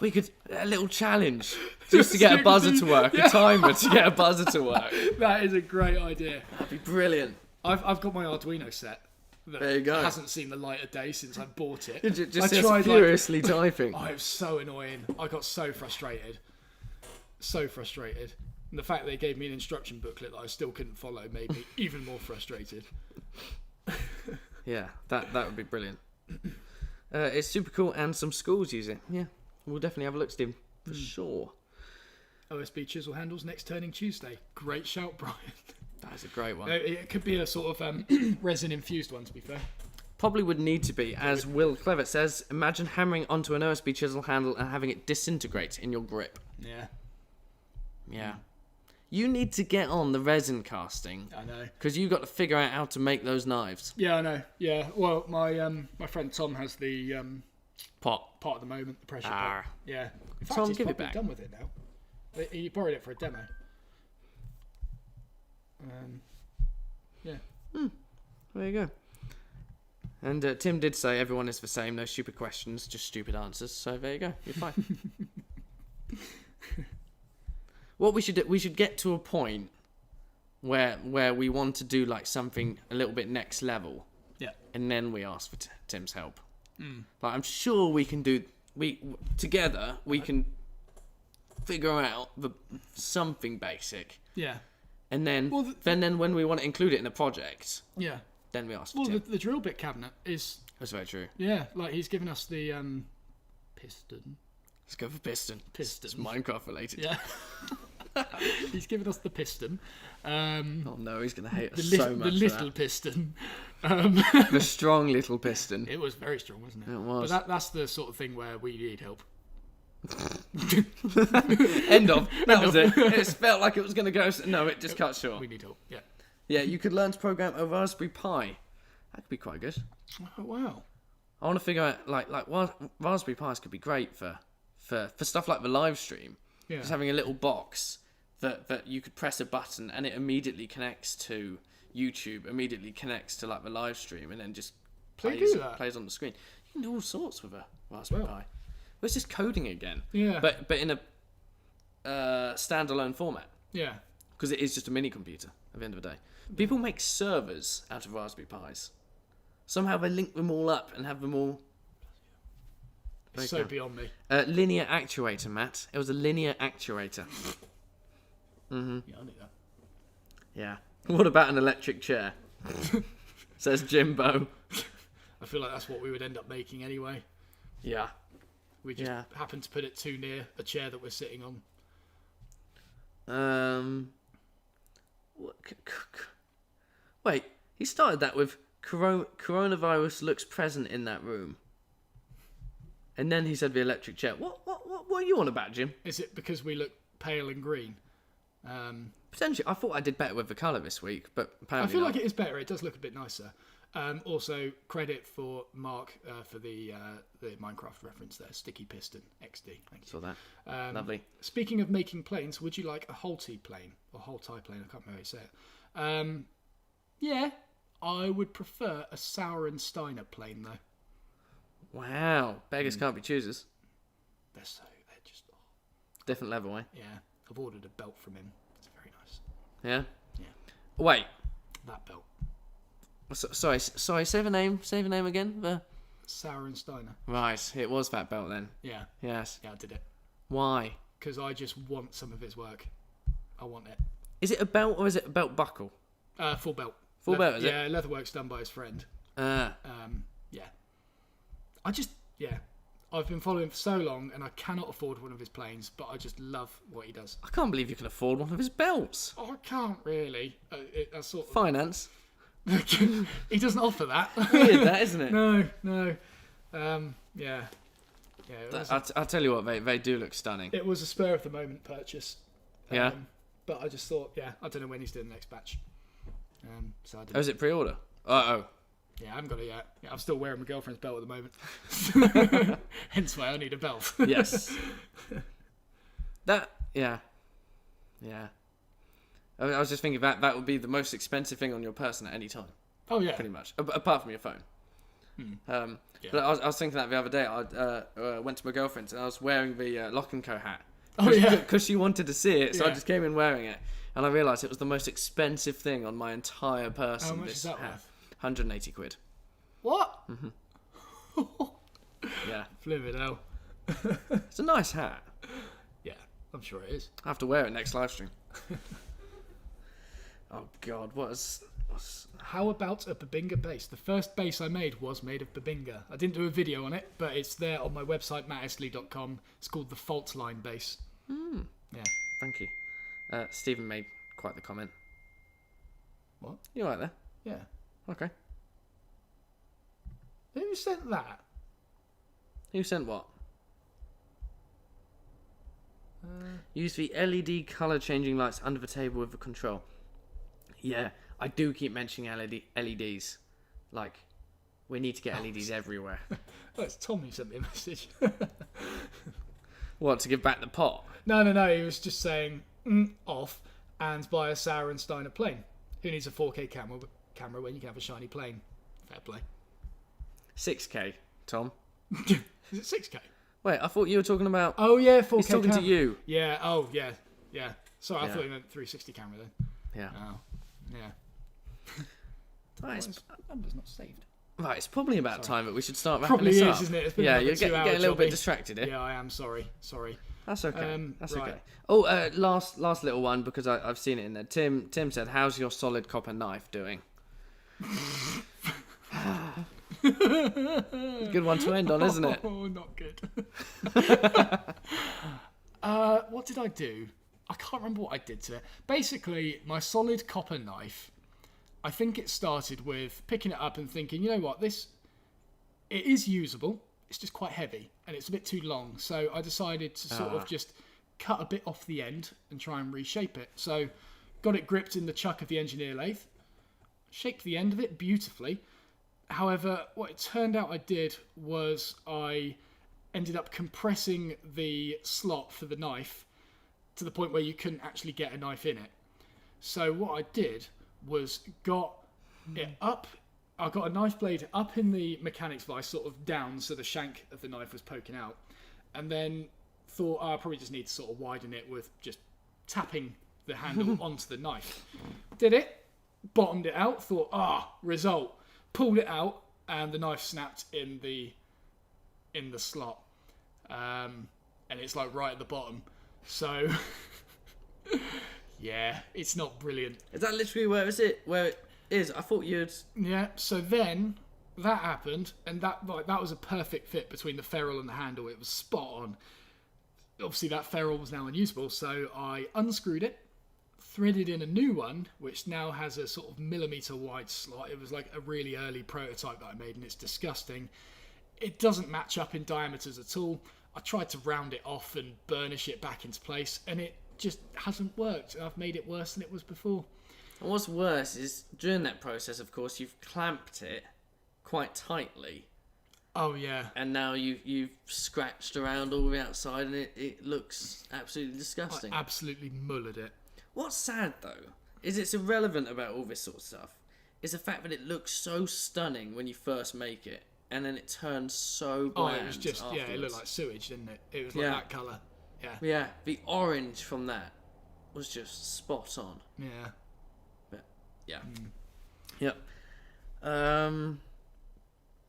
We could a little challenge just to get a buzzer to work, a timer to get a buzzer to work. That is a great idea. That'd be brilliant. I've got my Arduino set. That there you go. Hasn't seen the light of day since I bought it. Just furiously typing. Oh, it was so annoying. I got so frustrated. And the fact they gave me an instruction booklet that I still couldn't follow made me even more frustrated. Yeah, that would be brilliant. It's super cool, and some schools use it. Yeah, we'll definitely have a look, Steve, for sure. OSB chisel handles next turning Tuesday. Great shout, Brian. That is a great one. It could be a sort of resin infused one, to be fair. Probably would need to be, as Will Clevitt says. Imagine hammering onto an OSB chisel handle and having it disintegrate in your grip. Yeah. You need to get on the resin casting. I know. Because you've got to figure out how to make those knives. Yeah, I know. Yeah. Well, my friend Tom has the pot at the moment, the pressure pot. Yeah. In fact, Tom, he's give it probably back. done with it now. He borrowed it for a demo. There you go. And Tim did say everyone is the same. No stupid questions, just stupid answers. So there you go. You're fine. What we should do, we should get to a point where we want to do like something a little bit next level. Yeah. And then we ask for Tim's help. Like I'm sure we can do. Together we can figure out something basic. Yeah. And then then when we want to include it in a project. Yeah. Then we ask for Tim. Well, the drill bit cabinet is. That's very true. Yeah, like he's given us the piston. Let's go for piston. Piston. It's Minecraft related. Yeah. He's given us the piston. Oh no, he's going to hate us so much. The little piston. The strong little piston. It was very strong, wasn't it? It was. But that's the sort of thing where we need help. End of. That was it. It felt like it was going to go. No, it just cut short. We need help. Yeah. Yeah, you could learn to program a Raspberry Pi. That could be quite good. Oh, wow. I want to figure out like Raspberry Pis could be great for stuff like the live stream. Yeah. Just having a little box that you could press a button and it immediately connects to YouTube, immediately connects to like the live stream, and then just plays on the screen. You can do all sorts with a Raspberry Pi. Well, it's just coding again. Yeah. But in a standalone format. Yeah. Because it is just a mini computer at the end of the day. People make servers out of Raspberry Pis. Somehow they link them all up and have them all. It's so beyond me. Linear actuator, Matt. It was a linear actuator. Yeah, I knew that. Yeah. What about an electric chair? Says Jimbo. I feel like that's what we would end up making anyway. Yeah. We just happen to put it too near a chair that we're sitting on. Wait, he started that with coronavirus looks present in that room. And then he said the electric chair. What are you on about, Jim? Is it because we look pale and green? Potentially. I thought I did better with the colour this week, but apparently I feel not. like it is better. It does look a bit nicer. Also, credit for Mark for the Minecraft reference there. Sticky Piston XD. Thank you. Saw that. Lovely. Speaking of making planes, would you like a Holty plane? Or Holti plane, I can't remember how you say it. Yeah, I would prefer a Sauer and Steiner plane, though. Wow. Beggars can't be choosers. They're just... Oh. Different level, eh? Yeah, I've ordered a belt from him. It's very nice. Yeah? Yeah. Wait. That belt. Sorry, say the name again. Sauer and Steiner. Right, it was that belt then. Yeah. Yes. Yeah, I did it. Why? Because I just want some of his work. I want it. Is it a belt or is it a belt buckle? Full belt. Full belt, is it? Yeah, leatherwork's done by his friend. Yeah. I've been following him for so long and I cannot afford one of his planes, but I just love what he does. I can't believe you can afford one of his belts. Oh, I can't really. I sort of... Finance. He doesn't offer that. Weird that, isn't it? No. Yeah. I'll tell you what, they do look stunning. It was a spur of the moment purchase. Yeah. But I just thought, I don't know when he's doing the next batch. So I didn't. Oh, is it pre-order? Oh. Yeah, I haven't got it yet. Yeah, I'm still wearing my girlfriend's belt at the moment. Hence why I need a belt. Yes. Yeah. I was just thinking that would be the most expensive thing on your person at any time. Oh, yeah. Pretty much. Apart from your phone. Yeah. But I was thinking that the other day. I went to my girlfriend's and I was wearing the Lock & Co hat. Oh, yeah. Because she wanted to see it, so I Yeah. just came in wearing it. And I realised it was the most expensive thing on my entire person. How much this is that hat. worth? 180 quid. What? Yeah. Flippin' hell. It's a nice hat. Yeah, I'm sure it is. I have to wear it next live stream. Oh, God. What's... How about a Babinga base? The first base I made was made of Babinga. I didn't do a video on it, but it's there on my website, mattesley.com. It's called the Fault Line base. Yeah. Thank you. Stephen made quite the comment. What? You right there? Yeah. Okay. Who sent that? Who sent what? Use the LED colour changing lights under the table with the control. Yeah, I do keep mentioning LEDs. Like, we need to get LEDs everywhere. Oh, it's Tom who sent me a message. What, to give back the pot? No. He was just saying, off, and buy a Sauer and Steiner plane. Who needs a 4K camera when you can have a shiny plane? Fair play. 6K, Tom. Is it 6K? Wait, I thought you were talking about... Oh, yeah, 4K He's talking camera. to you. Yeah, yeah. Sorry, I thought you meant 360 camera then. Yeah. Oh, yeah. Right, Number's not saved. right, it's probably about time that we should start wrapping Probably this is, up. isn't it? It's been Yeah, another you're 2 hour getting a little bit jobby. distracted here. Yeah, I am. Sorry. That's okay. That's right. okay. Oh, last little one, because I've seen it in there. Tim said, "How's your solid copper knife doing?" Good one to end on, isn't it? Oh, not good. What did I do? I can't remember what I did to it. Basically, my solid copper knife, I think it started with picking it up and thinking, you know what, it is usable. It's just quite heavy and it's a bit too long. So I decided to sort of just cut a bit off the end and try and reshape it. So got it gripped in the chuck of the engineer lathe, shaped the end of it beautifully. However, what it turned out I did was I ended up compressing the slot for the knife to the point where you couldn't actually get a knife in it. So what I did was got it up. I got a knife blade up in the mechanics vise, sort of down, so the shank of the knife was poking out. And then thought, I probably just need to sort of widen it with just tapping the handle onto the knife. Did it, bottomed it out, thought, result. Pulled it out, and the knife snapped in the slot. And it's like right at the bottom. So, yeah, it's not brilliant. Is that literally where it is? I thought you'd... Yeah, so then that happened, and that was a perfect fit between the ferrule and the handle. It was spot on. Obviously, that ferrule was now unusable, so I unscrewed it, threaded in a new one, which now has a sort of millimetre wide slot. It was like a really early prototype that I made, and it's disgusting. It doesn't match up in diameters at all. I tried to round it off and burnish it back into place, and it just hasn't worked. I've made it worse than it was before. And what's worse is, during that process, of course, you've clamped it quite tightly. Oh, yeah. And now you've scratched around all the outside, and it looks absolutely disgusting. I absolutely mullered it. What's sad, though, is it's irrelevant about all this sort of stuff, is the fact that it looks so stunning when you first make it, and then it turns so bland. Oh, it was just, afterwards. it looked like sewage, didn't it? It was like that colour. Yeah. Yeah, the orange from that was just spot on. Yeah. But, yeah. Yep.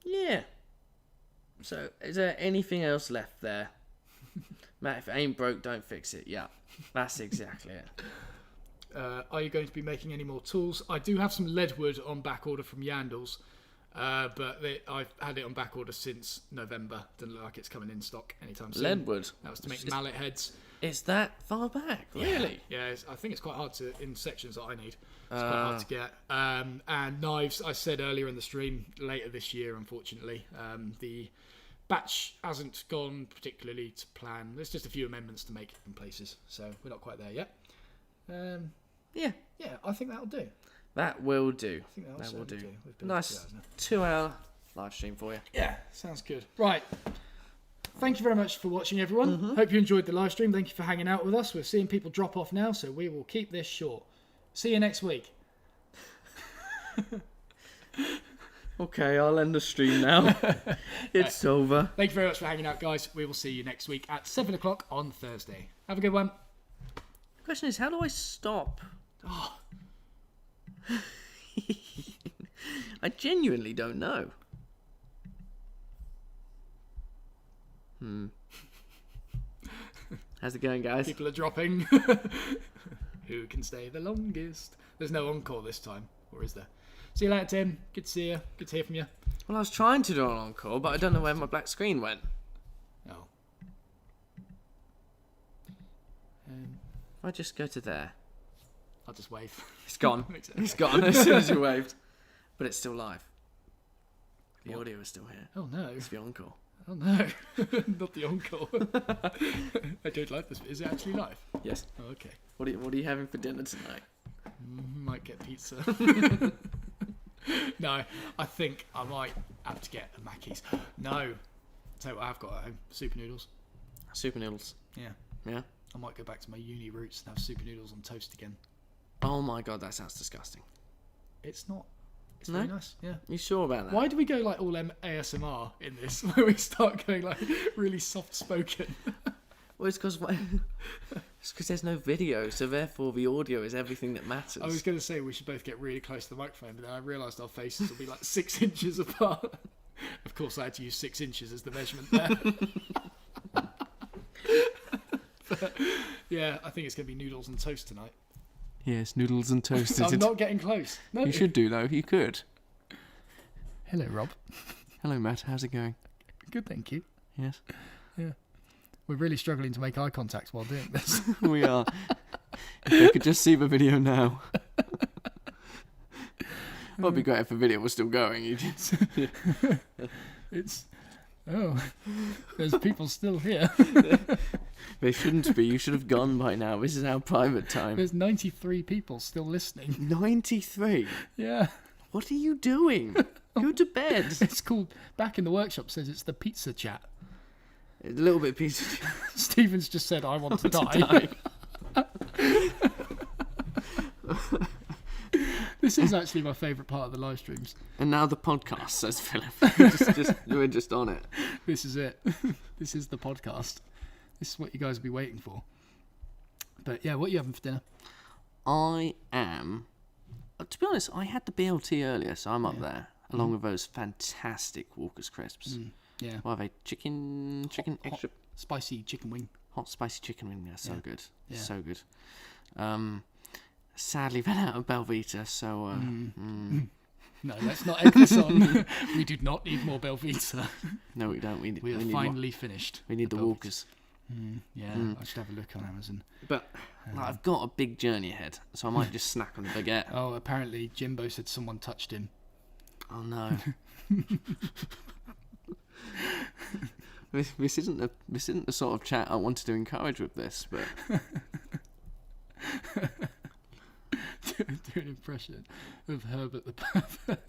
Yeah. So, is there anything else left there? Matt, if it ain't broke, don't fix it. Yeah, that's exactly it. Are you going to be making any more tools? I do have some lead wood on back order from Yandles, but I've had it on back order since November. Doesn't look like it's coming in stock anytime soon. Lead wood? That was to make mallet heads. It's that far back, really? Yeah, I think it's quite hard to, in sections that I need. It's quite hard to get. And knives, I said earlier in the stream, later this year, unfortunately. The batch hasn't gone particularly to plan. There's just a few amendments to make in places, so we're not quite there yet. Yeah, I think that'll do. That will do. I think that will do. Nice 2-hour live stream for you. Yeah, sounds good. Right. Thank you very much for watching, everyone. Hope you enjoyed the live stream. Thank you for hanging out with us. We're seeing people drop off now, so we will keep this short. See you next week. Okay, I'll end the stream now. It's over. Thank you very much for hanging out, guys. We will see you next week at 7 o'clock on Thursday. Have a good one. The question is, how do I stop? Oh. I genuinely don't know. How's it going, guys? People are dropping. Who can stay the longest? There's no encore this time, or is there? See you later, Tim. Good to see you. Good to hear from you. Well, I was trying to do an encore, but I don't know where my black screen went. Oh. If I just go to there. I'll just wave. It's gone. It's gone as soon as you waved. But it's still live. The audio is still here. Oh, no. It's the encore. Oh, no. Not the encore. I don't like this. Is it actually live? Yes. Oh, okay. What are you having for dinner tonight? Might get pizza. No, I think I might have to get a Mackey's. No. Tell you what I've got at home. Super noodles. Super noodles. Yeah. Yeah? I might go back to my uni roots and have super noodles on toast again. Oh my god, that sounds disgusting. It's not. It's No? very nice. Yeah. You sure about that? Why do we go like all ASMR in this? Where we start going like really soft spoken? Well, it's because there's no video, so therefore the audio is everything that matters. I was going to say we should both get really close to the microphone, but then I realised our faces will be like 6 inches apart. Of course, I had to use 6 inches as the measurement there. But, yeah, I think it's going to be noodles and toast tonight. Yes, noodles and toast. I'm not getting close. No. You should do, though. You could. Hello, Rob. Hello, Matt. How's it going? Good, thank you. Yes. Yeah. We're really struggling to make eye contact while doing this. We are. If they could just see the video now. Well, it'd be great if the video was still going. There's people still here. They shouldn't be. You should have gone by now. This is our private time. There's 93 people still listening. 93? Yeah. What are you doing? Go to bed. It's called, back in the workshop says it's the pizza chat. A little bit pizza. Stephen's just said, I want to die. This is actually my favourite part of the live streams. And now the podcast, says Philip. We're just on it. This is it. This is the podcast. This is what you guys will be waiting for. But yeah, what are you having for dinner? I am... To be honest, I had the BLT earlier, so I'm up there. Along with those fantastic Walker's crisps. Yeah. What are they? Chicken extra... Spicy chicken wing. Hot spicy chicken wing. They're so good. Yeah. So good. Sadly ran out of Belvita, so... No, let's not egg this on. We do not need more Belvita. No, we don't. We are finally finished. We need the Walkers. I should have a look on Amazon. But I've got a big journey ahead, so I might just snack on a baguette. Oh, apparently Jimbo said someone touched him. Oh no. This isn't the sort of chat I wanted to encourage with this, but do an impression of Herbert the Pervert.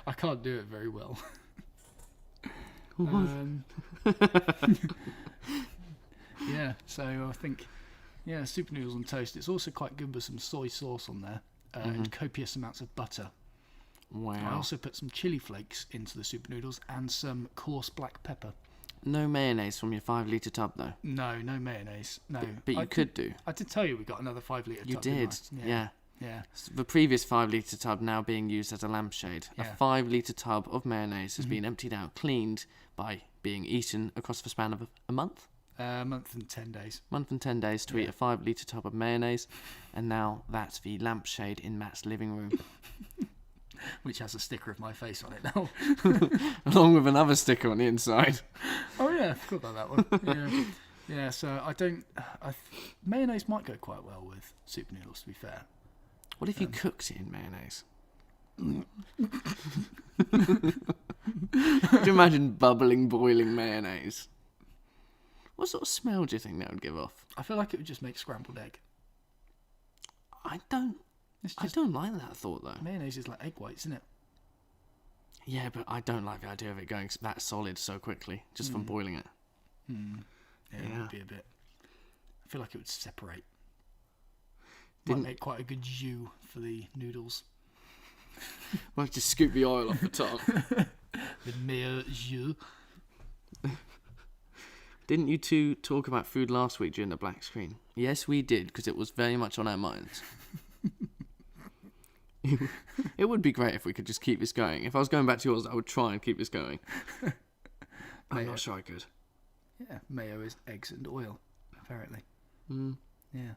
I can't do it very well. Yeah, so I think super noodles on toast. It's also quite good with some soy sauce on there and copious amounts of butter. Wow. I also put some chili flakes into the super noodles and some coarse black pepper. No mayonnaise from your 5 litre tub though. No mayonnaise. No. But you could do. I did tell you we got another 5 litre tub. You did. Yeah. Yeah. The previous 5 litre tub now being used as a lampshade. Yeah. A 5 litre tub of mayonnaise has been emptied out, cleaned by being eaten across the span of a month. A month and 10 days. Month and 10 days to eat a 5 litre tub of mayonnaise, and now that's the lampshade in Matt's living room. Which has a sticker of my face on it now. Along with another sticker on the inside. Oh yeah, I forgot about that one. Yeah, so mayonnaise might go quite well with super noodles, to be fair. What if you cooked it in mayonnaise? Could you imagine bubbling, boiling mayonnaise? What sort of smell do you think that would give off? I feel like it would just make scrambled egg. I don't like that thought though. Mayonnaise is like egg whites, isn't it? Yeah, but I don't like the idea of it going that solid so quickly, just from boiling it. Yeah, it would be a bit. I feel like it would separate. Might Didn't make quite a good jus for the noodles. Well, just scoop the oil off the top. The meilleur jus. Didn't you two talk about food last week during the black screen? Yes, we did, because it was very much on our minds. It would be great if we could just keep this going. If I was going back to yours, I would try and keep this going. I'm not sure I could. Yeah, mayo is eggs and oil, apparently. Yeah.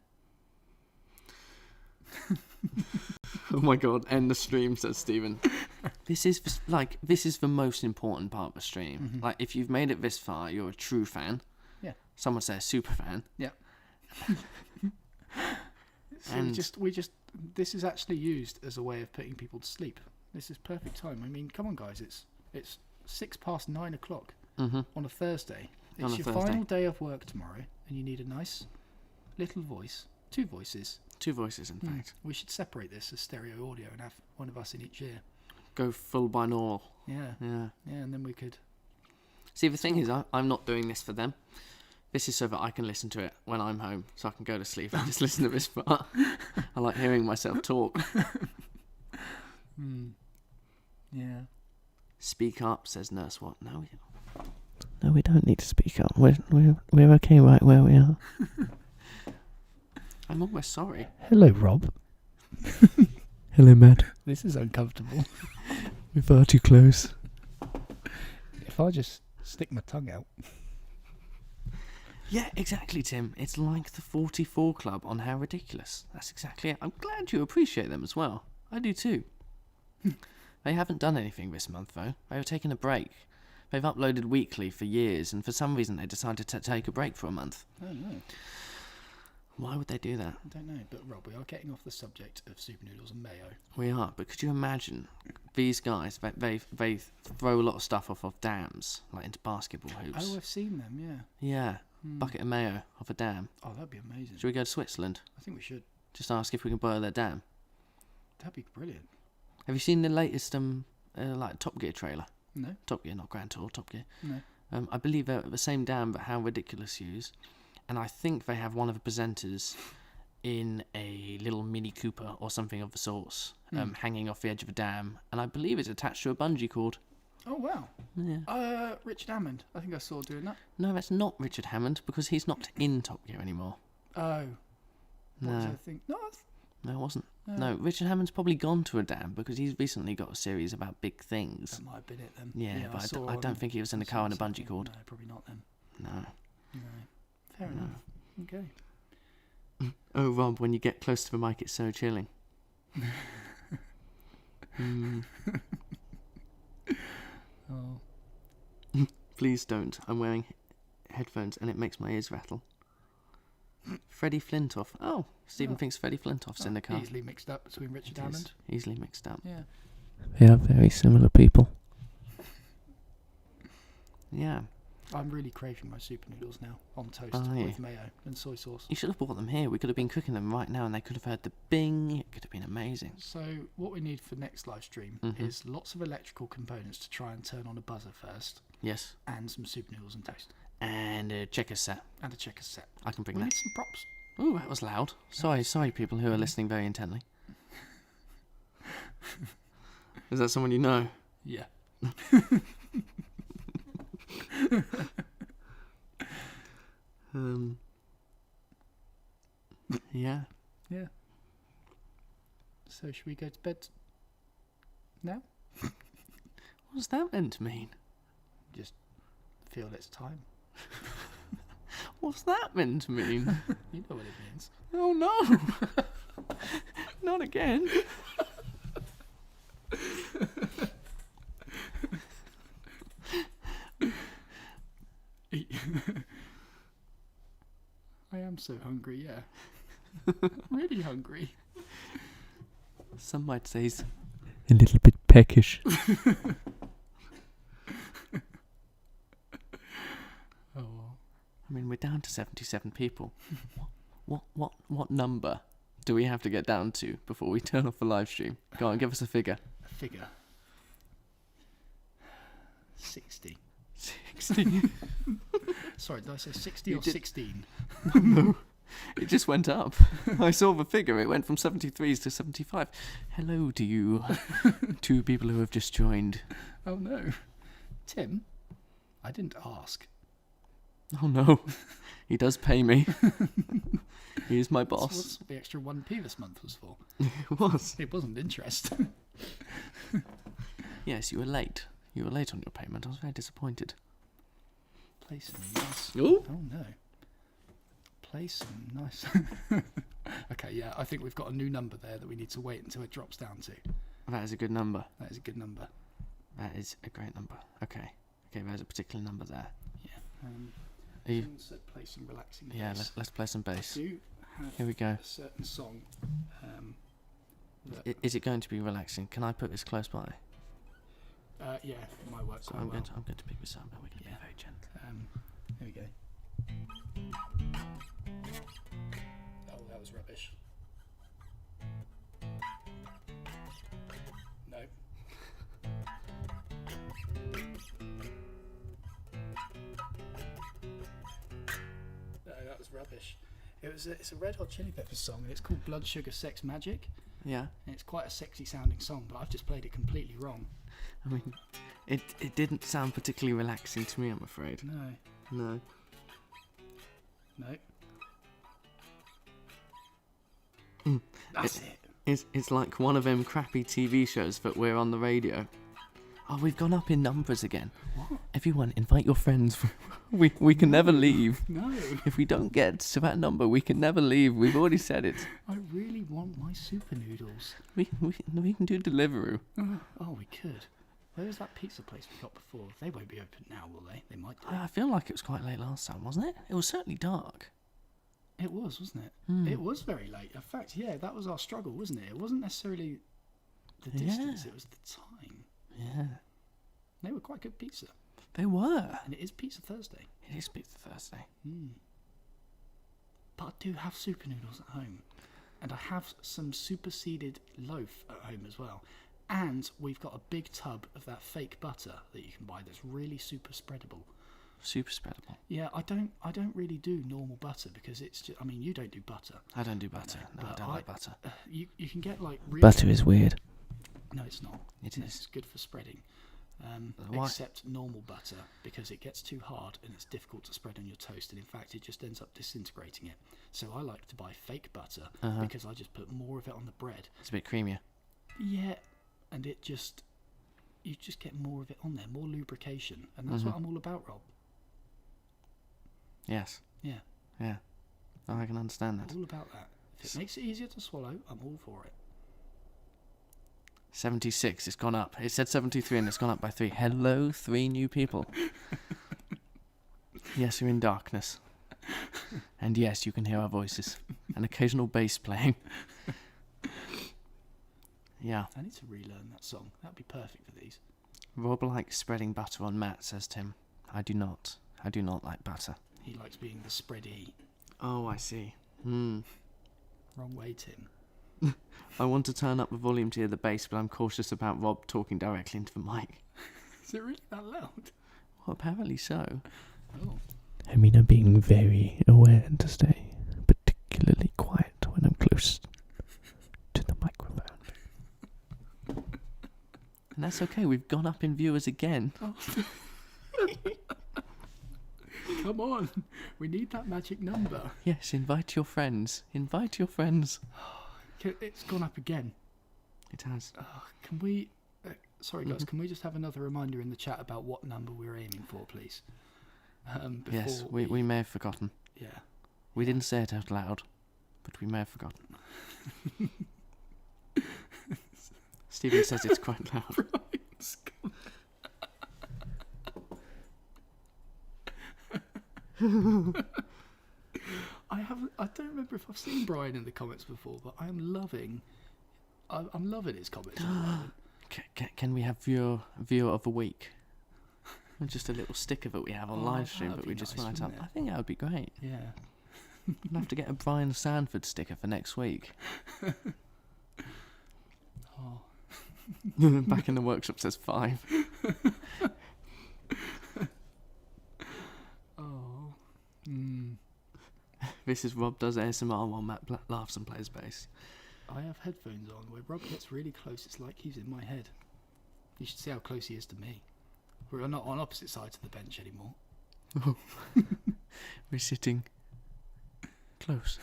Oh my god, end the stream, says Stephen. This is the most important part of the stream. Like, if you've made it this far, you're a true fan. Yeah. Some would say a super fan. Yeah. So And we just this is actually used as a way of putting people to sleep. This is perfect time. I mean, come on guys, it's 9:06 on a Thursday. It's your final day of work tomorrow, and you need a nice little voice. 2 voices. 2 voices, in fact. We should separate this as stereo audio and have one of us in each ear. Go full binaural. Yeah, and then we could... See, the thing is, I'm not doing this for them. This is so that I can listen to it when I'm home, so I can go to sleep and just listen to this part. I like hearing myself talk. Yeah. Speak up, says Nurse Watt. No, we don't need to speak up. We're okay right where we are. I'm almost sorry. Hello, Rob. Hello, Matt. This is uncomfortable. We're far too close. If I just stick my tongue out. Yeah, exactly, Tim. It's like the 44 Club on How Ridiculous. That's exactly it. I'm glad you appreciate them as well. I do too. They haven't done anything this month, though. They were taking a break. They've uploaded weekly for years, and for some reason they decided to take a break for a month. Oh, no. Why would they do that? I don't know, but Rob, we are getting off the subject of super noodles and mayo. We are, but could you imagine these guys? They throw a lot of stuff off of dams, like into basketball hoops. Oh, I've seen them, yeah. Yeah, bucket of mayo off a dam. Oh, that'd be amazing. Should we go to Switzerland? I think we should. Just ask if we can borrow their dam. That'd be brilliant. Have you seen the latest like Top Gear trailer? No. Top Gear, not Grand Tour, Top Gear. No. I believe they're at the same dam, but How Ridiculous use. And I think they have one of the presenters in a little Mini Cooper or something of the sorts, hanging off the edge of a dam. And I believe it's attached to a bungee cord. Oh, wow. Yeah. Richard Hammond. I think I saw doing that. No, that's not Richard Hammond, because he's not in Top Gear anymore. Oh. What was I No. thinking? No, it wasn't. No, Richard Hammond's probably gone to a dam, because he's recently got a series about big things. That might have been it then. Yeah, but I don't think he was in a car on a bungee cord. No, probably not then. No. Fair enough. Okay. Oh, Rob, when you get close to the mic, it's so chilling. Oh. Please don't. I'm wearing headphones and it makes my ears rattle. Freddie Flintoff. Oh, Stephen thinks Freddie Flintoff's in the car. Easily mixed up between Richard Hammond. Easily mixed up. Yeah. They are very similar people. Yeah. I'm really craving my super noodles now on toast with mayo and soy sauce. You should have brought them here. We could have been cooking them right now and they could have heard the bing. It could have been amazing. So what we need for next live stream is lots of electrical components to try and turn on a buzzer first. Yes. And some super noodles and toast. And a checker set. And a checker set. I can bring we that. Need some props. Ooh, that was loud. Sorry people who are listening very intently. Is that someone you know? Yeah. Yeah. Yeah. So should we go to bed now? What's that meant to mean? Just feel it's time. What's that meant to mean? You know what it means. Oh no! Not again. I am so hungry, yeah. Really hungry. Some might say he's a little bit peckish. Oh well. I mean, we're down to 77 people. What number do we have to get down to before we turn off the live stream? Go on, give us a figure. A figure. 60. 60. Sorry, did I say 60 or 16? No, it just went up. I saw the figure. It went from 73s to 75. Hello to you, two people who have just joined. Oh no. Tim, I didn't ask. Oh no, he does pay me. He is my boss. That's what the extra 1p this month was for. It was. It wasn't interest. Yes, you were late. You were late on your payment. I was very disappointed. Play some nice. Ooh. Oh no. Play some nice. Okay, yeah, I think we've got a new number there that we need to wait until it drops down to. That is a good number. That is a good number. That is a great number. Okay, there's a particular number there. Yeah. Are you? Said play some relaxing. Yeah, bass. let's play some bass. Do you have Here we go. a certain song? Is it going to be relaxing? Can I put this close by? Yeah, it might work So quite I'm well. going to pick this up and we're going to be very gentle. Here we go. Oh, that was rubbish. No. No, that was rubbish. It's a Red Hot Chili Peppers song and it's called Blood Sugar Sex Magic. Yeah. And it's quite a sexy sounding song, but I've just played it completely wrong. I mean, it didn't sound particularly relaxing to me, I'm afraid. No. That's it. It's like one of them crappy TV shows that we're on the radio. Oh, we've gone up in numbers again. What? Everyone, invite your friends. We can never leave. No. If we don't get to that number, we can never leave. We've already said it. I really want my super noodles. We can do Deliveroo. Oh, we could. Where was that pizza place we got before? They won't be open now, will they? They might do. I feel like it was quite late last time, wasn't it? It was certainly dark. It was, wasn't it? It was very late. In fact, yeah, that was our struggle, wasn't it? It wasn't necessarily the distance, it was the time. Yeah. They were quite good pizza. They were. And it is Pizza Thursday. It is Pizza Thursday. But I do have super noodles at home. And I have some superseded loaf at home as well. And we've got a big tub of that fake butter that you can buy that's really super spreadable. Super spreadable. Yeah, I don't really do normal butter because it's just, I mean, you don't do butter. I don't do butter. No, I don't like butter. You can get like really... Butter is weird. No, it's not. It is. It's good for spreading. Why? Except normal butter, because it gets too hard and it's difficult to spread on your toast, and in fact it just ends up disintegrating it. So I like to buy fake butter because I just put more of it on the bread. It's a bit creamier. Yeah, and you just get more of it on there, more lubrication, and that's what I'm all about, Rob. Yes. Yeah. Yeah. Oh, I can understand that. All about that. If it makes it easier to swallow, I'm all for it. 76, it's gone up. It said 73 and it's gone up by 3. Hello, 3 new people. Yes, you're in darkness. And yes, you can hear our voices. An occasional bass playing. Yeah. I need to relearn that song. That'd be perfect for these. Rob likes spreading butter on Matt, says Tim. I do not. I do not like butter. He likes being the spready. Oh, I see. Wrong way, Tim. I want to turn up the volume to hear the bass, but I'm cautious about Rob talking directly into the mic. Is it really that loud? Well, apparently so. Oh. I mean, I'm being very aware to stay particularly quiet when I'm close to the microphone. And that's okay, we've gone up in viewers again. Oh. Come on, we need that magic number. Yes, invite your friends. Invite your friends. It's gone up again. It has. Can we... sorry, guys, can we just have another reminder in the chat about what number we're aiming for, please? Yes, we may have forgotten. Yeah. We didn't say it out loud, but we may have forgotten. Stephen says it's quite loud. I don't remember if I've seen Brian in the comments before, but I'm loving his comments at the moment. Can we have viewer of the week? Just a little sticker that we have on live stream, but we just write up. I think that would be great. Yeah. We'll have to get a Brian Sanford sticker for next week. Oh. Back in the workshop says 5. Oh. This is Rob does ASMR while Matt laughs and plays bass. I have headphones on. Where Rob gets really close, it's like he's in my head. You should see how close he is to me. We're not on opposite sides of the bench anymore. We're sitting close.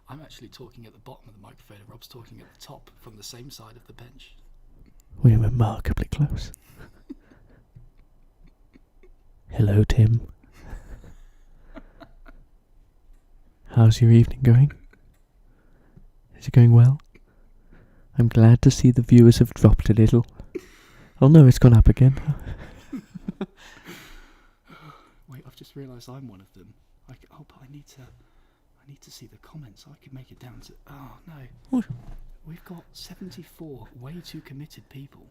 I'm actually talking at the bottom of the microphone and Rob's talking at the top from the same side of the bench. We're remarkably close. Hello, Tim. How's your evening going? Is it going well? I'm glad to see the viewers have dropped a little. Oh no, it's gone up again. Wait, I've just realised I'm one of them. But I need to see the comments. I could make it down to... Oh, no. What? We've got 74 way too committed people.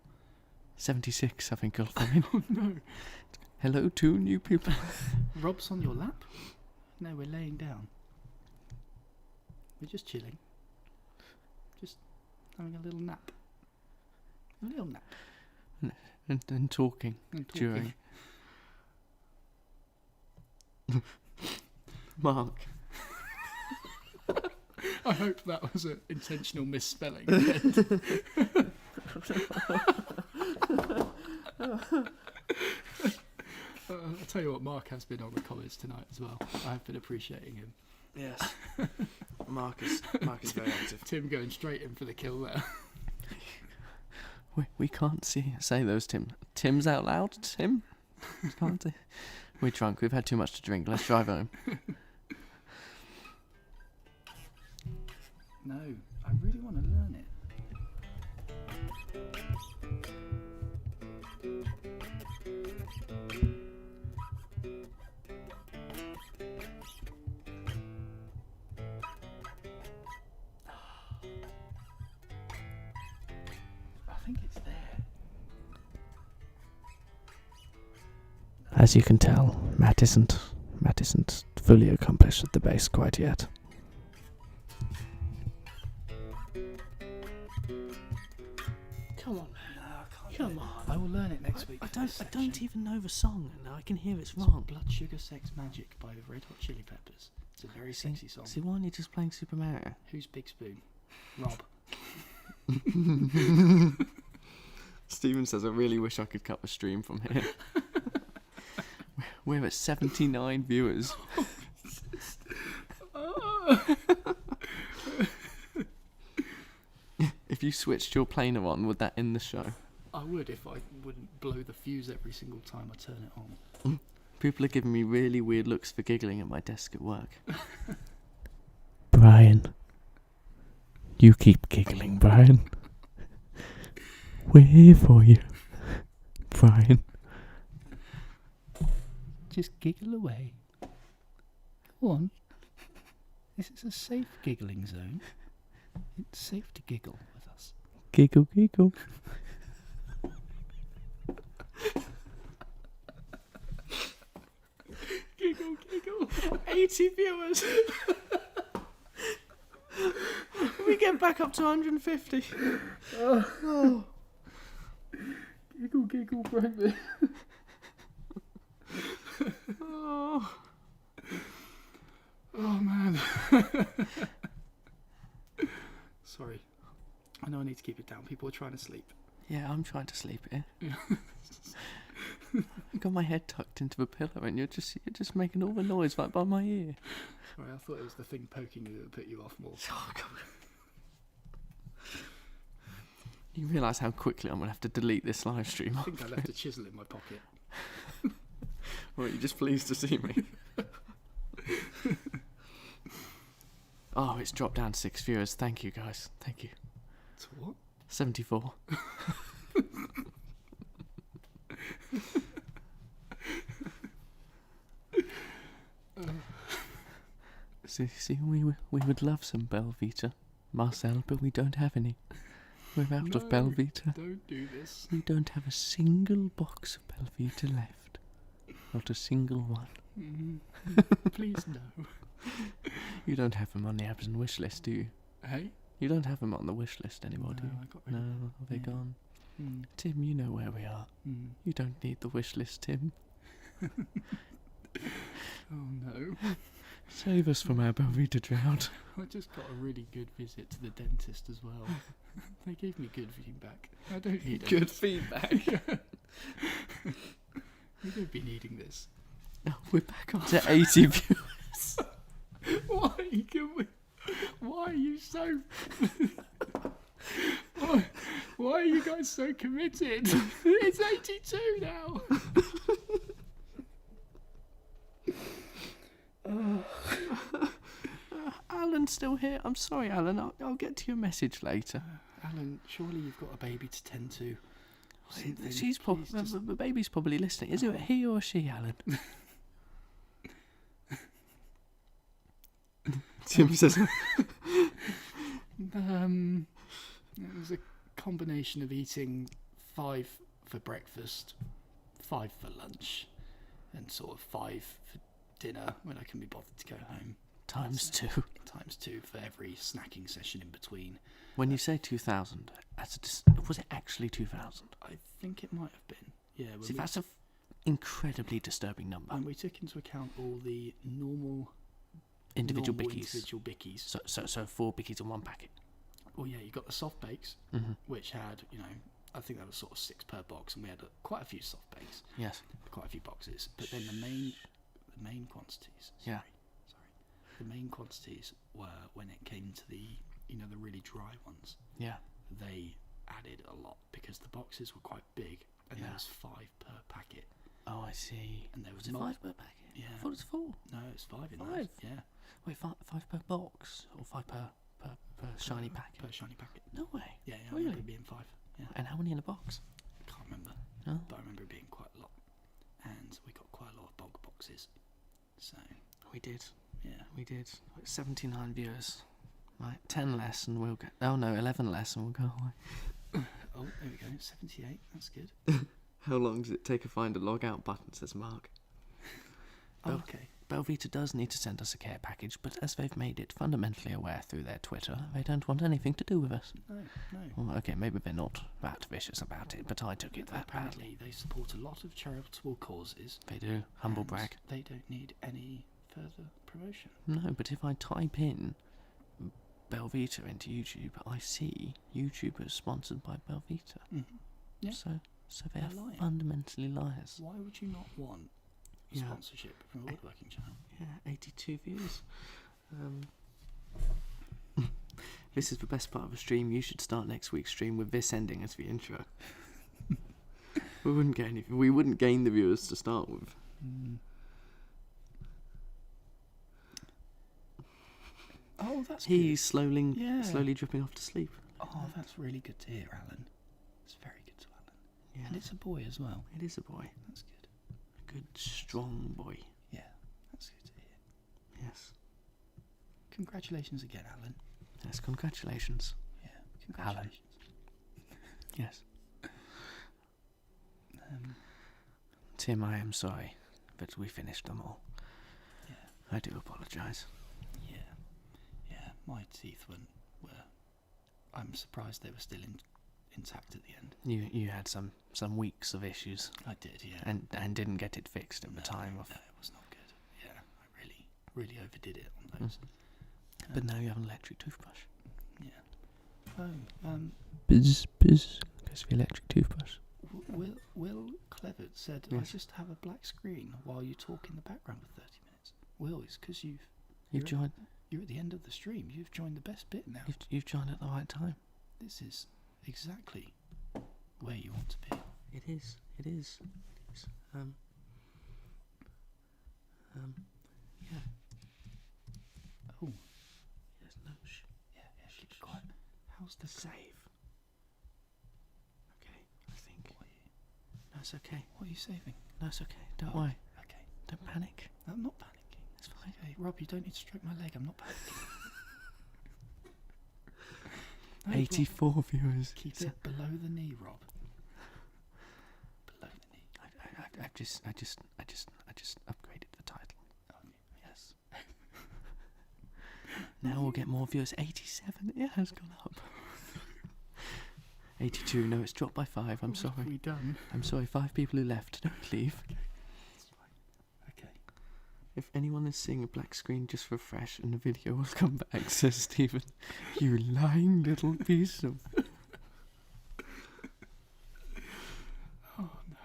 76, I think I'll find. Oh, no. Hello, 2 new people. Rob's on your lap? No, we're laying down. We're just chilling. Just having a little nap. A little nap. And talking. During. Mark. I hope that was an intentional misspelling. I'll tell you what, Mark has been on the comments tonight as well. I have been appreciating him. Yes. Mark is very active. Tim going straight in for the kill there. We can't say those, Tim. Tim's out loud, Tim? Can't say. We're drunk. We've had too much to drink. Let's drive home. No, I really want to learn it. I think it's there. As you can tell, Matt isn't fully accomplished at the bass quite yet. Come on, man. Come on. I will learn it next week. I don't even know the song, and I can hear it's It's wrong. Blood Sugar Sex Magic by the Red Hot Chili Peppers. It's a very sexy song. See, why aren't you just playing Super Mario? Who's Big Spoon? Rob. Steven says, I really wish I could cut the stream from here. We're at 79 viewers. If you switched your planer on, would that end the show? I would if I wouldn't blow the fuse every single time I turn it on. People are giving me really weird looks for giggling at my desk at work. Brian. You keep giggling, Brian. We're here for you, Brian. Just giggle away. Go on. This is a safe giggling zone. It's safe to giggle with us. Giggle, giggle. Giggle, giggle. 80 viewers. We get back up to 150. Oh. Giggle, giggle, baby. Oh. Oh, man. Sorry. I know I need to keep it down. People are trying to sleep. Yeah, I'm trying to sleep here. I got my head tucked into the pillow, and you're just making all the noise right by my ear. Sorry, I thought it was the thing poking you that put you off more. Oh, God. You realise how quickly I'm going to have to delete this live stream? I think I left a chisel in my pocket. Well, you're just pleased to see me. Oh, it's dropped down to 6 viewers. Thank you, guys. Thank you. To what? 74. See, we would love some Belvita, Marcel, but we don't have any. We're out of Belvita. Don't do this. We don't have a single box of Belvita left. Not a single one. Mm-hmm. Please no. You don't have them on the Amazon wish list, do you? Hey? You don't have them on the wish list anymore, do you? I got rid of No, they're gone. Mm. Tim, you know where we are. Mm. You don't need the wish list, Tim. Oh no. Save us from our Belvita drought. I just got a really good visit to the dentist as well. They gave me good feedback. I don't need Good it. feedback. You don't be needing this. Oh, we're back up to 80 viewers. Why are you so... why are you guys so committed? It's 82 now. Alan's still here. I'm sorry, Alan. I'll get to your message later. Alan, surely you've got a baby to tend to. She's probably the baby's probably listening. Is it he or she, Alan? Tim says. It was a combination of eating 5 for breakfast, 5 for lunch, and sort of 5 for dinner when I can be bothered to go home. Times 2. Times 2 for every snacking session in between. When you say 2,000, was it actually 2,000? I think it might have been. Yeah. See, that's an incredibly disturbing number. And we took into account all the normal individual bickies. So 4 bickies in one packet. Well, yeah, you got the soft bakes, which had, I think that was sort of 6 per box, and we had quite a few soft bakes. Yes. Quite a few boxes. But then the main quantities. Yeah. The main quantities were when it came to the really dry ones. Yeah. They added a lot because the boxes were quite big, and there was 5 per packet. Oh, I see. And there was 5 per packet? Yeah. I thought it was 4. No, it's 5 in 5? those. Yeah. Wait, 5 per box? Or 5 per shiny packet? Per shiny packet. No way. Yeah, I Really? remember it being 5. Yeah. And how many in a box? I can't remember. No? But I remember it being quite a lot. And we got quite a lot of bulk boxes. So. We did. Yeah. We did. 79 viewers. Right, 10 less and we'll go... Oh no, 11 less and we'll go away. Oh, there we go. 78. That's good. How long does it take to find a log out button, says Mark. Okay. Belvita does need to send us a care package, but as they've made it fundamentally aware through their Twitter, they don't want anything to do with us. No. Well, okay, maybe they're not that vicious about it, but I took it that badly. Apparently, they support a lot of charitable causes. They do. Humble and brag. They don't need any further promotion. No, but if I type in Belvita into YouTube, I see YouTubers sponsored by Belvita. Mm-hmm. Yeah. So they are lying. Fundamentally liars. Why would you not want sponsorship from a woodworking channel? Yeah, 82 views. This is the best part of the stream. You should start next week's stream with this ending as the intro. We wouldn't gain the viewers to start with. Oh, that's He's slowly Yeah. dripping off to sleep. good. Oh, that's really good to hear, Alan. It's very good to Alan. Yeah. And it's a boy as well. It is a boy. That's good. A good, strong boy. Yeah, that's good to hear. Yes. Congratulations again, Alan. Yes, congratulations. Yeah, congratulations. Yes. Um, Tim, I am sorry, but we finished them all. yeah, I do apologise. yeah, yeah. My teeth were. I'm surprised they were still intact at the end. You had some weeks of issues I did, yeah. and didn't get it fixed at the time. No, it was not good. Yeah, I really overdid it on those. But now you have an electric toothbrush. Yeah. Oh, Bizz. Goes for the electric toothbrush. Will Clevered said, Yes. I just have a black screen while you talk in the background for 30 minutes. Will, it's because You've you're joined. you're at the end of the stream. You've joined the best bit now. You've joined at the right time. This is exactly where you want to be. It is. Yeah. Oh, Yes. No. Shh. yeah, keep it quiet. How's the Save. Okay. I think. No, it's okay. What are you saving? No, it's okay. Don't Oh, worry. Okay. Don't panic. I'm not panicking. It's fine. Okay, Rob, you don't need to stroke my leg. I'm not panicking. No, Rob, 84 viewers. keep it below the knee, Rob. Below the knee. I just upgraded the title. Okay. Yes. Now we'll get more viewers. 87. It has gone up. 82. No, it's dropped by 5. I'm What have sorry. we done? I'm sorry. 5 people who left. Don't leave. Okay. If anyone is seeing a black screen, just refresh and the video will come back, says Stephen. You lying little piece of... Oh no.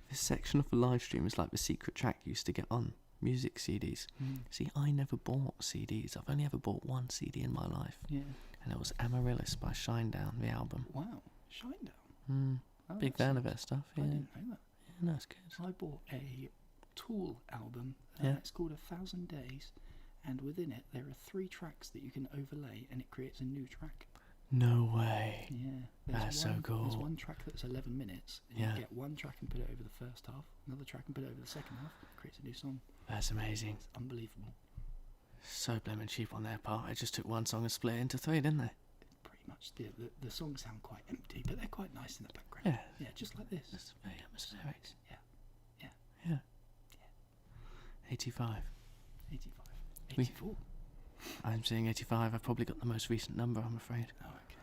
This section of the live stream is like the secret track you used to get on music CDs. See, I never bought CDs. I've only ever bought one CD in my life. Yeah. And it was Amaryllis by Shinedown, the album. Wow. Shinedown. Oh, Big that's fan of nice. their stuff, I yeah. didn't know that. Yeah, no, it's good. I bought a Tool album. Yeah. It's called 1,000 Days, and within it there are 3 tracks that you can overlay, and it creates a new track. No way. Yeah. That's so There's cool. one track that's 11 minutes. And Yeah. You get one track and put it over the first half, another track and put it over the second half. It creates a new song. That's amazing. It's unbelievable. So blimmin' cheap on their part. It just took one song and split it into 3, didn't they? Pretty much. The songs sound quite empty, but they're quite nice in the background. Yeah. Yeah, just like this. It's very atmospheric. Yeah. Yeah. 85. 85. We- 84. I'm seeing 85. I've probably got the most recent number, I'm afraid. Oh, okay.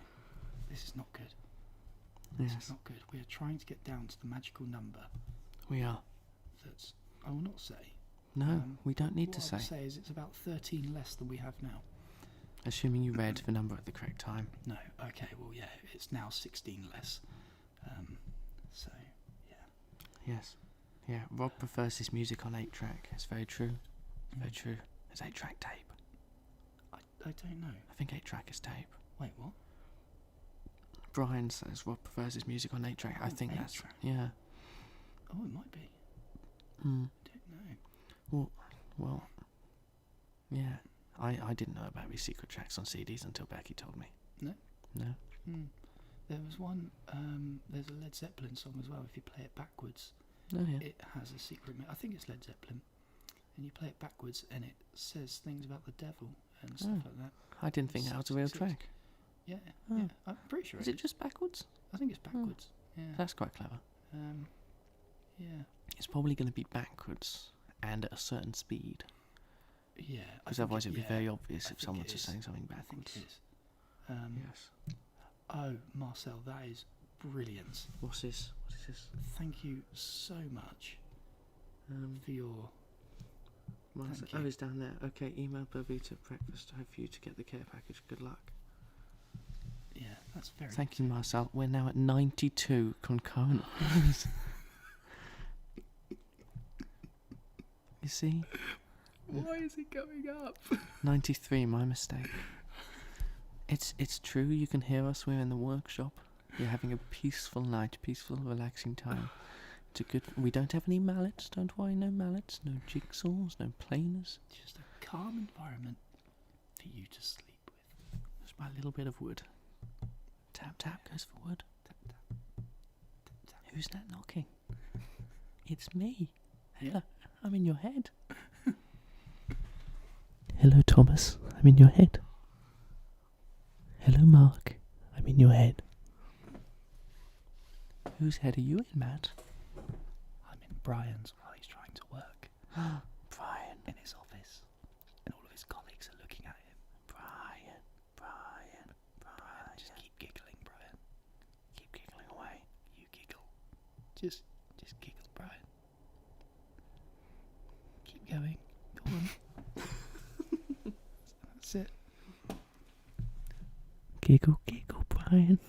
This is not good. This Yes, is not good. We are trying to get down to the magical number we are. that's, I will not say. No, we don't need What to I say. would say is it's about 13 less than we have now. Assuming you read the number at the correct time. No, okay, well, yeah, it's now 16 less. So, yeah. Yes. Yeah, Rob prefers his music on 8-track. It's very true. It's very true. It's 8-track tape. I don't know. I think 8-track is tape. Wait, what? Brian says Rob prefers his music on 8-track. I Oh, think that's... 8-track. Yeah. Oh, it might be. Mm. I don't know. Well, yeah. I didn't know about these secret tracks on CDs until Becky told me. No? No? There was one, there's a Led Zeppelin song as well. If you play it backwards, Oh, yeah. it has a secret. I think it's Led Zeppelin. And you play it backwards and it says things about the devil and stuff like that. I didn't think that was a real 66. track. Yeah, Oh. yeah. I'm pretty sure Is it just backwards? I think it's backwards. Yeah. That's quite clever. Yeah. It's probably going to be backwards and at a certain speed. Yeah. Because otherwise it'd be very obvious I if think someone's it just is. saying something I think backwards. it is. Yes. Oh, Marcel, that is brilliant. What's this? What is this? Thank you so much for your... Thank you. Oh, it's down there. Okay, email Bobita at breakfast. Hope for you to get the care package. Good luck. Yeah, that's very... Thank you, Marcel. We're now at 92 concurrent viewers. You see? Why is it going up? 93, my mistake. It's true, you can hear us, we're in the workshop. You're having a peaceful night, peaceful, relaxing time. It's a good... We don't have any mallets, don't worry, no mallets, no jigsaws, no planers. Just a calm environment for you to sleep with. Just my little bit of wood. Tap tap goes for wood. Tap, tap, tap, tap. Who's that knocking? It's me. Yeah. I'm in your head. Hello, Thomas. I'm in your head. Hello, Mark. I'm in your head. Whose head are you in, Matt? I'm in Brian's while he's trying to work. Brian. In his office. And all of his colleagues are looking at him. Brian. Just keep giggling, Brian. Keep giggling away. You giggle. Just giggle, Brian. Keep going. Go on. That's it. Giggle, giggle, Brian.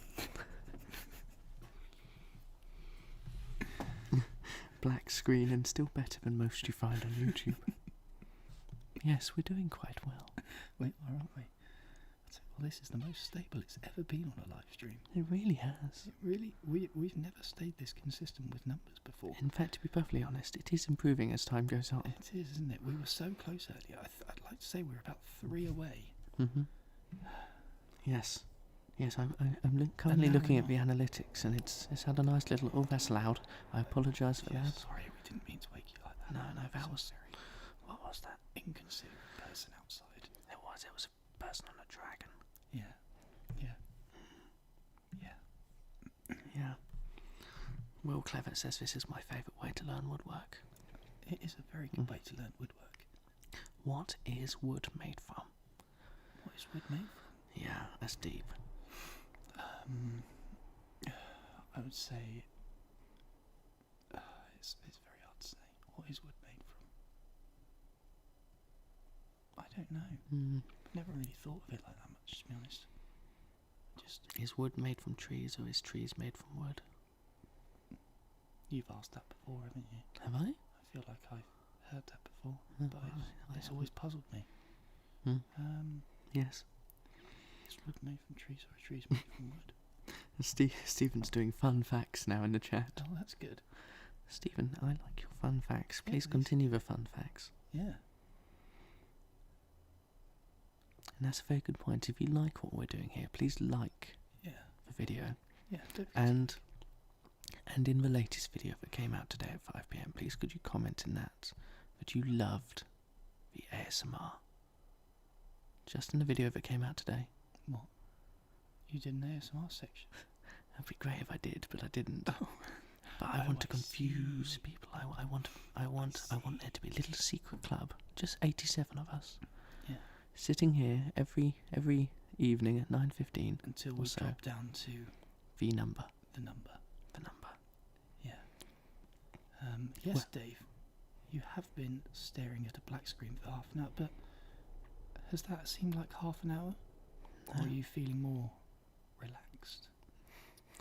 Black screen and still better than most you find on YouTube. Yes, we're doing quite well. We are, aren't we? Well, this is the most stable it's ever been on a live stream. It really has. It really, we've never stayed this consistent with numbers before. In fact, to be perfectly honest, it is improving as time goes on. It is, isn't it? We were so close earlier. I'd like to say we're about 3 away. Mm-hmm. Yes. Yes, I'm currently looking at the analytics, and it's had a nice little... Oh, that's loud. I apologise for that. Sorry, we didn't mean to wake you like that. No, that was... What was that? Inconsiderate person outside. It was a person on a dragon. Yeah. Will Clever says this is my favourite way to learn woodwork. It is a very good way to learn woodwork. What is wood made from? What is wood made from? Yeah, that's deep. I would say it's very hard to say. What is wood made from? I don't know. I've never really thought of it like that much, to be honest. Is wood made from trees, or is trees made from wood? You've asked that before, haven't you? Have I? I feel like I've heard that before, No, but I it's always puzzled me. Yes. Is wood made from trees, or are trees made from wood? Stephen's doing fun facts now in the chat. Oh, that's good. Stephen, I like your fun facts. Yeah, Please continue the fun facts. Yeah. And that's a very good point. If you like what we're doing here, please like the video. Yeah, And in the latest video that came out today at 5 PM, please could you comment in that you loved the ASMR? Just in the video that came out today. What? You did an ASMR section? That'd be great if I did, but I didn't. But I want to confuse people. I want there to be a little secret club. Just 87 of us. Yeah. Sitting here every evening at 9:15 until we drop down to the number. The number. Yeah. Yes, well, Dave. You have been staring at a black screen for half an hour, but has that seemed like half an hour? No. Or are you feeling more relaxed?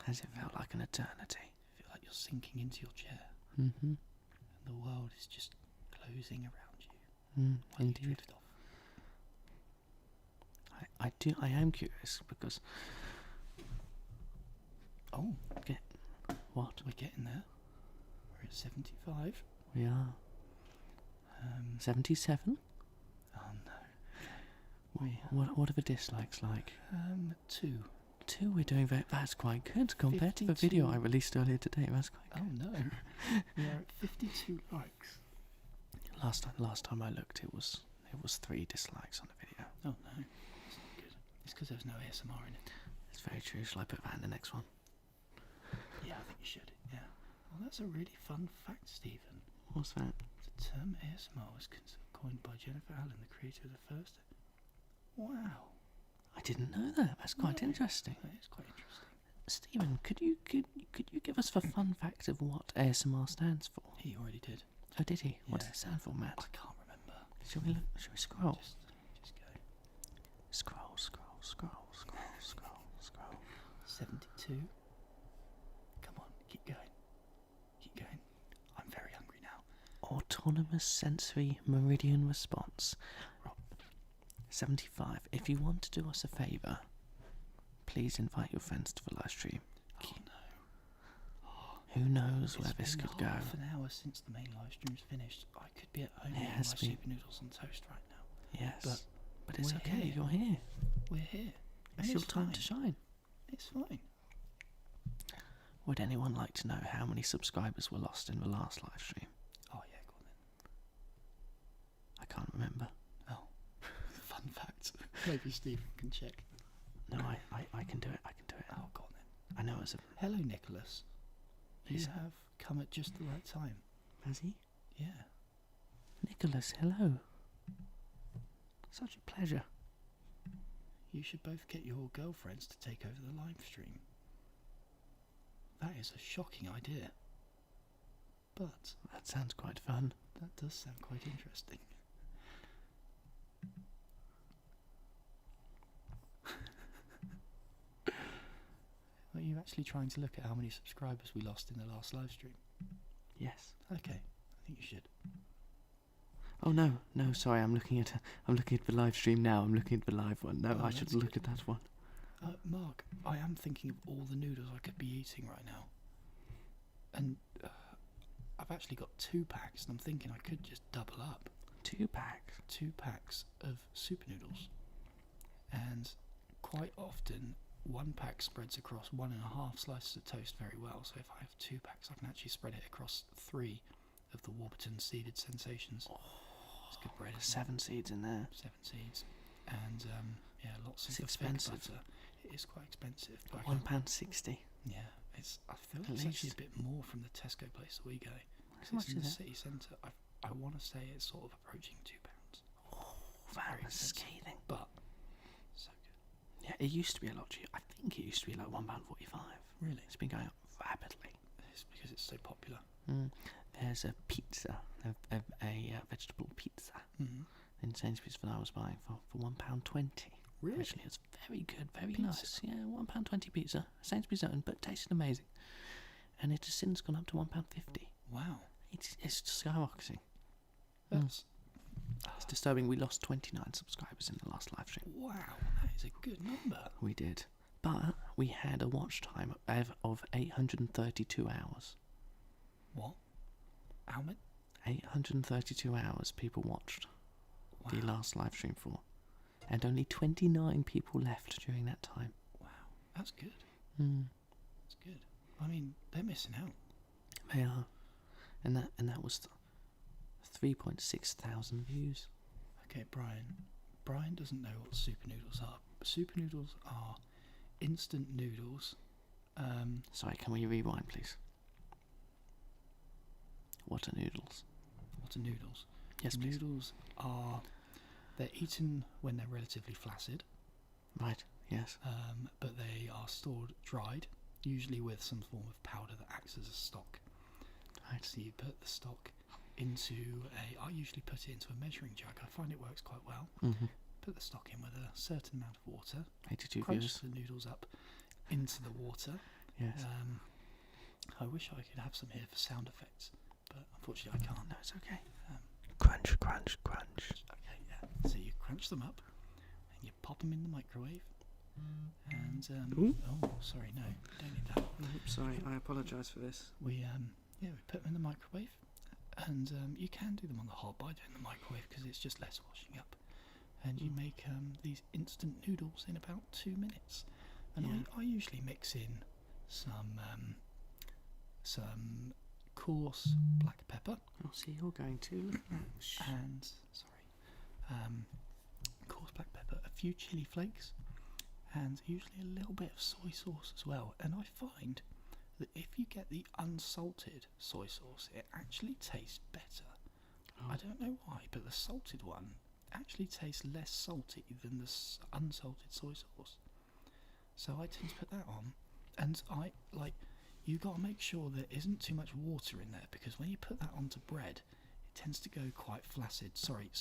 Has it felt like an eternity? You feel like you're sinking into your chair. Mm-hmm. And the world is just closing around you. Indeed. You drift off. I am curious because... Oh. What? We're getting there. We're at 75. We are. 77? Oh no. What are the dislikes like? 2. 2, we're doing very... That's quite good compared to the video I released earlier today. That's quite good. Oh no. We are at 52 likes. Last time I looked, it was 3 dislikes on the video. Oh no. That's not good. It's because there was no ASMR in it. It's very true. Shall I put that in the next one? Yeah, I think you should. Yeah. Well, that's a really fun fact, Stephen. What's that? The term ASMR was coined by Jennifer Allen, the creator of the first. Wow. I didn't know that. That's quite interesting. That is quite interesting. Stephen, could you give us the fun fact of what ASMR stands for? He already did. Oh, did he? What Yeah. does it stand for, Matt? I can't remember. Shall we scroll? Just go. Scroll. 72. Come on, keep going. I'm very hungry now. Autonomous sensory meridian response. 75. If you want to do us a favour, please invite your friends to the live stream. Oh no. Who knows where this could go? It's been half an hour since the main live stream's finished. I could be at home eating my super noodles on toast right now. Yes. But But it's We're okay. here. You're here. We're here. It's your time to shine. It's fine. Would anyone like to know how many subscribers were lost in the last live stream? Oh, yeah, go on then. I can't remember. Oh, fun fact. Maybe Stephen can check. No, I can do it. I can do it. Oh, go on then. I know it's a... Hello, Nicholas. You have come at just the right time. Has he? Yeah. Nicholas, hello. Such a pleasure. You should both get your girlfriends to take over the live stream. That is a shocking idea. But That sounds quite fun. that does sound quite interesting. Are you actually trying to look at how many subscribers we lost in the last live stream? Yes. Okay, I think you should. Oh no, sorry, I'm looking at the live stream now. I'm looking at the live one. No, Oh, I should that's look good. at that one. Mark, I am thinking of all the noodles I could be eating right now. And I've actually got 2 packs, and I'm thinking I could just double up. 2 packs. 2 packs of super noodles. And quite often, 1 pack spreads across 1.5 slices of toast very well. So if I have 2 packs, I can actually spread it across 3 of the Warburton seeded sensations. It's good bread. Isn't 7 seeds in there. it? 7 seeds. And yeah, lots of It's the fake expensive. butter. It is quite expensive. But I can't- £1.60. Yeah, I feel At it's actually least. a bit more from the Tesco place that we go. 'Cause How much it's in the is it? city centre. I want to say it's sort of approaching £2. That Very was expensive. scathing. But so good. Yeah, it used to be a lot cheaper. I think it used to be like £1.45. Really? It's been going up rapidly. It's because it's so popular. There's a pizza, a vegetable pizza Mm-hmm. in Sainsbury's that I was buying for £1.20. Really? Originally, it was very good, very Pizza? nice. Yeah, £1.20 pizza, Sainsbury's own, but tasted amazing. And it has since gone up to £1.50. Wow. It's skyrocketing. That's It's disturbing. We lost 29 subscribers in the last live stream. wow. That is a good number. We did, but we had a watch time of 832 hours. What? How many? 832 hours people watched Wow. the last live stream for, and only 29 people left during that time. Wow. That's good. Mm. That's good. I mean, they're missing out. They are, and that was 3.6 thousand views. Okay, Brian. Brian doesn't know what super noodles are. Super noodles are instant noodles. Sorry, can we rewind, please? What are noodles? What are noodles? Yes, please. Noodles are... They're eaten when they're relatively flaccid, Right. Yes. but they are stored dried, usually with some form of powder that acts as a stock. Right. So you put the stock into I usually put it into a measuring jug. I find it works quite well. Mm-hmm. Put the stock in with a certain amount of water. 82 Crunch viewers. the noodles up into the water. Yes. I wish I could have some here for sound effects, but unfortunately I can't. No, it's okay. Um, Crunch, crunch, crunch. Okay, yeah. So you crunch them up, and you pop them in the microwave. And Ooh. oh, sorry, no, don't need that. Oops, sorry, I apologise for this. We we put them in the microwave, and you can do them on the hob. I do it in the microwave because it's just less washing up. And you make these instant noodles in about 2 minutes. And Yeah. I usually mix in some coarse black pepper Oh, see, you're going to. Look at that. Shh. and coarse black pepper, a few chili flakes, and usually a little bit of soy sauce as well. And I find that if you get the unsalted soy sauce, it actually tastes better. Oh. I don't know why, but the salted one actually tastes less salty than the unsalted soy sauce. So I tend to put that on, and you got to make sure there isn't too much water in there, because when you put that onto bread, it tends to go quite flaccid. Soggy.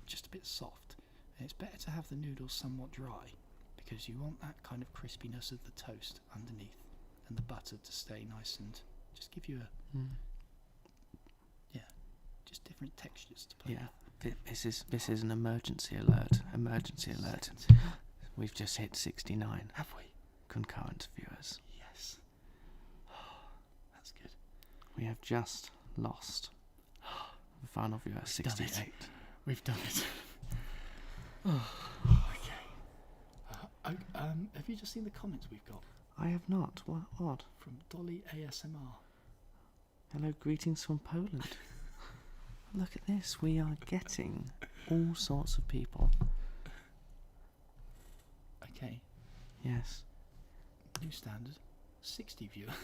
Just a bit soft. And it's better to have the noodles somewhat dry, because you want that kind of crispiness of the toast underneath, and the butter to stay nice and just give you a just different textures to play Yeah. This is an emergency alert. Emergency alert. with. We've just hit 69 Have we? concurrent viewers. Yes. That's good. We have just lost the final viewer, We've done it. 68. We've done it. Okay. Have you just seen the comments we've got? I have not. What? From Dolly ASMR. Hello, greetings from Poland. Look at this. We are getting all sorts of people. Okay. Yes. New standard. 60 viewers.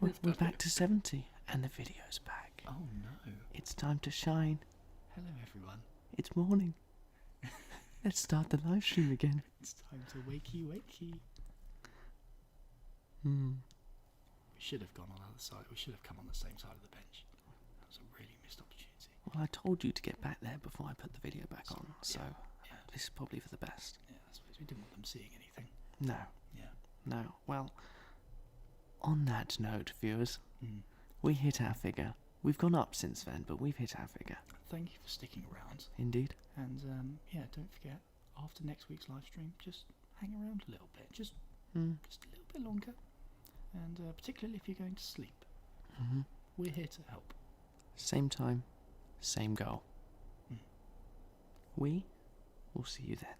We're back to 70, and the video's back. Oh no. It's time to shine. Hello everyone. It's morning. Let's start the live stream again. It's time to wakey. Hmm. We should have gone on the other side. We should have come on the same side of the bench. That was a really missed opportunity. Well, I told you to get back there before I put the video back on, so Yeah. this is probably for the best. Yeah, I suppose we didn't want them seeing anything. No. Yeah. No. Well, on that note, viewers, we hit our figure. We've gone up since then, but we've hit our figure. Thank you for sticking around. Indeed. And don't forget, after next week's live stream, just hang around a little bit. Just a little bit longer. And particularly if you're going to sleep. We're here to help. Same time, same goal. We will see you then.